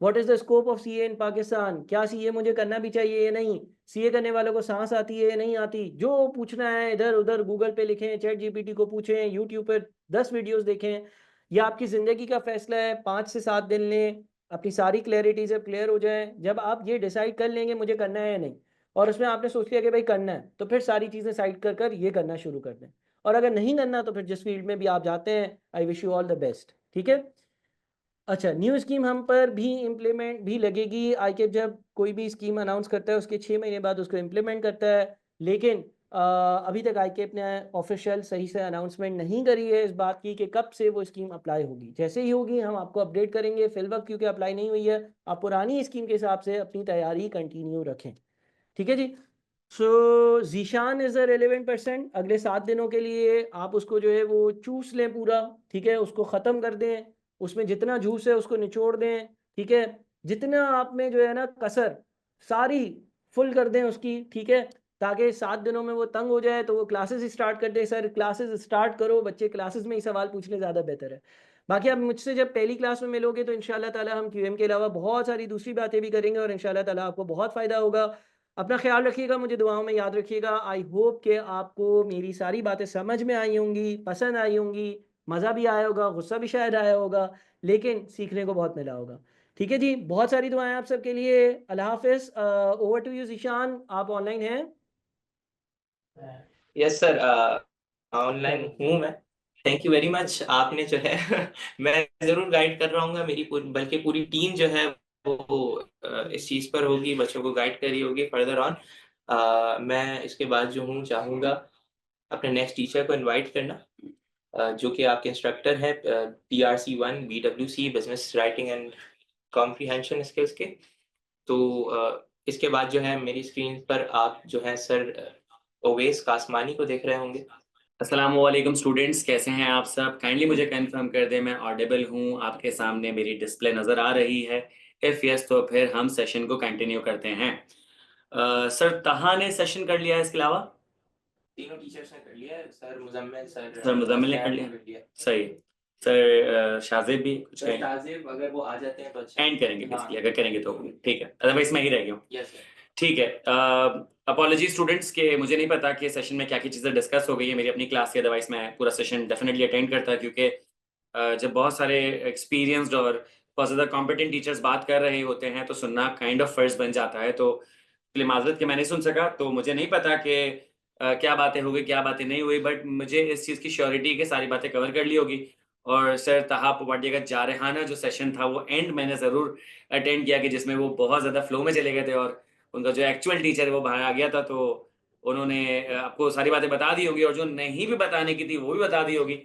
what is the scope of CA इन पाकिस्तान, क्या सीए मुझे करना भी चाहिए या नहीं, सीए करने वालों को सांस आती है या नहीं आती, जो पूछना है इधर उधर गूगल पे लिखें, चैट जीपीटी को पूछें, यूट्यूब पर 10 वीडियोस देखें। यह आपकी ज़िंदगी का फैसला है, 5 से 7 दिन लें, अपनी सारी क्लैरिटी जब क्लियर हो जाए, जब आप ये डिसाइड कर लेंगे मुझे करना है या नहीं, और उसमें आपने सोच लिया कि भाई करना है, तो फिर सारी चीज़ें साइड कर कर ये करना शुरू कर दें। और अगर नहीं करना तो फिर जिस फील्ड में भी आप जाते हैं, I wish you all the best, ठीक है। अच्छा, न्यू स्कीम हम पर भी इम्प्लीमेंट भी लगेगी। आईकेप जब कोई भी स्कीम अनाउंस करता है उसके 6 महीने बाद उसको इम्प्लीमेंट करता है, लेकिन अभी तक आईकेप ने ऑफिशियल सही से अनाउंसमेंट नहीं करी है इस बात की कि कब से वो स्कीम अप्लाई होगी। जैसे ही होगी हम आपको अपडेट करेंगे। फिल वक्त क्योंकि अप्लाई नहीं हुई है, आप पुरानी स्कीम के हिसाब से अपनी तैयारी कंटिन्यू रखें, ठीक है जी। So Zeeshan is a relevant person. अगले 7 दिनों के लिए आप उसको जो है वो चूस लें पूरा, ठीक है, उसको ख़त्म कर दें, उसमें जितना जूस है उसको निचोड़ दें, ठीक है, जितना आप में जो है ना कसर सारी फुल कर दें उसकी, ठीक है, ताकि 7 दिनों में वो तंग हो जाए तो वो क्लासेस स्टार्ट कर दे। सर क्लासेस स्टार्ट करो, बच्चे क्लासेस में ही सवाल पूछ ले, ज़्यादा बेहतर है। बाकी आप मुझसे जब पहली क्लास में मिलोगे तो इंशाल्लाह ताला हम क्यूएम के अलावा बहुत सारी दूसरी बातें भी करेंगे और इंशाल्लाह ताला आपको बहुत फ़ायदा होगा। अपना ख्याल रखिएगा, मुझे दुआओं में याद रखिएगा। आई होप कि आपको मेरी सारी बातें समझ में आई होंगी, पसंद आई होंगी, मज़ा भी आया होगा, गुस्सा भी शायद आया होगा, लेकिन सीखने को बहुत मिला होगा। ठीक है जी, बहुत सारी दुआएं आप सबके लिए। अल्लाह हाफ़िज़। ओवर टू यू ज़ीशान, आप ऑनलाइन हैं? यस सर, ऑनलाइन चलो। हूँ मैं। Thank you very much. आपने जो है मैं ज़रूर गाइड कर रहूँगा, मेरी बल्कि पूरी टीम जो है वो इस चीज़ पर होगी, बच्चों को गाइड कर रही होगी फर्दर ऑन। मैं इसके बाद जो हूँ चाहूँगा अपने नेक्स्ट टीचर को इनवाइट करना, जो कि आपके इंस्ट्रक्टर हैं PRC 1 BWC business writing and comprehension skills के। तो इसके बाद जो है मेरी स्क्रीन पर आप जो है सर ओवैस कासमानी को देख रहे होंगे। अस्सलामुअलैकुम स्टूडेंट्स, कैसे हैं आप सब? काइंडली मुझे कंफर्म कर दें मैं ऑडिबल हूं, आपके सामने मेरी डिस्प्ले नज़र आ रही है। इफ़ यस तो फिर हम सेशन को कंटिन्यू करते हैं। सर तहा ने सेशन कर लिया है, इसके अलावा तीनों टीचर्स ने कर लिया है, सर मुज़म्मिल, सर मुज़म्मिल ने कर लिया, सही है। सर शाज़िब भी कुछ सर शाज़िब अगर वो आ जाते हैं तो अच्छा एंड करेंगे हाँ। बेसिकली, अगर करेंगे तो ठीक है, अदरवाइज मैं ही रह गया हूँ। Yes sir. ठीक है, अपॉलॉजी स्टूडेंट्स के मुझे नहीं पता कि सेशन में क्या क्या चीज़ें डिस्कस हो गई है मेरी अपनी क्लास की, अदरवाइज मैं पूरा सेशन डेफिनेटली अटेंड करता क्योंकि जब बहुत सारे एक्सपीरियंस्ड और बहुत ज़्यादा कॉम्पिटेंट टीचर्स बात कर रहे होते हैं तो सुनना काइंड ऑफ फर्ज बन जाता है। तो इसलिए माजरत कि मैं नहीं सुन सका, तो मुझे नहीं पता कि क्या बातें हो गई क्या बातें नहीं हुई, बट मुझे इस चीज़ की श्योरिटी कि सारी बातें कवर कर ली होगी। और सर तहा पोवाडिया का जारहाना जो सेशन था वो एंड मैंने ज़रूर अटेंड किया कि जिसमें वो बहुत ज़्यादा फ्लो में चले गए थे और उनका जो एक्चुअल टीचर है वो बाहर आ गया था, तो उन्होंने आपको सारी बातें बता दी होंगी और जो नहीं भी बताने की थी वो भी बता दी होगी।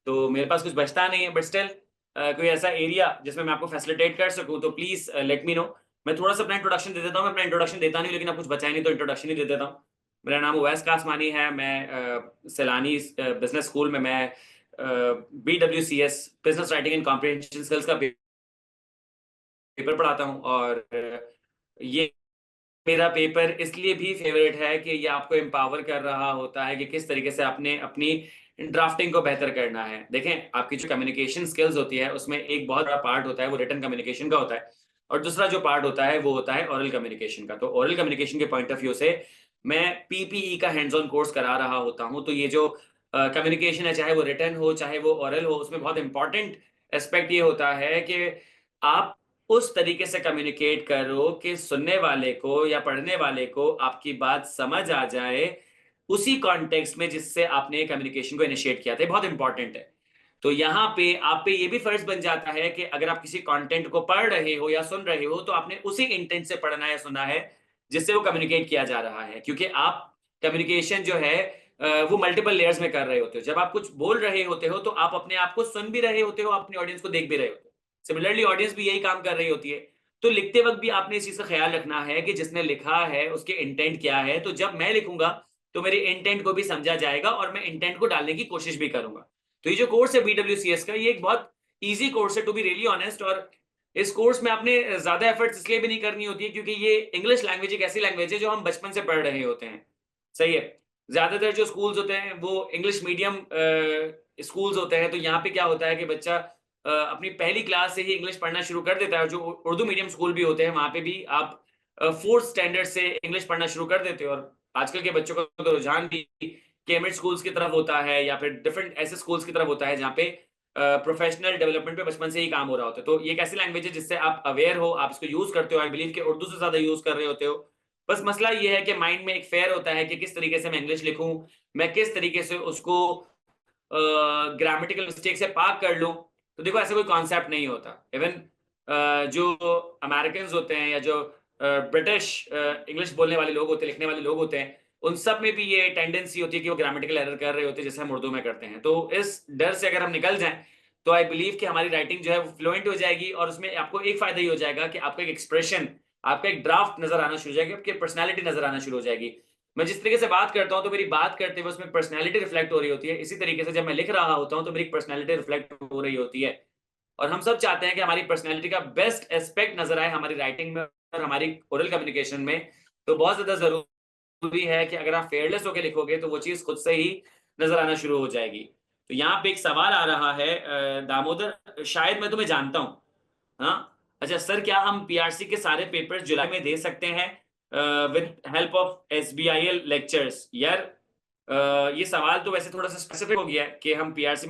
तो मेरे पास कुछ बचता नहीं है, बट स्टिल कोई ऐसा एरिया जिसमें मैं आपको फैसिलिटेट कर सकूँ तो प्लीज़ लेट मी नो। मैं थोड़ा-सा अपना इंट्रोडक्शन दे देता हूँ, मैं अपना इंट्रोडक्शन देता नहीं हूँ, लेकिन अब कुछ बचा ही नहीं तो इंट्रोडक्शन ही दे देता हूँ। मेरा नाम उवैस कासमानी है, मैं सैलानी बिज़नेस स्कूल में मैं BWCS business writing and comprehension skills का पेपर पढ़ाता हूँ और ये मेरा पेपर इसलिए भी फेवरेट है कि ये आपको एम्पावर कर रहा होता है कि किस तरीके से आपने अपनी ड्राफ्टिंग को बेहतर करना है। देखें, आपकी जो कम्युनिकेशन स्किल्स होती है उसमें एक बहुत बड़ा पार्ट होता है वो रिटन कम्युनिकेशन का होता है और दूसरा जो पार्ट होता है वो होता है ओरल कम्युनिकेशन का। तो ओरल कम्युनिकेशन के पॉइंट ऑफ व्यू से मैं PPE का हैंड्स ऑन कोर्स करा रहा होता हूँ। तो ये जो कम्युनिकेशन है, चाहे वो रिटन हो चाहे वो ओरल हो, उसमें बहुत इंपॉर्टेंट एस्पेक्ट ये होता है कि आप उस तरीके से कम्युनिकेट करो कि सुनने वाले को या पढ़ने वाले को आपकी बात समझ आ जाए उसी कॉन्टेक्स्ट में जिससे आपने कम्युनिकेशन को इनिशिएट किया था। बहुत इंपॉर्टेंट है। तो यहाँ पे आप पे ये भी फर्ज बन जाता है कि अगर आप किसी कंटेंट को पढ़ रहे हो या सुन रहे हो तो आपने उसी इंटेंट से पढ़ना या सुना है जिससे वो कम्युनिकेट किया जा रहा है, क्योंकि आप कम्युनिकेशन जो है वो मल्टीपल लेयर्स में कर रहे होते हो। जब आप कुछ बोल रहे होते हो तो आप अपने आप को सुन भी रहे होते हो, अपनी ऑडियंस को देख भी रहे होते हो। सिमिलरली ऑडियंस भी यही काम कर रही होती है। तो लिखते वक्त भी आपने इस चीज का ख्याल रखना है कि जिसने लिखा है उसके इंटेंट क्या है। तो जब मैं लिखूंगा तो मेरे इंटेंट को भी समझा जाएगा और मैं इंटेंट को डालने की कोशिश भी करूंगा। तो ये जो कोर्स है BWCS का, ये एक बहुत ईजी कोर्स है टू बी रियली ऑनेस्ट। और इस कोर्स में आपने ज्यादा एफर्ट्स इसलिए भी नहीं करनी होती है क्योंकि ये इंग्लिश लैंग्वेज एक ऐसी लैंग्वेज है जो हम बचपन से पढ़ रहे होते हैं। सही है। ज्यादातर जो स्कूल्स होते हैं वो इंग्लिश मीडियम स्कूल्स होते हैं। तो यहाँ पे क्या होता है कि बच्चा अपनी पहली क्लास से ही इंग्लिश पढ़ना शुरू कर देता है। जो उर्दू मीडियम स्कूल भी होते हैं वहां पे भी आप फोर्थ स्टैंडर्ड से इंग्लिश पढ़ना शुरू कर देते हो। और आजकल के बच्चों का तो रुझान भी कैम्ब्रिज स्कूल्स की तरफ होता है या फिर डिफरेंट ऐसे स्कूल्स की तरफ होता है जहाँ पे प्रोफेशनल डेवलपमेंट पे बचपन से ही काम हो रहा होता है। तो ये एक ऐसी लैंग्वेज है जिससे आप अवेयर हो, आप इसको यूज करते हो। आई बिलीव कि उर्दू से ज्यादा यूज कर रहे होते हो। बस मसला ये है कि माइंड में एक फेयर होता है कि किस तरीके से मैं इंग्लिश लिखूं, मैं किस तरीके से उसको ग्रामेटिकल मिस्टेक से पाक कर लूं। तो देखो, ऐसा कोई कॉन्सेप्ट नहीं होता। इवन जो अमेरिकन होते हैं या जो ब्रिटिश इंग्लिश बोलने वाले लोग होते हैं, लिखने वाले लोग होते हैं, उन सब में भी ये टेंडेंसी होती है कि वो ग्रामेटिकल एरर कर रहे होते हैं जैसे हम उर्दू में करते हैं। तो इस डर से अगर हम निकल जाएं तो आई बिलीव कि हमारी राइटिंग जो है वो फ्लुएंट हो जाएगी और उसमें आपको एक फायदा ही हो जाएगा कि आपका एक एक्सप्रेशन, आपका एक ड्राफ्ट नजर आना शुरू हो जाएगी, आपकी पर्सनैलिटी नजर आना शुरू हो जाएगी। मैं जिस तरीके से बात करता हूं तो मेरी बात करते हुए उसमें पर्सनैलिटी रिफ्लेक्ट हो रही होती है। इसी तरीके से जब मैं लिख रहा होता हूं तो मेरी पर्सनैलिटी रिफ्लेक्ट हो रही होती है। और हम सब चाहते हैं कि हमारी पर्सनैलिटी का बेस्ट एस्पेक्ट नजर आए हमारी राइटिंग में और हमारी ओरल कम्युनिकेशन में। तो बहुत ज्यादा जरूरी है कि अगर आप फेयरलेस होकर लिखोगे तो वो चीज खुद से ही नजर आना शुरू हो जाएगी। तो यहाँ पे एक सवाल आ रहा है दामोदर, शायद मैं तुम्हें जानता हूँ। हाँ अच्छा सर, क्या हम पीआरसी के सारे पेपर्स जुलाई में दे सकते हैं विद हेल्प ऑफ एसबीआईएल लेक्चर्स? यार ये सवाल तो वैसे थोड़ा सा स्पेसिफिक हो गया है कि हम पीआरसी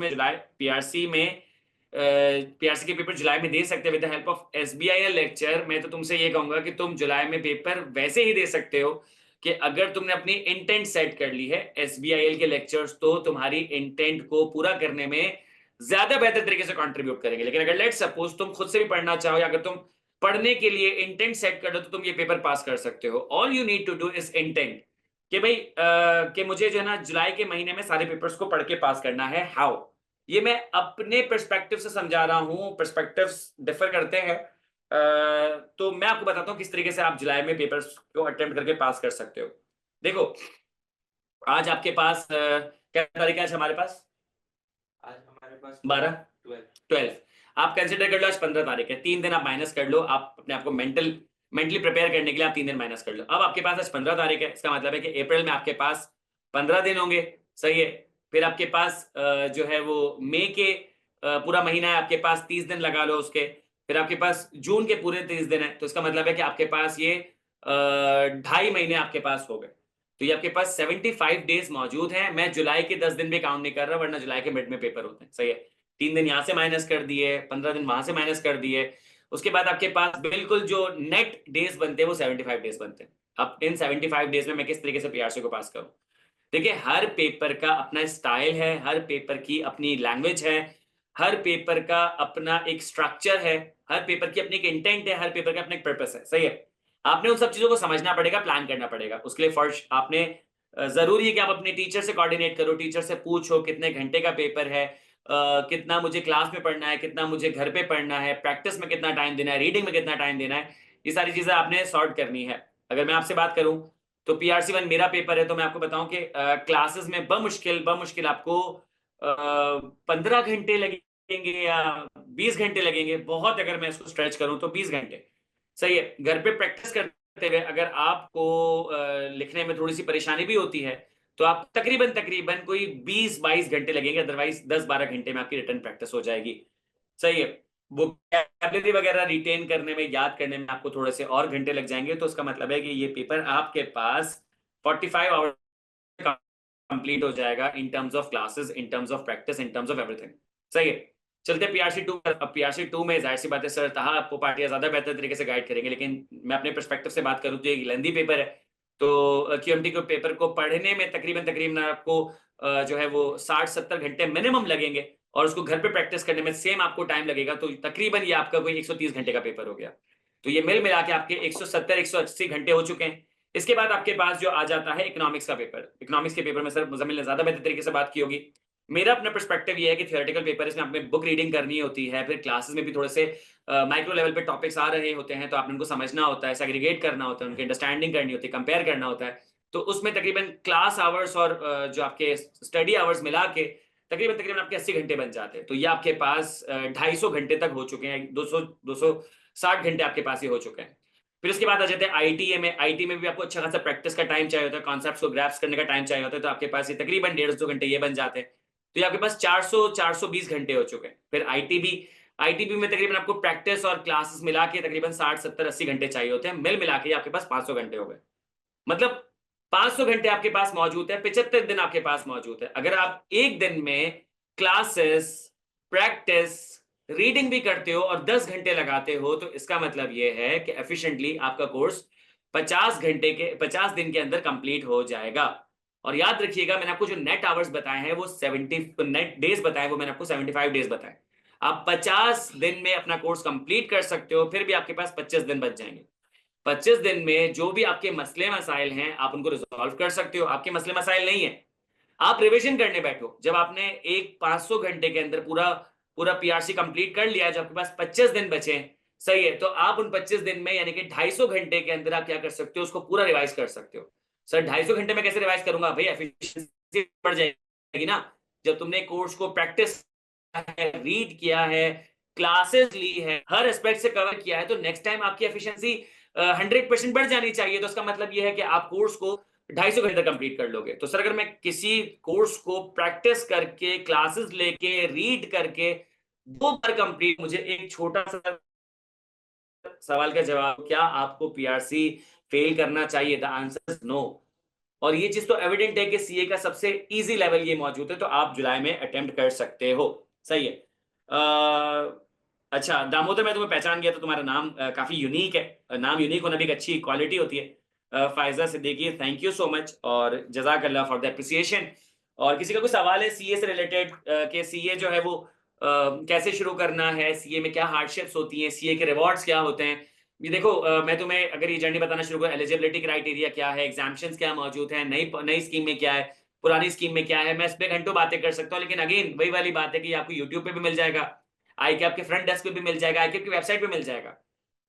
के पेपर जुलाई में दे सकते हैं with the help of SBIL lecture. मैं तो तुमसे ये कहूंगा कि तुम जुलाई में पेपर वैसे ही दे सकते हो कि अगर तुमने अपनी इंटेंट सेट कर ली है। एसबीआईएल के लेक्चर्स तो तुम्हारी इंटेंट को पूरा करने में ज्यादा बेहतर तरीके से कंट्रीब्यूट करेंगे। लेकिन अगर लेट सपोज तुम खुद से भी पढ़ना चाहो या अगर तुम पढ़ने के लिए इंटेंट सेट कर लो तो तुम ये पेपर पास कर सकते हो। All you need to do is intent कि भाई कि मुझे जो है ना जुलाई के महीने में सारे पेपर्स को पढ़ के पास करना है। हाउ? ये मैं अपने पर्सपेक्टिव से समझा रहा हूं, पर्सपेक्टिव्स डिफर करते हैं। तो मैं आपको बताता हूं किस तरीके से आप जुलाई में पेपर्स को अटेम्प्ट करके पास कर सकते हो। देखो आज आपके पास क्या तारीख है आज हमारे पास? आज हमारे पास 12 12। आप कंसिडर कर लो आज 15 तारीख है, 3 दिन आप माइनस कर लो। आप अपने आप को मेंटली प्रिपेयर करने के लिए आप 3 दिन माइनस कर लो। अब आपके पास आज 15 तारीख है, इसका मतलब है कि अप्रैल में आपके पास 15 दिन होंगे, सही है। फिर आपके पास जो है वो मई के पूरा महीना है, आपके पास 30 दिन लगा लो उसके। फिर आपके पास जून के पूरे 30 दिन है, तो इसका मतलब है कि आपके पास ये 2.5 महीने आपके पास हो गए। तो ये आपके पास 75 डेज मौजूद हैं। मैं जुलाई के 10 दिन भी काउंट नहीं कर रहा, वरना जुलाई के मिड में पेपर होते हैं, सही है। 3 दिन यहाँ से माइनस कर दिए, 15 दिन वहां से माइनस कर दिए। उसके बाद आपके पास बिल्कुल जो नेट डेज बनते हैं वो 75 डेज बनते हैं। अब इन 75 डेज में मैं किस तरीके से पीआरसी को पास करूं? देखिए हर पेपर का अपना स्टाइल है, हर पेपर की अपनी लैंग्वेज है, हर पेपर का अपना एक स्ट्रक्चर है, हर पेपर की अपनी एक इंटेंट है, हर पेपर का अपना एक पर्पस है, सही है। आपने उन सब चीजों को समझना पड़ेगा, प्लान करना पड़ेगा। उसके लिए फर्स्ट आपने जरूरी है कि आप अपने टीचर से कोऑर्डिनेट करो, टीचर से पूछो कितने घंटे का पेपर है, कितना मुझे क्लास में पढ़ना है, कितना मुझे घर पे पढ़ना है, प्रैक्टिस में कितना टाइम देना है, रीडिंग में कितना टाइम देना है। ये सारी चीजें आपने सॉर्ट करनी है। अगर मैं आपसे बात करूं तो पीआरसी 1 मेरा पेपर है, तो मैं आपको बताऊं कि क्लासेस में बमुश्किल आपको 15 घंटे लगेंगे या 20 घंटे लगेंगे, बहुत अगर मैं इसको स्ट्रेच करूं तो 20 घंटे, सही है। घर पे प्रैक्टिस करते हुए अगर आपको लिखने में थोड़ी सी परेशानी भी होती है तो आप तकरीबन कोई 20-22 घंटे लगेंगे, अदरवाइज 10-12 घंटे में आपकी रिटर्न प्रैक्टिस हो जाएगी, सही है। वोकैबुलरी वगैरह रिटेन करने में, याद करने में आपको थोड़े से और घंटे लग जाएंगे। तो इसका मतलब है कि ये पेपर आपके पास 45 आवर कंप्लीट हो जाएगा in terms of classes, in terms of practice, in terms of everything, सही है। चलते पीआरसी 2 पर। अब पीआरसी 2 में जाहिर सी बात है सर तहा आपको पार्टियां ज्यादा बेहतर तरीके से गाइड करेंगे, लेकिन मैं अपने पर्सपेक्टिव से बात करूं तो ये लेंदी पेपर है। तो क्यूएमटी के पेपर को पढ़ने में तकरीबन आपको जो है वो 60-70 घंटे मिनिमम लगेंगे, और उसको घर पे प्रैक्टिस करने में सेम आपको टाइम लगेगा। तो तकरीबन ये आपका कोई 130 घंटे का पेपर हो गया। तो ये मिल मिला के आपके 170-180 घंटे हो चुके हैं। इसके बाद आपके पास जो आ जाता है इकोनॉमिक्स का पेपर। इकोनॉमिक्स के पेपर में सर मुज़म्मिल ने ज्यादा बेहतर तरीके से बात की होगी। मेरा अपना पर्सपेक्टिव ये है कि थियोरेटिकल पेपर इसमें आपने बुक रीडिंग करनी होती है, फिर क्लासेस में भी थोड़े से माइक्रो लेवल पे टॉपिक्स आ रहे होते हैं, तो आपने उनको समझना होता है, सेग्रीगेट करना होता है, उनकी अंडरस्टैंडिंग करनी होती है, कंपेयर करना होता है। तो उसमें तकरीबन क्लास आवर्स और जो आपके स्टडी आवर्स मिला के तकरीबन आपके 80 घंटे बन जाते हैं। तो ये आपके पास 250 घंटे तक हो चुके हैं, 260 घंटे आपके पास ये हो चुके हैं। फिर उसके बाद आ जाते हैं आईटीए में। आईटी में भी आपको अच्छा खासा प्रैक्टिस का टाइम चाहिए होता है, कॉन्सेप्ट्स को ग्रैप्स करने का टाइम चाहिए होता है, तो आपके पास ये तकरीबन 150 घंटे ये बन जाते हैं। तो ये आपके पास 420 घंटे हो चुके हैं। फिर आईटीबी में तकरीबन आपको प्रैक्टिस और क्लासेस मिला के तकरीबन 60-70-80 घंटे चाहिए होते हैं, मिल मिला के आपके पास 500 घंटे हो गए। मतलब 500 घंटे आपके पास मौजूद है, 75 दिन आपके पास मौजूद है। अगर आप एक दिन में क्लासेस, प्रैक्टिस, रीडिंग भी करते हो और 10 घंटे लगाते हो, तो इसका मतलब यह है कि एफिशिएंटली आपका कोर्स 50 दिन के अंदर कंप्लीट हो जाएगा। और याद रखिएगा मैंने आपको जो नेट आवर्स बताए हैं वो 70 नेट डेज बताए, वो मैंने आपको 75 डेज बताए। आप 50 दिन में अपना कोर्स कंप्लीट कर सकते हो, फिर भी आपके पास 25 दिन बच जाएंगे। 25 दिन में जो भी आपके मसले मसाइल हैं आप उनको रिजॉल्व कर सकते हो। आपके मसले मसाइल नहीं है, आप रिवीजन करने बैठो। जब आपने एक 500 घंटे के अंदर पूरा पीआरसी कंप्लीट कर लिया है, जो आपके पास 25 दिन बचे हैं, सही है, तो आप उन 25 दिन में यानी कि 250 घंटे के अंदर आप क्या कर सकते हो, उसको पूरा रिवाइज कर सकते हो। सर 250 घंटे में कैसे रिवाइज करूंगा भाई? एफिशिएंसी बढ़ जाएगी ना। जब तुमने कोर्स को प्रैक्टिस है, रीड किया है, क्लासेस ली है, हर एस्पेक्ट से कवर किया है, तो नेक्स्ट टाइम आपकी एफिशिएंसी 100% बढ़ जानी चाहिए। तो इसका मतलब यह है कि आप कोर्स को 250 घंटे तक कंप्लीट कर लोगे। तो सर अगर मैं किसी कोर्स को प्रैक्टिस करके, क्लासेस लेके, रीड करके 2 बार कंप्लीट, मुझे एक छोटा सा सवाल का जवाब, क्या आपको पीआरसी फेल करना चाहिए? The answer is no. और ये चीज तो एविडेंट है कि सीए का सबसे इजी लेवल ये मौजूद है, तो आप जुलाई में अटेम्प्ट कर सकते हो। सही है। अच्छा दामोदर, मैं तुम्हें पहचान गया, तो तुम्हारा नाम काफी यूनिक है। नाम यूनिक होना भी एक अच्छी क्वालिटी होती है। Faiza Siddiqui, thank you so much और जजाकल्लाह फॉर द एप्रिसिएशन। और किसी का कोई सवाल है सीए से रिलेटेड कि सीए जो है वो कैसे शुरू करना है, सीए में क्या हार्डशिप्स होती हैं, सीए के रिवॉर्ड्स क्या होते हैं? ये देखो, मैं तुम्हें अगर ये जर्नी बताना शुरू करूं, एलिजिबिलिटी क्राइटेरिया क्या है, एग्जाम्पशंस क्या मौजूद हैं, नई स्कीम में क्या है, पुरानी स्कीम में क्या है, मैं इस पे घंटों बातें कर सकता हूं। लेकिन अगेन वही वाली बात है कि आपको यूट्यूब पे भी मिल जाएगा, आईकैप के फ्रंट डेस्क पे भी मिल जाएगा, आईकैप की वेबसाइट पे मिल जाएगा।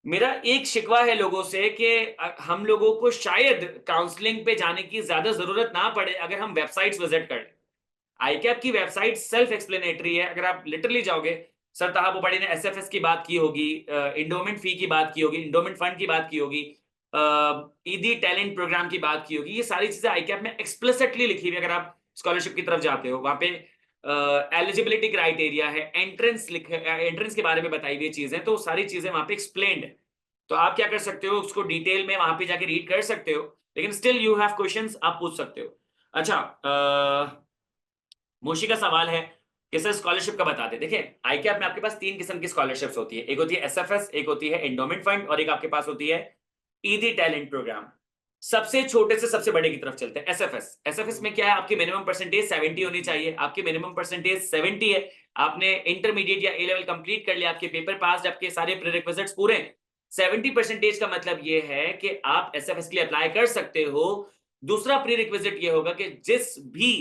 मेरा एक शिकवा है लोगों से कि हम लोगों को शायद काउंसलिंग पे जाने की ज्यादा जरूरत ना पड़े अगर हम वेबसाइट्स विजिट करें। आईकैप की वेबसाइट सेल्फ एक्सप्लेनेटरी है। अगर आप लिटरली जाओगे, सर ताहाबुबाड़ी ने एसएफएस की बात की होगी, इंडोमेंट फी की बात की होगी, इंडोमेंट फंड की बात की होगी, ईदी टैलेंट प्रोग्राम की बात की होगी, ये सारी चीजें आईकैप में एक्सप्लिसिटली लिखी हुई है। अगर आप स्कॉलरशिप की तरफ जाते हो, वहां पे एलिजिबिलिटी क्राइटेरिया है, एंट्रेंस के बारे में बताई हुई चीजें, तो सारी चीजें वहां पे एक्सप्लेन्ड है। तो आप क्या कर सकते हो, उसको डिटेल में वहां पे जाके रीड कर सकते हो, लेकिन स्टिल यू हैव क्वेश्चंस, आप पूछ सकते हो। अच्छा, मोशी का सवाल है कि सर स्कॉलरशिप का बता दे। देखिए, आईकैप में आपके पास 3 किस्म की स्कॉलरशिप्स होती है। एक होती है एसएफएस, एक होती है एंडोमेंट फंड, और एक आपके पास होती है ईदी टैलेंट प्रोग्राम। सबसे छोटे से सबसे बड़े की तरफ चलते हैं। एसएफएस, एसएफएस में क्या है, आपकी मिनिमम परसेंटेज 70 होनी चाहिए। आपकी मिनिमम परसेंटेज 70 है, आपने इंटरमीडिएट या ए लेवल कंप्लीट कर लिया, आपके पेपर पास, आपके सारे प्रीरिक्विजिट्स पूरे हैं, 70 परसेंटेज का मतलब ये है कि आप एसएफएस के लिए अप्लाई कर सकते हो। दूसरा प्रीरिक्विजिट ये होगा कि जिस भी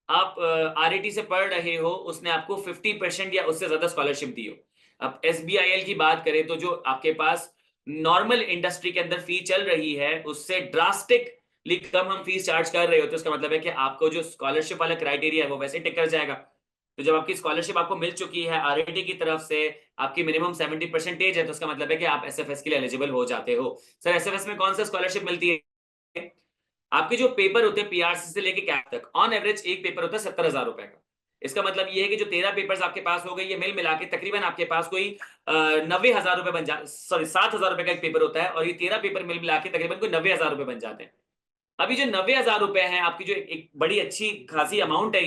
आप आरईटी से पढ़ रहे हो, उसने आपको 50% या उससे ज्यादा स्कॉलरशिप दी हो। अब एसबीआईएल की बात करें तो जो आपके पास नॉर्मल इंडस्ट्री के अंदर फी चल रही है, उससे ड्रास्टिकली कम हम फीस चार्ज कर रहे हो, तो इसका मतलब है कि आपको जो स्कॉलरशिप वाला क्राइटेरिया है वो वैसे टिक कर जाएगा। तो जब आपकी स्कॉलरशिप आपको मिल चुकी है आरईटी की तरफ से, आपकी मिनिमम 70 परसेंटेज है, तो इसका मतलब है कि आप एसएफएस के लिए एलिजिबल हो जाते हो। सर एसएफएस में कौन सा स्कॉलरशिप मिलती है? आपके जो पेपर होते हैं पीआरसी से लेके कैप तक, ऑन एवरेज एक पेपर होता है 70,000 रुपए का। इसका मतलब ये है कि जो 13 पेपर्स आपके पास हो गए, ये मिल मिला के तकरीबन आपके पास कोई 90,000 रुपए बन जा, सॉरी 7,000 रुपए का एक पेपर होता है, और ये 13 पेपर मिल मिला के तकरीबन कोई 90,000 रुपए बन जाते हैं। अभी जो 90,000 रुपए हैं आपकी, जो एक बड़ी अच्छी खासी अमाउंट है,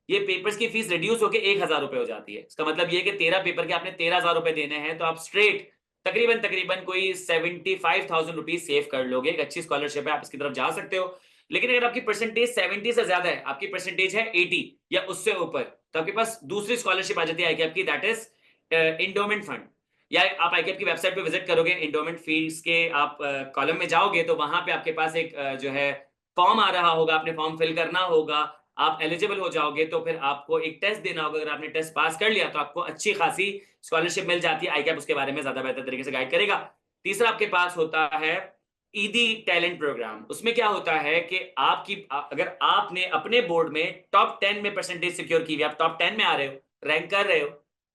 ये पेपर्स की फीस रिड्यूस होकर 1,000 रुपए हो जाती है। इसका मतलब ये कि 13 पेपर के आपने 13,000 रुपए देने हैं, तो आप स्ट्रेट तकरीबन कोई 75,000 रुपीज सेव कर लोगे। एक अच्छी स्कॉलरशिप है, आप इसकी तरफ जा सकते हो। लेकिन अगर आपकी परसेंटेज 70 से ज्यादा है, आपकी परसेंटेज है 80 या उससे ऊपर, तो आपके पास दूसरी स्कॉलरशिप आ जाती है आईकैप की, दैट इज इंडोमेंट फंड। या आप आईकैप की वेबसाइट पे विजिट करोगे, इंडोमेंट फीस के आप कॉलम में जाओगे, तो वहां पे आपके पास एक जो है फॉर्म आ रहा होगा, आपने फॉर्म फिल करना होगा, आप एलिजिबल हो जाओगे, तो फिर आपको एक टेस्ट देना होगा। अगर आपने टेस्ट पास कर लिया तो आपको अच्छी खासी स्कॉलरशिप मिल जाती है। आईकैप उसके बारे में ज्यादा बेहतर तरीके से गाइड करेगा। तीसरा आपके पास होता है ईदी टैलेंट प्रोग्राम। उसमें क्या होता है कि अगर आपने अपने बोर्ड में टॉप 10 में परसेंटेज सिक्योर की हुई, आप टॉप 10 में आ रहे हो, रैंक कर रहे हो,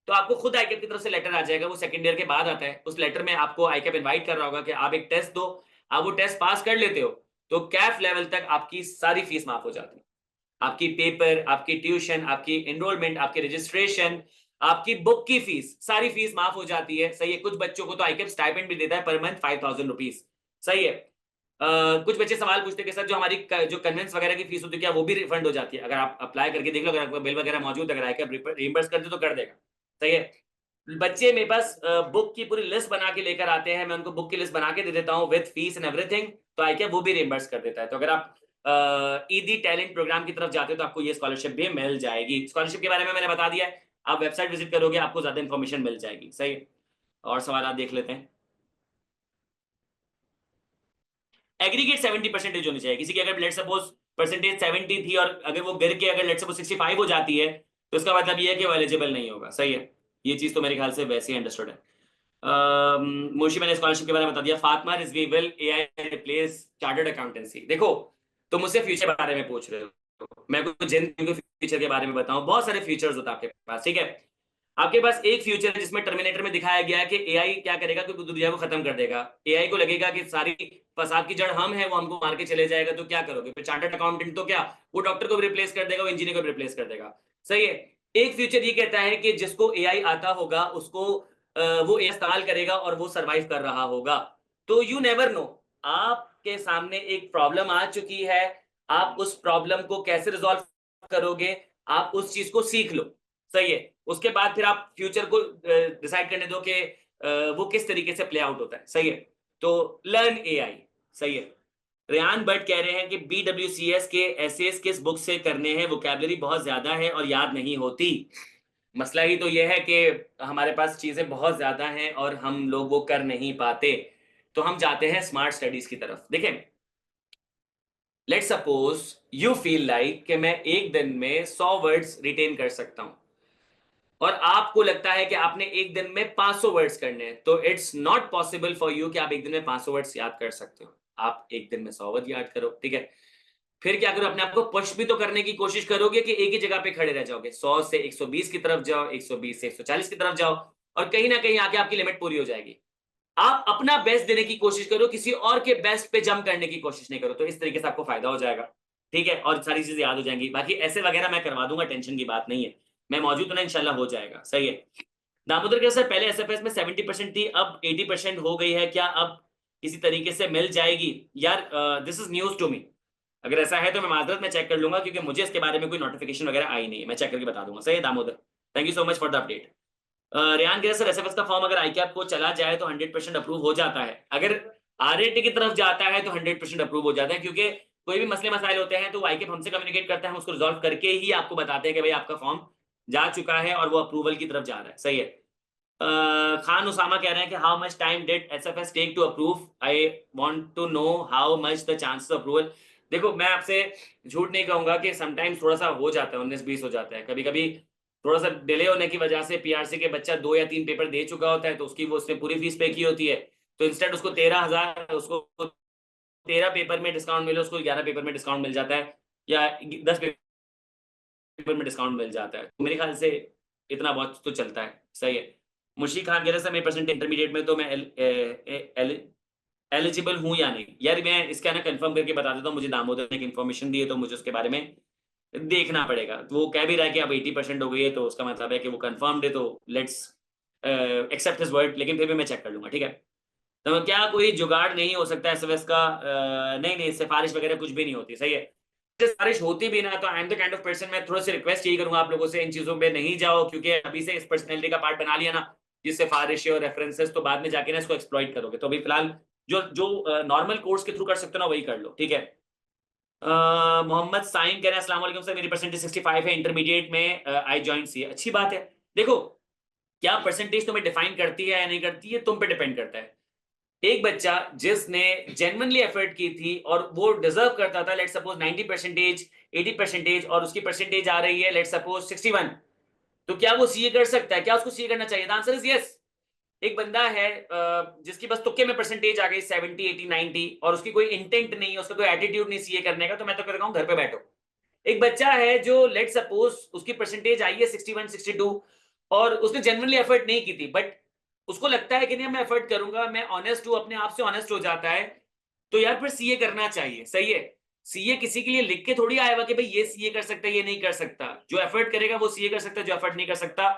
तो आपको खुद आईकैप की तरफ से लेटर आ जाएगा। वो सेकंड ईयर के बाद आता है। उस लेटर में आपको आईकैप इनवाइट कर रहा होगा कि आप एक टेस्ट दो। आप वो टेस्ट पास कर लेते हो तो कैफ लेवल तक आपकी सारी फीस माफ हो जाती है। आपकी पेपर, आपकी ट्यूशन, आपकी एनरोलमेंट, आपकी रजिस्ट्रेशन, आपकी बुक की फीस, सारी फीस माफ हो जाती है। सही है। कुछ बच्चों को तो आईकैप स्टाइपेंड भी देता है पर मंथ 5,000 रुपीज। सही है। कुछ बच्चे सवाल पूछते हैं कि सर जो हमारी जो कन्वेंस वगैरह की फीस होती है, क्या वो भी रिफंड हो जाती है? अगर आप अप्लाई करके देख लो, अगर आपका बिल वगैरह मौजूद है, अगर आईकैप रिइंबर्स कर दे तो कर देगा। सही है। बच्चे मेरे पास बुक की पूरी लिस्ट बना के लेकर आते हैं, मैं उनको बुक की लिस्ट बना के दे देता हूँ विद फीस एंड एवरीथिंग, तो आईकैप वो भी रिइंबर्स कर देता है। तो अगर आप ईदी टैलेंट प्रोग्राम की तरफ जाते हो तो आपको ये स्कॉलरशिप भी मिल जाएगी। स्कॉलरशिप के बारे में मैंने बता दिया है, आप वेबसाइट विजिट करोगे आपको ज्यादा इंफॉर्मेशन मिल जाएगी। सही है। और सवाल आप देख लेते हैं। एग्रीगेट 70 परसेंटेज होनी चाहिए किसी की। अगर लेट सपोज परसेंटेज 70 थी और अगर वो गिर के अगर लेट सपोज 65 हो जाती है, तो इसका मतलब ये है कि वो एलिजिबल नहीं होगा। सही है। ये चीज तो मेरे ख्याल से वैसे ही अंडरस्टूड है। मोशी, मैंने स्कॉलरशिप के बारे में बता दिया। Fatima Rizvi, will AI replace chartered accountancy? देखो, तुम मुझसे फ्यूचर के बारे में पूछ रहे हो, मैं कुछ फ्यूचर के बारे में बताऊं। बहुत सारे फ्यूचर्स होता है आपके पास। ठीक है। आपके पास एक फ्यूचर है जिसमें टर्मिनेटर में दिखाया गया है कि एआई क्या करेगा कि दुनिया को खत्म कर देगा। एआई को लगेगा कि सारी फसाद की जड़ हम है, वो हमको मार के चले जाएगा, तो क्या करोगे फिर? चार्टर्ड अकाउंटेंट तो क्या, वो डॉक्टर को भी रिप्लेस कर देगा, वो इंजीनियर को भी रिप्लेस कर देगा। सही है। एक फ्यूचर ये कहता है कि जिसको एआई आता होगा उसको वो इस्तेमाल करेगा और वो सर्वाइव कर रहा होगा। तो यू नेवर नो, आपके सामने एक प्रॉब्लम आ चुकी है, आप उस प्रॉब्लम को कैसे रिजॉल्व करोगे, आप उस चीज को सीख लो। सही है। उसके बाद फिर आप फ्यूचर को डिसाइड करने दो कि वो किस तरीके से प्ले आउट होता है। सही है। तो लर्न एआई। सही है। रेहान भट्ट कह रहे हैं कि BWCS के एसेस किस बुक से करने हैं, वोकैबुलरी बहुत ज्यादा है और याद नहीं होती। मसला ही तो यह है कि हमारे पास चीजें बहुत ज्यादा हैं और हम लोग वो कर नहीं पाते, तो हम जाते हैं स्मार्ट स्टडीज की तरफ। देखें, let's suppose you feel like कि मैं एक दिन में 100 वर्ड्स रिटेन कर सकता हूं और आपको लगता है कि आपने एक दिन में 500 वर्ड्स करने हैं, तो it's not possible for you कि आप एक दिन में 500 वर्ड्स याद कर सकते हो। आप एक दिन में 100 वर्ड याद करो। ठीक है। फिर क्या करो, अपने आप को पुश भी तो करने की कोशिश करोगे कि एक ही जगह पे खड़े रह जाओगे। 100 से 120 की तरफ जाओ, 120 से 140 की तरफ जाओ, और कहीं ना कहीं आके आपकी लिमिट पूरी हो जाएगी। आप अपना बेस्ट देने की कोशिश करो, किसी और के बेस्ट पे जंप करने की कोशिश नहीं करो, तो इस तरीके से आपको फायदा हो जाएगा। ठीक है। और सारी चीजें याद हो जाएंगी। बाकी ऐसे वगैरह मैं करवा दूंगा, टेंशन की बात नहीं है, मैं मौजूद हूं ना, इंशाल्लाह हो जाएगा। सही है। दामोदर के सर, पहले एसएफएस में 70% थी, अब 80% हो गई है, क्या अब किसी तरीके से मिल जाएगी? यार this is news to me. अगर ऐसा है तो मैं माजरत में चेक कर लूंगा, क्योंकि मुझे इसके बारे में कोई नोटिफिकेशन वगैरह आई नहीं है। मैं चेक करके बता दूंगा। सही है Damodar, thank you so much for the update. Rehan कह सर, एसएफएस का फॉर्म अगर आईकैप को चला जाए तो 100% अप्रूव हो जाता है। अगर आरएटी की तरफ जाता है तो 100% अप्रूव हो जाता है, क्योंकि कोई भी मसले मसाइल होते हैं तो आईकैप हमसे कम्युनिकेट करता है, हम उसको रिजॉल्व करके ही आपको बताते हैं कि भाई आपका फॉर्म जा चुका है और वो अप्रूवल की तरफ जा रहा है। सही है। खान उसामा कह रहे हैं कि how much time did SFS take to approve, I want to know how much the chances approval. देखो, मैं आपसे झूठ नहीं कहूंगा कि समटाइम्स थोड़ा सा हो जाता है, 19-20 हो जाता है। कभी कभी थोड़ा सा डिले होने की वजह से पीआरसी के बच्चा 2 या 3 पेपर दे चुका होता है, तो उसकी वो उसने पूरी फीस पे की होती है, तो इंस्टेंट उसको 13,000, उसको 13 पेपर में डिस्काउंट मिले, उसको 11 पेपर में डिस्काउंट मिल जाता है, या 10 पेपर में डिस्काउंट मिल जाता है। तो मेरे ख्याल से इतना बहुत तो चलता है। सही है। मुशी खान कह रहे हैं, मेरे परसेंट इंटरमीडिएट में तो मैं एलिजिबल हूं या नहीं। यार मैं इसका ना कंफर्म करके बता देता हूँ, मुझे दामोदर ने एक इन्फॉर्मेशन दी है, तो मुझे उसके बारे में देखना पड़ेगा। तो वो कह भी रहा है कि अब 80% हो गई है, तो उसका मतलब है कि वो कंफर्म्ड है, तो लेट्स एक्सेप्ट हिज वर्ड, लेकिन फिर भी मैं चेक कर लूंगा। ठीक है। तो क्या कोई जुगाड़ नहीं हो सकता एसएफएस का? नहीं, सिफारिश वगैरह कुछ भी नहीं होती। सही है। सिफारिश होती भी ना, तो I am the kind of person, मैं थोड़ा सी रिक्वेस्ट यही करूंगा आप लोगों से, इन चीजों पे नहीं जाओ, क्योंकि अभी से इस पर्सनैलिटी का पार्ट बना लिया ना, ये सिफारिश और रेफरेंसेस, तो बाद में जाके ना इसको एक्सप्लॉइट करोगे। तो अभी फिलहाल जो जो नॉर्मल कोर्स के थ्रू कर सकते हो ना, वही कर लो। ठीक है। मोहम्मद साइम कह रहे हैं, अस्सलाम वालेकुम सर, मेरी परसेंटेज 65 है, इंटरमीडिएट में आई जॉइन सी। अच्छी बात है। देखो, क्या परसेंटेज तुम्हें डिफाइन करती है या नहीं करती है, तुम पे डिपेंड करता है। एक बच्चा जिसने जेन्युइनली एफर्ट की थी और वो डिजर्व करता था, लेट सपोज 90%, 80%, और उसकी परसेंटेज आ रही है लेट सपोज 61, तो क्या वो सीए कर सकता है? क्या उसको सीए करना चाहिए? The answer is yes. एक बंदा है जिसकी बस तुक्के में परसेंटेज आ गई 70, 80, 90, और उसकी कोई इंटेंट नहीं है, उसका कोई एटीट्यूड नहीं सीए करने का, तो मैं तो कहता हूं घर पे बैठो। एक बच्चा है जो लेट सपोज उसकी परसेंटेज आई है 61, 62, और उसने जेन्युइनली एफर्ट नहीं की थी, बट उसको लगता है कि नहीं मैं एफर्ट करूंगा, मैं ऑनेस्ट हूं, अपने आप से ऑनेस्ट हो जाता है, तो यार फिर सीए करना चाहिए। सही है। सीए किसी के लिए लिख के थोड़ी आएगा कि भाई ये सीए कर सकता है, ये नहीं कर सकता। जो एफर्ट करेगा वो सीए कर सकता है, जो एफर्ट नहीं कर सकता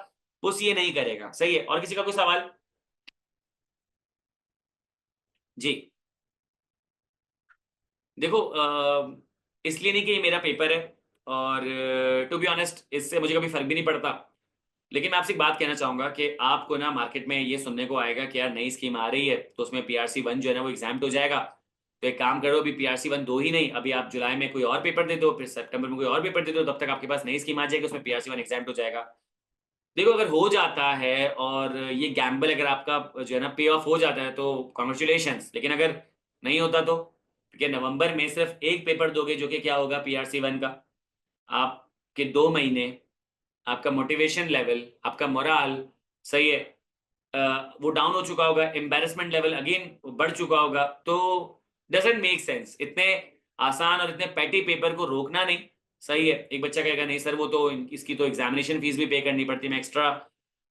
वो सीए नहीं करेगा। सही है। और किसी का कोई सवाल? जी देखो, इसलिए नहीं कि ये मेरा पेपर है, और टू बी ऑनेस्ट इससे मुझे कभी फर्क भी नहीं पड़ता, लेकिन मैं आपसे एक बात कहना चाहूंगा कि आपको ना मार्केट में ये सुनने को आएगा कि यार नई स्कीम आ रही है, तो उसमें पीआरसी 1 जो है ना वो एग्जाम्प्ट हो जाएगा। तो एक काम करो, अभी पीआरसी 1 दो ही नहीं, अभी आप जुलाई में कोई और पेपर दे दो, फिर सितंबर में कोई और पेपर दे दो, तब तक आपके पास नई स्कीम आ जाएगी, उसमें पीआरसी 1 एग्जाम्प्ट हो जाएगा। देखो, अगर हो जाता है और ये गैम्बल अगर आपका जो है ना पे ऑफ हो जाता है तो कॉन्ग्रेचुलेशंस, लेकिन अगर नहीं होता तो क्योंकि नवंबर में सिर्फ एक पेपर दोगे, जो कि क्या होगा पीआरसी 1 का, आपके 2 महीने, आपका मोटिवेशन लेवल, आपका मोराल, सही है, वो डाउन हो चुका होगा, एम्बैरेसमेंट लेवल अगेन बढ़ चुका होगा, तो डजंट मेक सेंस इतने आसान और इतने पैटी पेपर को रोकना नहीं। सही है। एक बच्चा कहेगा नहीं सर वो तो इसकी तो एग्जामिनेशन फीस भी पे करनी पड़ती है, मैं एक्स्ट्रा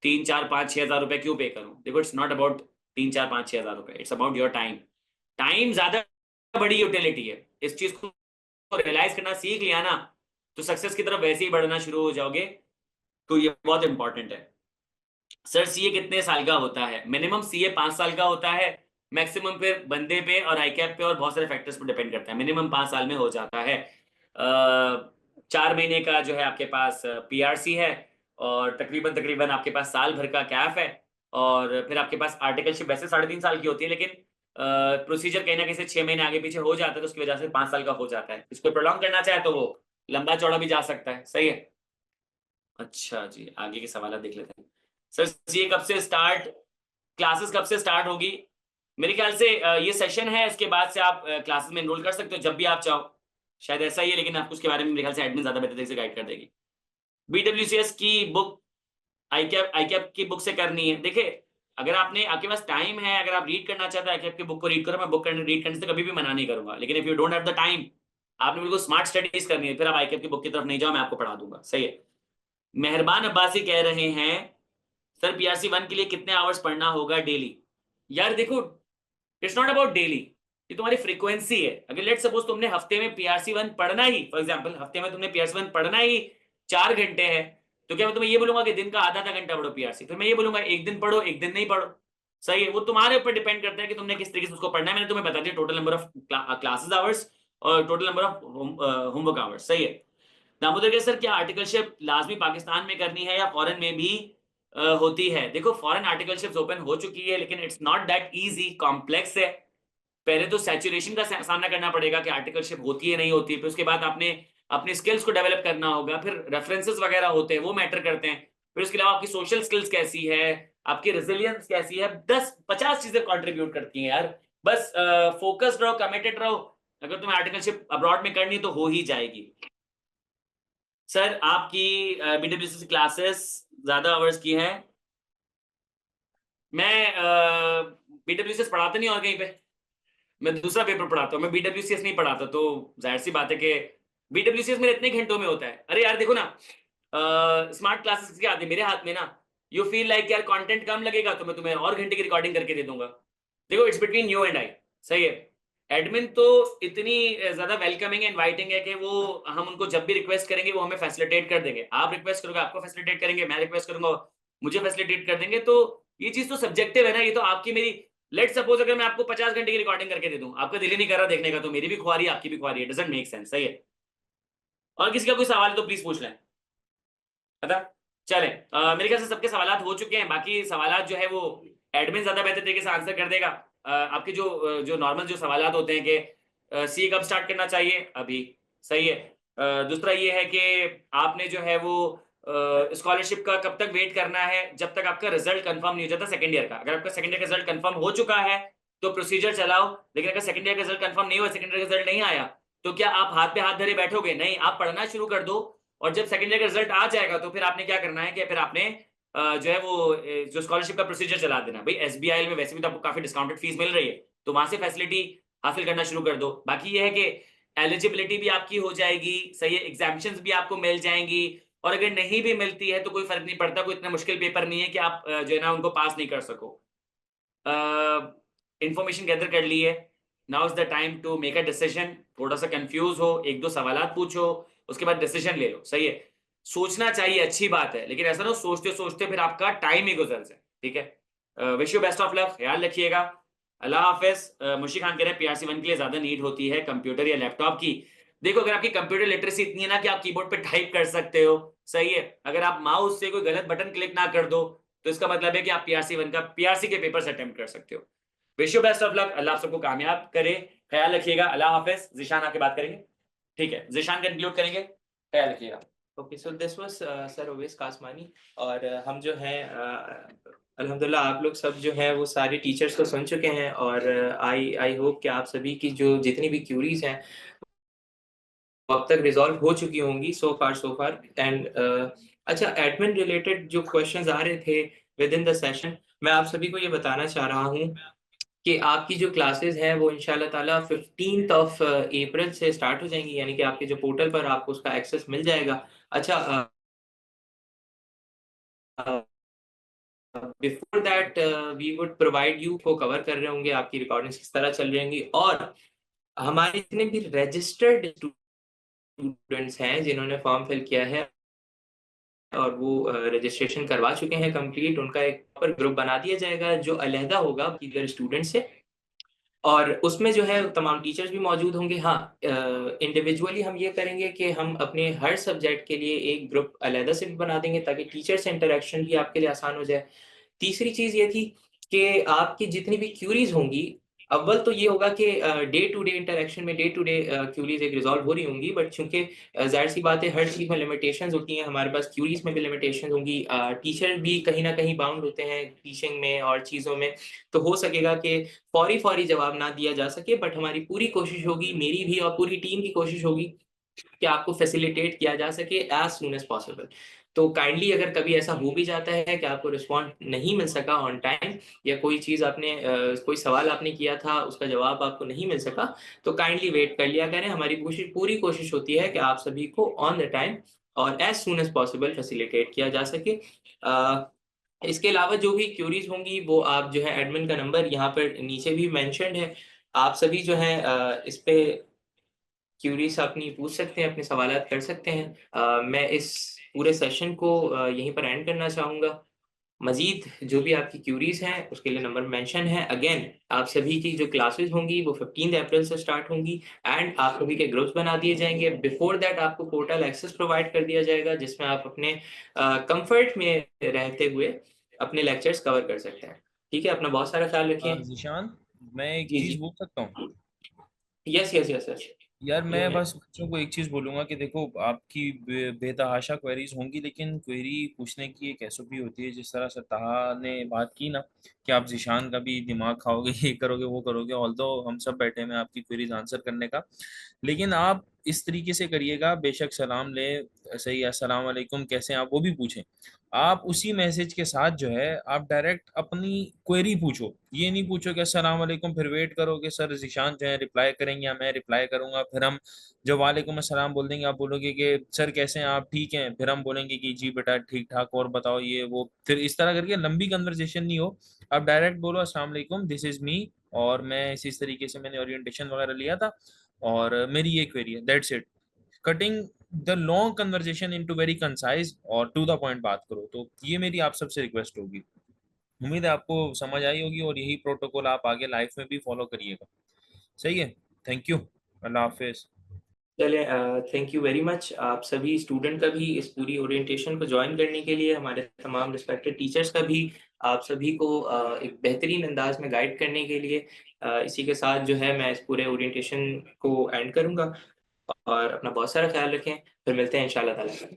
3, 4, 5, 6,000 रुपए क्यों पे करूं? देखो, इट्स नॉट अबाउट 3, 4, 5, 6,000 रुपए, it's about your time. Time ज्यादा बड़ी यूटिलिटी है। इस चीज को रियलाइज करना सीख लिया ना, तो सक्सेस की तरफ वैसे ही बढ़ना शुरू हो जाओगे। तो ये बहुत इंपॉर्टेंट है। सर सीए कितने साल का होता है? मिनिमम सीए 5 साल का होता है, मैक्सिमम फिर बंदे पे और आईकैप पे और बहुत सारे फैक्टर्स पे डिपेंड करता है। मिनिमम 5 साल में हो जाता है। 4 महीने का जो है आपके पास पीआरसी है, और तकरीबन तकरीबन आपके पास साल भर का कैफ है, और फिर आपके पास आर्टिकलशिप वैसे 3.5 साल की होती है, लेकिन प्रोसीजर कहीं ना कहीं से 6 महीने आगे पीछे हो जाता है, तो उसकी वजह से 5 साल का हो जाता है। इसको प्रोलॉन्ग करना चाहे तो वो लंबा चौड़ा भी जा सकता है। सही है। अच्छा जी, आगे के सवाल देख लेते हैं। सर ये कब से स्टार्ट, क्लासेस कब से स्टार्ट होगी? मेरे ख्याल से ये सेशन है, इसके बाद से आप क्लासेस में एनरोल कर सकते हो जब भी आप चाहो। शायद ऐसा ही है, लेकिन आपको उसके बारे में मेरे ख्याल से एडमिन ज्यादा बेहतर तरीके से गाइड कर देगी। बीडब्ल्यूसीएस की बुक आईकैप की बुक से करनी है। देखिए, अगर आपके पास टाइम है, अगर आप रीड करना चाहते हैं आईकैप की बुक को रीड करो, मैं बुक रीड करने से कभी भी मना नहीं करूंगा। लेकिन if you don't have the time, आपने बिल्कुल स्मार्ट स्टडीज करनी है, फिर आप आईकैप की बुक की तरफ नहीं जाओ, मैं आपको पढ़ा दूंगा। सही है। मेहरबान अब्बासी कह रहे हैं, सर पीआरसी 1 के लिए कितने आवर्स पढ़ना होगा डेली? यार देखो, इट्स नॉट अबाउट डेली, ये तुम्हारी फ्रीक्वेंसी है। अगर लेट सपोज तुमने हफ्ते में पीआरसी 1 पढ़ना ही, फॉर एग्जांपल हफ्ते में तुमने पीआरसी 1 पढ़ना ही 4 घंटे है, तो क्या मैं तुम्हें ये बोलूंगा कि दिन का आधा घंटा पढ़ो पीआरसी? फिर मैं ये बोलूंगा एक दिन पढ़ो, एक दिन नहीं पढ़ो। सही है। वो तुम्हारे ऊपर डिपेंड करता है कि तुमने किस तरीके से उसको पढ़ना है। मैंने तुम्हें बता दिया total number of classes hours और total number of homework hours. सही है। दामोदर के सर, क्या आर्टिकलशिप लाजमी पाकिस्तान में करनी है या फॉरेन में भी होती है? देखो, फॉरेन आर्टिकलशिप्स ओपन हो चुकी है, लेकिन it's not that easy, complex है। पहले तो सैचुरेशन का सामना करना पड़ेगा कि आर्टिकलशिप होती है नहीं होती है, फिर उसके बाद आपने अपने स्किल्स को डेवलप करना होगा, फिर रेफरेंसेस वगैरह होते हैं, वो मैटर करते हैं। फिर उसके अलावा आपकी सोशल स्किल्स कैसी है, आपकी रेजिलियंस कैसी है, 10-50 चीजें कंट्रीब्यूट करती हैं यार। बस फोकस्ड रहो, कमिटेड रहो। अगर तुम्हें आर्टिकलशिप अब्रॉड में करनी तो हो ही जाएगी। सर आपकी बीडब्ल्यूसी क्लासेस ज्यादा आवर्स की है? मैं बीडब्ल्यूसीएस पढ़ाता नहीं और कहीं पे, मैं दूसरा पेपर पढ़ाता हूँ। मैं बीडब्ल्यूसीएस नहीं पढ़ाता, तो जाहिर सी बात है कि बीडब्ल्यूसीएस मेरे इतने घंटों में होता है। अरे यार देखो ना, स्मार्ट क्लासेस किसके हाथ में? मेरे हाथ में ना। यू फील लाइक यार कंटेंट कम लगेगा तो मैं तुम्हें और घंटे की रिकॉर्डिंग करके दे दूंगा। देखो, it's between you and I. सही है। एडमिन तो इतनी ज्यादा वेलकमिंग इनवाइटिंग है कि वो हम उनको जब भी रिक्वेस्ट करेंगे वो हमें फैसिलिटेट कर देंगे। आप रिक्वेस्ट करोगे, आपको फैसिलिटेट करेंगे, मैं रिक्वेस्ट करूंगा, मुझे फैसिलिटेट कर देंगे। तो ये चीज तो सब्जेक्टिव है ना, ये तो आपकी मेरी। लेट सपोज अगर मैं आपको 50 घंटे की रिकॉर्डिंग करके दे दूं, आपका दिल ही नहीं कर रहा देखने का, तो मेरी भी खुआरी आपकी भी खुआरी है। Doesn't make sense. सही है। और किसी का कोई सवाल है तो प्लीज पूछ लें। पता चले, मेरे ख्याल से सबके सवाल हो चुके हैं। बाकी सवाल जो है वो एडमिन ज्यादा बेहतर तरीके से आंसर कर देगा। आपके जो नॉर्मल जो सवाल होते हैं कि सी कब स्टार्ट करना चाहिए, अभी। सही है। दूसरा ये है कि आपने जो है वो स्कॉलरशिप का कब तक वेट करना है, जब तक आपका रिजल्ट कंफर्म नहीं हो जाता सेकंड ईयर का। अगर आपका सेकंड ईयर का रिजल्ट कंफर्म हो चुका है तो प्रोसीजर चलाओ, लेकिन अगर सेकंड ईयर का रिजल्ट कंफर्म नहीं हुआ, सेकंड ईयर का रिजल्ट नहीं आया, तो क्या आप हाथ पे हाथ धरे बैठोगे? नहीं, आप पढ़ना शुरू कर दो। और जब सेकंड ईयर का रिजल्ट आ जाएगा तो फिर आपने क्या करना है कि फिर आपने जो है वो जो स्कॉलरशिप का प्रोसीजर चला देना। भाई एसबीआई में वैसे भी तो आपको काफी डिस्काउंटेड फीस मिल रही है, तो वहां से फैसिलिटी हासिल करना शुरू कर दो। बाकी ये है कि एलिजिबिलिटी भी आपकी हो जाएगी। सही है। एग्जामिशंस भी आपको मिल जाएंगी, और अगर नहीं भी मिलती है तो कोई फर्क नहीं पड़ता। कोई इतना मुश्किल पेपर नहीं है कि आप जो है ना उनको पास नहीं कर सको। इंफॉर्मेशन गैदर कर ली है, now is the time to make a decision. थोड़ा सा कंफ्यूज हो, एक दो सवाल पूछो, उसके बाद डिसीजन ले लो। सही है। सोचना चाहिए, अच्छी बात है, लेकिन ऐसा ना सोचते सोचते फिर आपका टाइम ही गुजर जाए। ठीक है। Wish you best of luck, ख्याल रखिएगा। अल्लाह हाफिज। मुशी खान कह रहे हैं पीआरसी 1 के लिए ज्यादा नीड होती है कंप्यूटर या लैपटॉप की? देखो, अगर आपकी कंप्यूटर लिटरेसी इतनी है ना कि आप कीबोर्ड पे टाइप कर सकते हो, सही है, अगर आप माउस से कोई गलत बटन क्लिक ना कर दो, तो इसका मतलब है कि आप पीआरसी 1 का पीआरसी के पेपर से अटेम्प्ट कर सकते हो। Wish you best of luck, अल्लाह आप सबको कामयाब करे। ख्याल रखिएगा। अल्लाह हाफिज। जिशान आके बात करेंगे। ठीक है, जिशान कंक्लूड करेंगे। ख्याल रखिएगा। Okay, so this was sir Owais Kasmani. और हम जो हैं अल्हम्दुलिल्लाह आप लोग सब जो हैं वो सारे टीचर्स को सुन चुके हैं, और आई होप कि आप सभी की जो जितनी भी क्यूरीज हैं अब तक रिजॉल्व हो चुकी होंगी सो फार। एंड अच्छा, एडमिन रिलेटेड जो क्वेश्चंस आ रहे थे विद इन द सेशन, मैं आप सभी को ये बताना चाह रहा हूँ कि आपकी जो क्लासेस हैं वो इंशाल्लाह ताला 15th ऑफ अप्रैल से स्टार्ट हो जाएंगी, यानी कि आपके जो पोर्टल पर आपको उसका एक्सेस मिल जाएगा। अच्छा, before that we would provide you को कवर कर रहे होंगे, आपकी रिकॉर्डिंग्स किस तरह चल रही होंगी, और हमारे जितने भी रजिस्टर्ड स्टूडेंट्स हैं जिन्होंने फॉर्म फिल किया है और वो रजिस्ट्रेशन करवा चुके हैं कंप्लीट, उनका एक प्रॉपर ग्रुप बना दिया जाएगा जो अलहदा होगा बाकी स्टूडेंट से, और उसमें जो है तमाम टीचर्स भी मौजूद होंगे। हाँ, इंडिविजुअली हम ये करेंगे कि हम अपने हर सब्जेक्ट के लिए एक ग्रुप अलहदा से भी बना देंगे ताकि टीचर से इंटरेक्शन भी आपके लिए आसान हो जाए। तीसरी चीज़ ये थी कि आपकी जितनी भी क्यूरीज़ होंगी, अव्वल तो ये होगा कि डे टू डे इंटरेक्शन में डे टू डे क्यूरीज़ एक रिज़ॉल्व हो रही होंगी, बट चूँकि ज़ाहिर-सी बात है हर चीज़ में लिमिटेशंस होती हैं, हमारे पास क्यूरीज़ में भी लिमिटेशंस होंगी, टीचर भी कहीं न कहीं बाउंड होते हैं टीचिंग में और चीज़ों में, तो हो सकेगा कि फौरी-फौरी जवाब ना दिया जा सके, बट हमारी पूरी कोशिश होगी, मेरी भी और पूरी टीम की कोशिश होगी कि आपको फैसिलिटेट किया जा सके एज़ सून एज़ पॉसिबल। तो काइंडली अगर कभी ऐसा हो भी जाता है कि आपको रिस्पॉन्ड नहीं मिल सका ऑन टाइम, या कोई चीज़ आपने कोई सवाल आपने किया था, उसका जवाब आपको नहीं मिल सका, तो काइंडली वेट कर लिया करें। हमारी पूरी कोशिश होती है कि आप सभी को ऑन द टाइम और as soon as possible facilitate किया जा सके। इसके अलावा जो भी क्यूरीज़ होंगी वो आप जो है एडमिन का नंबर यहाँ पर नीचे भी मेंशन्ड है। आप सभी जो है इस पे क्यूरीज़ अपनी पूछ सकते हैं, अपने सवालात कर सकते हैं। मैं इस पूरे सेशन को यहीं पर एंड करना चाहूँगा। मज़ीद जो भी आपकी क्यूरीज़ हैं, उसके लिए नंबर मेंशन है। अगेन आप सभी की जो क्लासेस होंगी वो 15 अप्रैल से स्टार्ट होंगी, एंड आप सभी के ग्रुप्स बना दिए जाएँगे। बिफोर दैट आपको पोर्टल एक्सेस प्रोवाइड कर दिया जाएगा जिसमें आप अपने कम्फ़र्ट में रहते हुए अपने लेक्चर्स कवर कर सकते हैं। ठीक है? अपना बहुत सारा ख़्याल रखिए। ज़ीशान, मैं एक जी, चीज़ जी। बोल सकता हूँ? Yes, yes, yes, yes. यार गो मैं अहेड। बस बच्चों को एक चीज़ बोलूँगा कि देखो आपकी बेतहाशा क्वेरीज होंगी, लेकिन क्वेरी पूछने की एक एसओपी होती है। जिस तरह से ताहा ने बात की ना कि आप ज़ीशान का भी दिमाग खाओगे, ये करोगे वो करोगे, ऑल्दो हम सब बैठे हैं आपकी क्वेरीज आंसर करने का, लेकिन आप इस तरीके से करिएगा। बेशक सलाम ले, सही अस्सलाम वालेकुम कैसे हैं आप वो भी पूछें। आप उसी मैसेज के साथ जो है आप डायरेक्ट अपनी क्वेरी पूछो। ये नहीं पूछो कि अस्सलाम वालेकुम फिर वेट करो कि सर ज़ीशान जो है रिप्लाई करेंगे या मैं रिप्लाई करूंगा, फिर हम जब वालेकुम अस्सलाम बोल देंगे आप बोलोगे कि सर कैसे हैं आप, ठीक हैं, फिर हम बोलेंगे कि जी बेटा ठीक ठाक और बताओ ये वो, फिर इस तरह करके लंबी कन्वर्सेशन नहीं हो। आप डायरेक्ट बोलो अस्सलाम वालेकुम दिस इज मी, और मैं इस तरीके से मैंने ओरिएंटेशन वगैरह लिया था और मेरी ये क्वेरी है, that's it. Cutting the long conversation into very concise और टू द पॉइंट बात करो। तो ये मेरी आप सबसे रिक्वेस्ट होगी। उम्मीद है आपको समझ आई होगी और यही प्रोटोकॉल आप आगे लाइफ में भी फॉलो करिएगा। सही है, थैंक यू, अल्लाह हाफिज। चलिए, थैंक यू वेरी मच आप सभी स्टूडेंट का भी इस पूरी ओरिएंटेशन को ज्वाइन करने के लिए, हमारे तमाम रिस्पेक्टेड टीचर्स का भी आप सभी को एक बेहतरीन अंदाज में गाइड करने के लिए। इसी के साथ जो है मैं इस पूरे ओरिएंटेशन को एंड करूँगा, और अपना बहुत सारा ख्याल रखें। फिर मिलते हैं इंशाल्लाह ताला।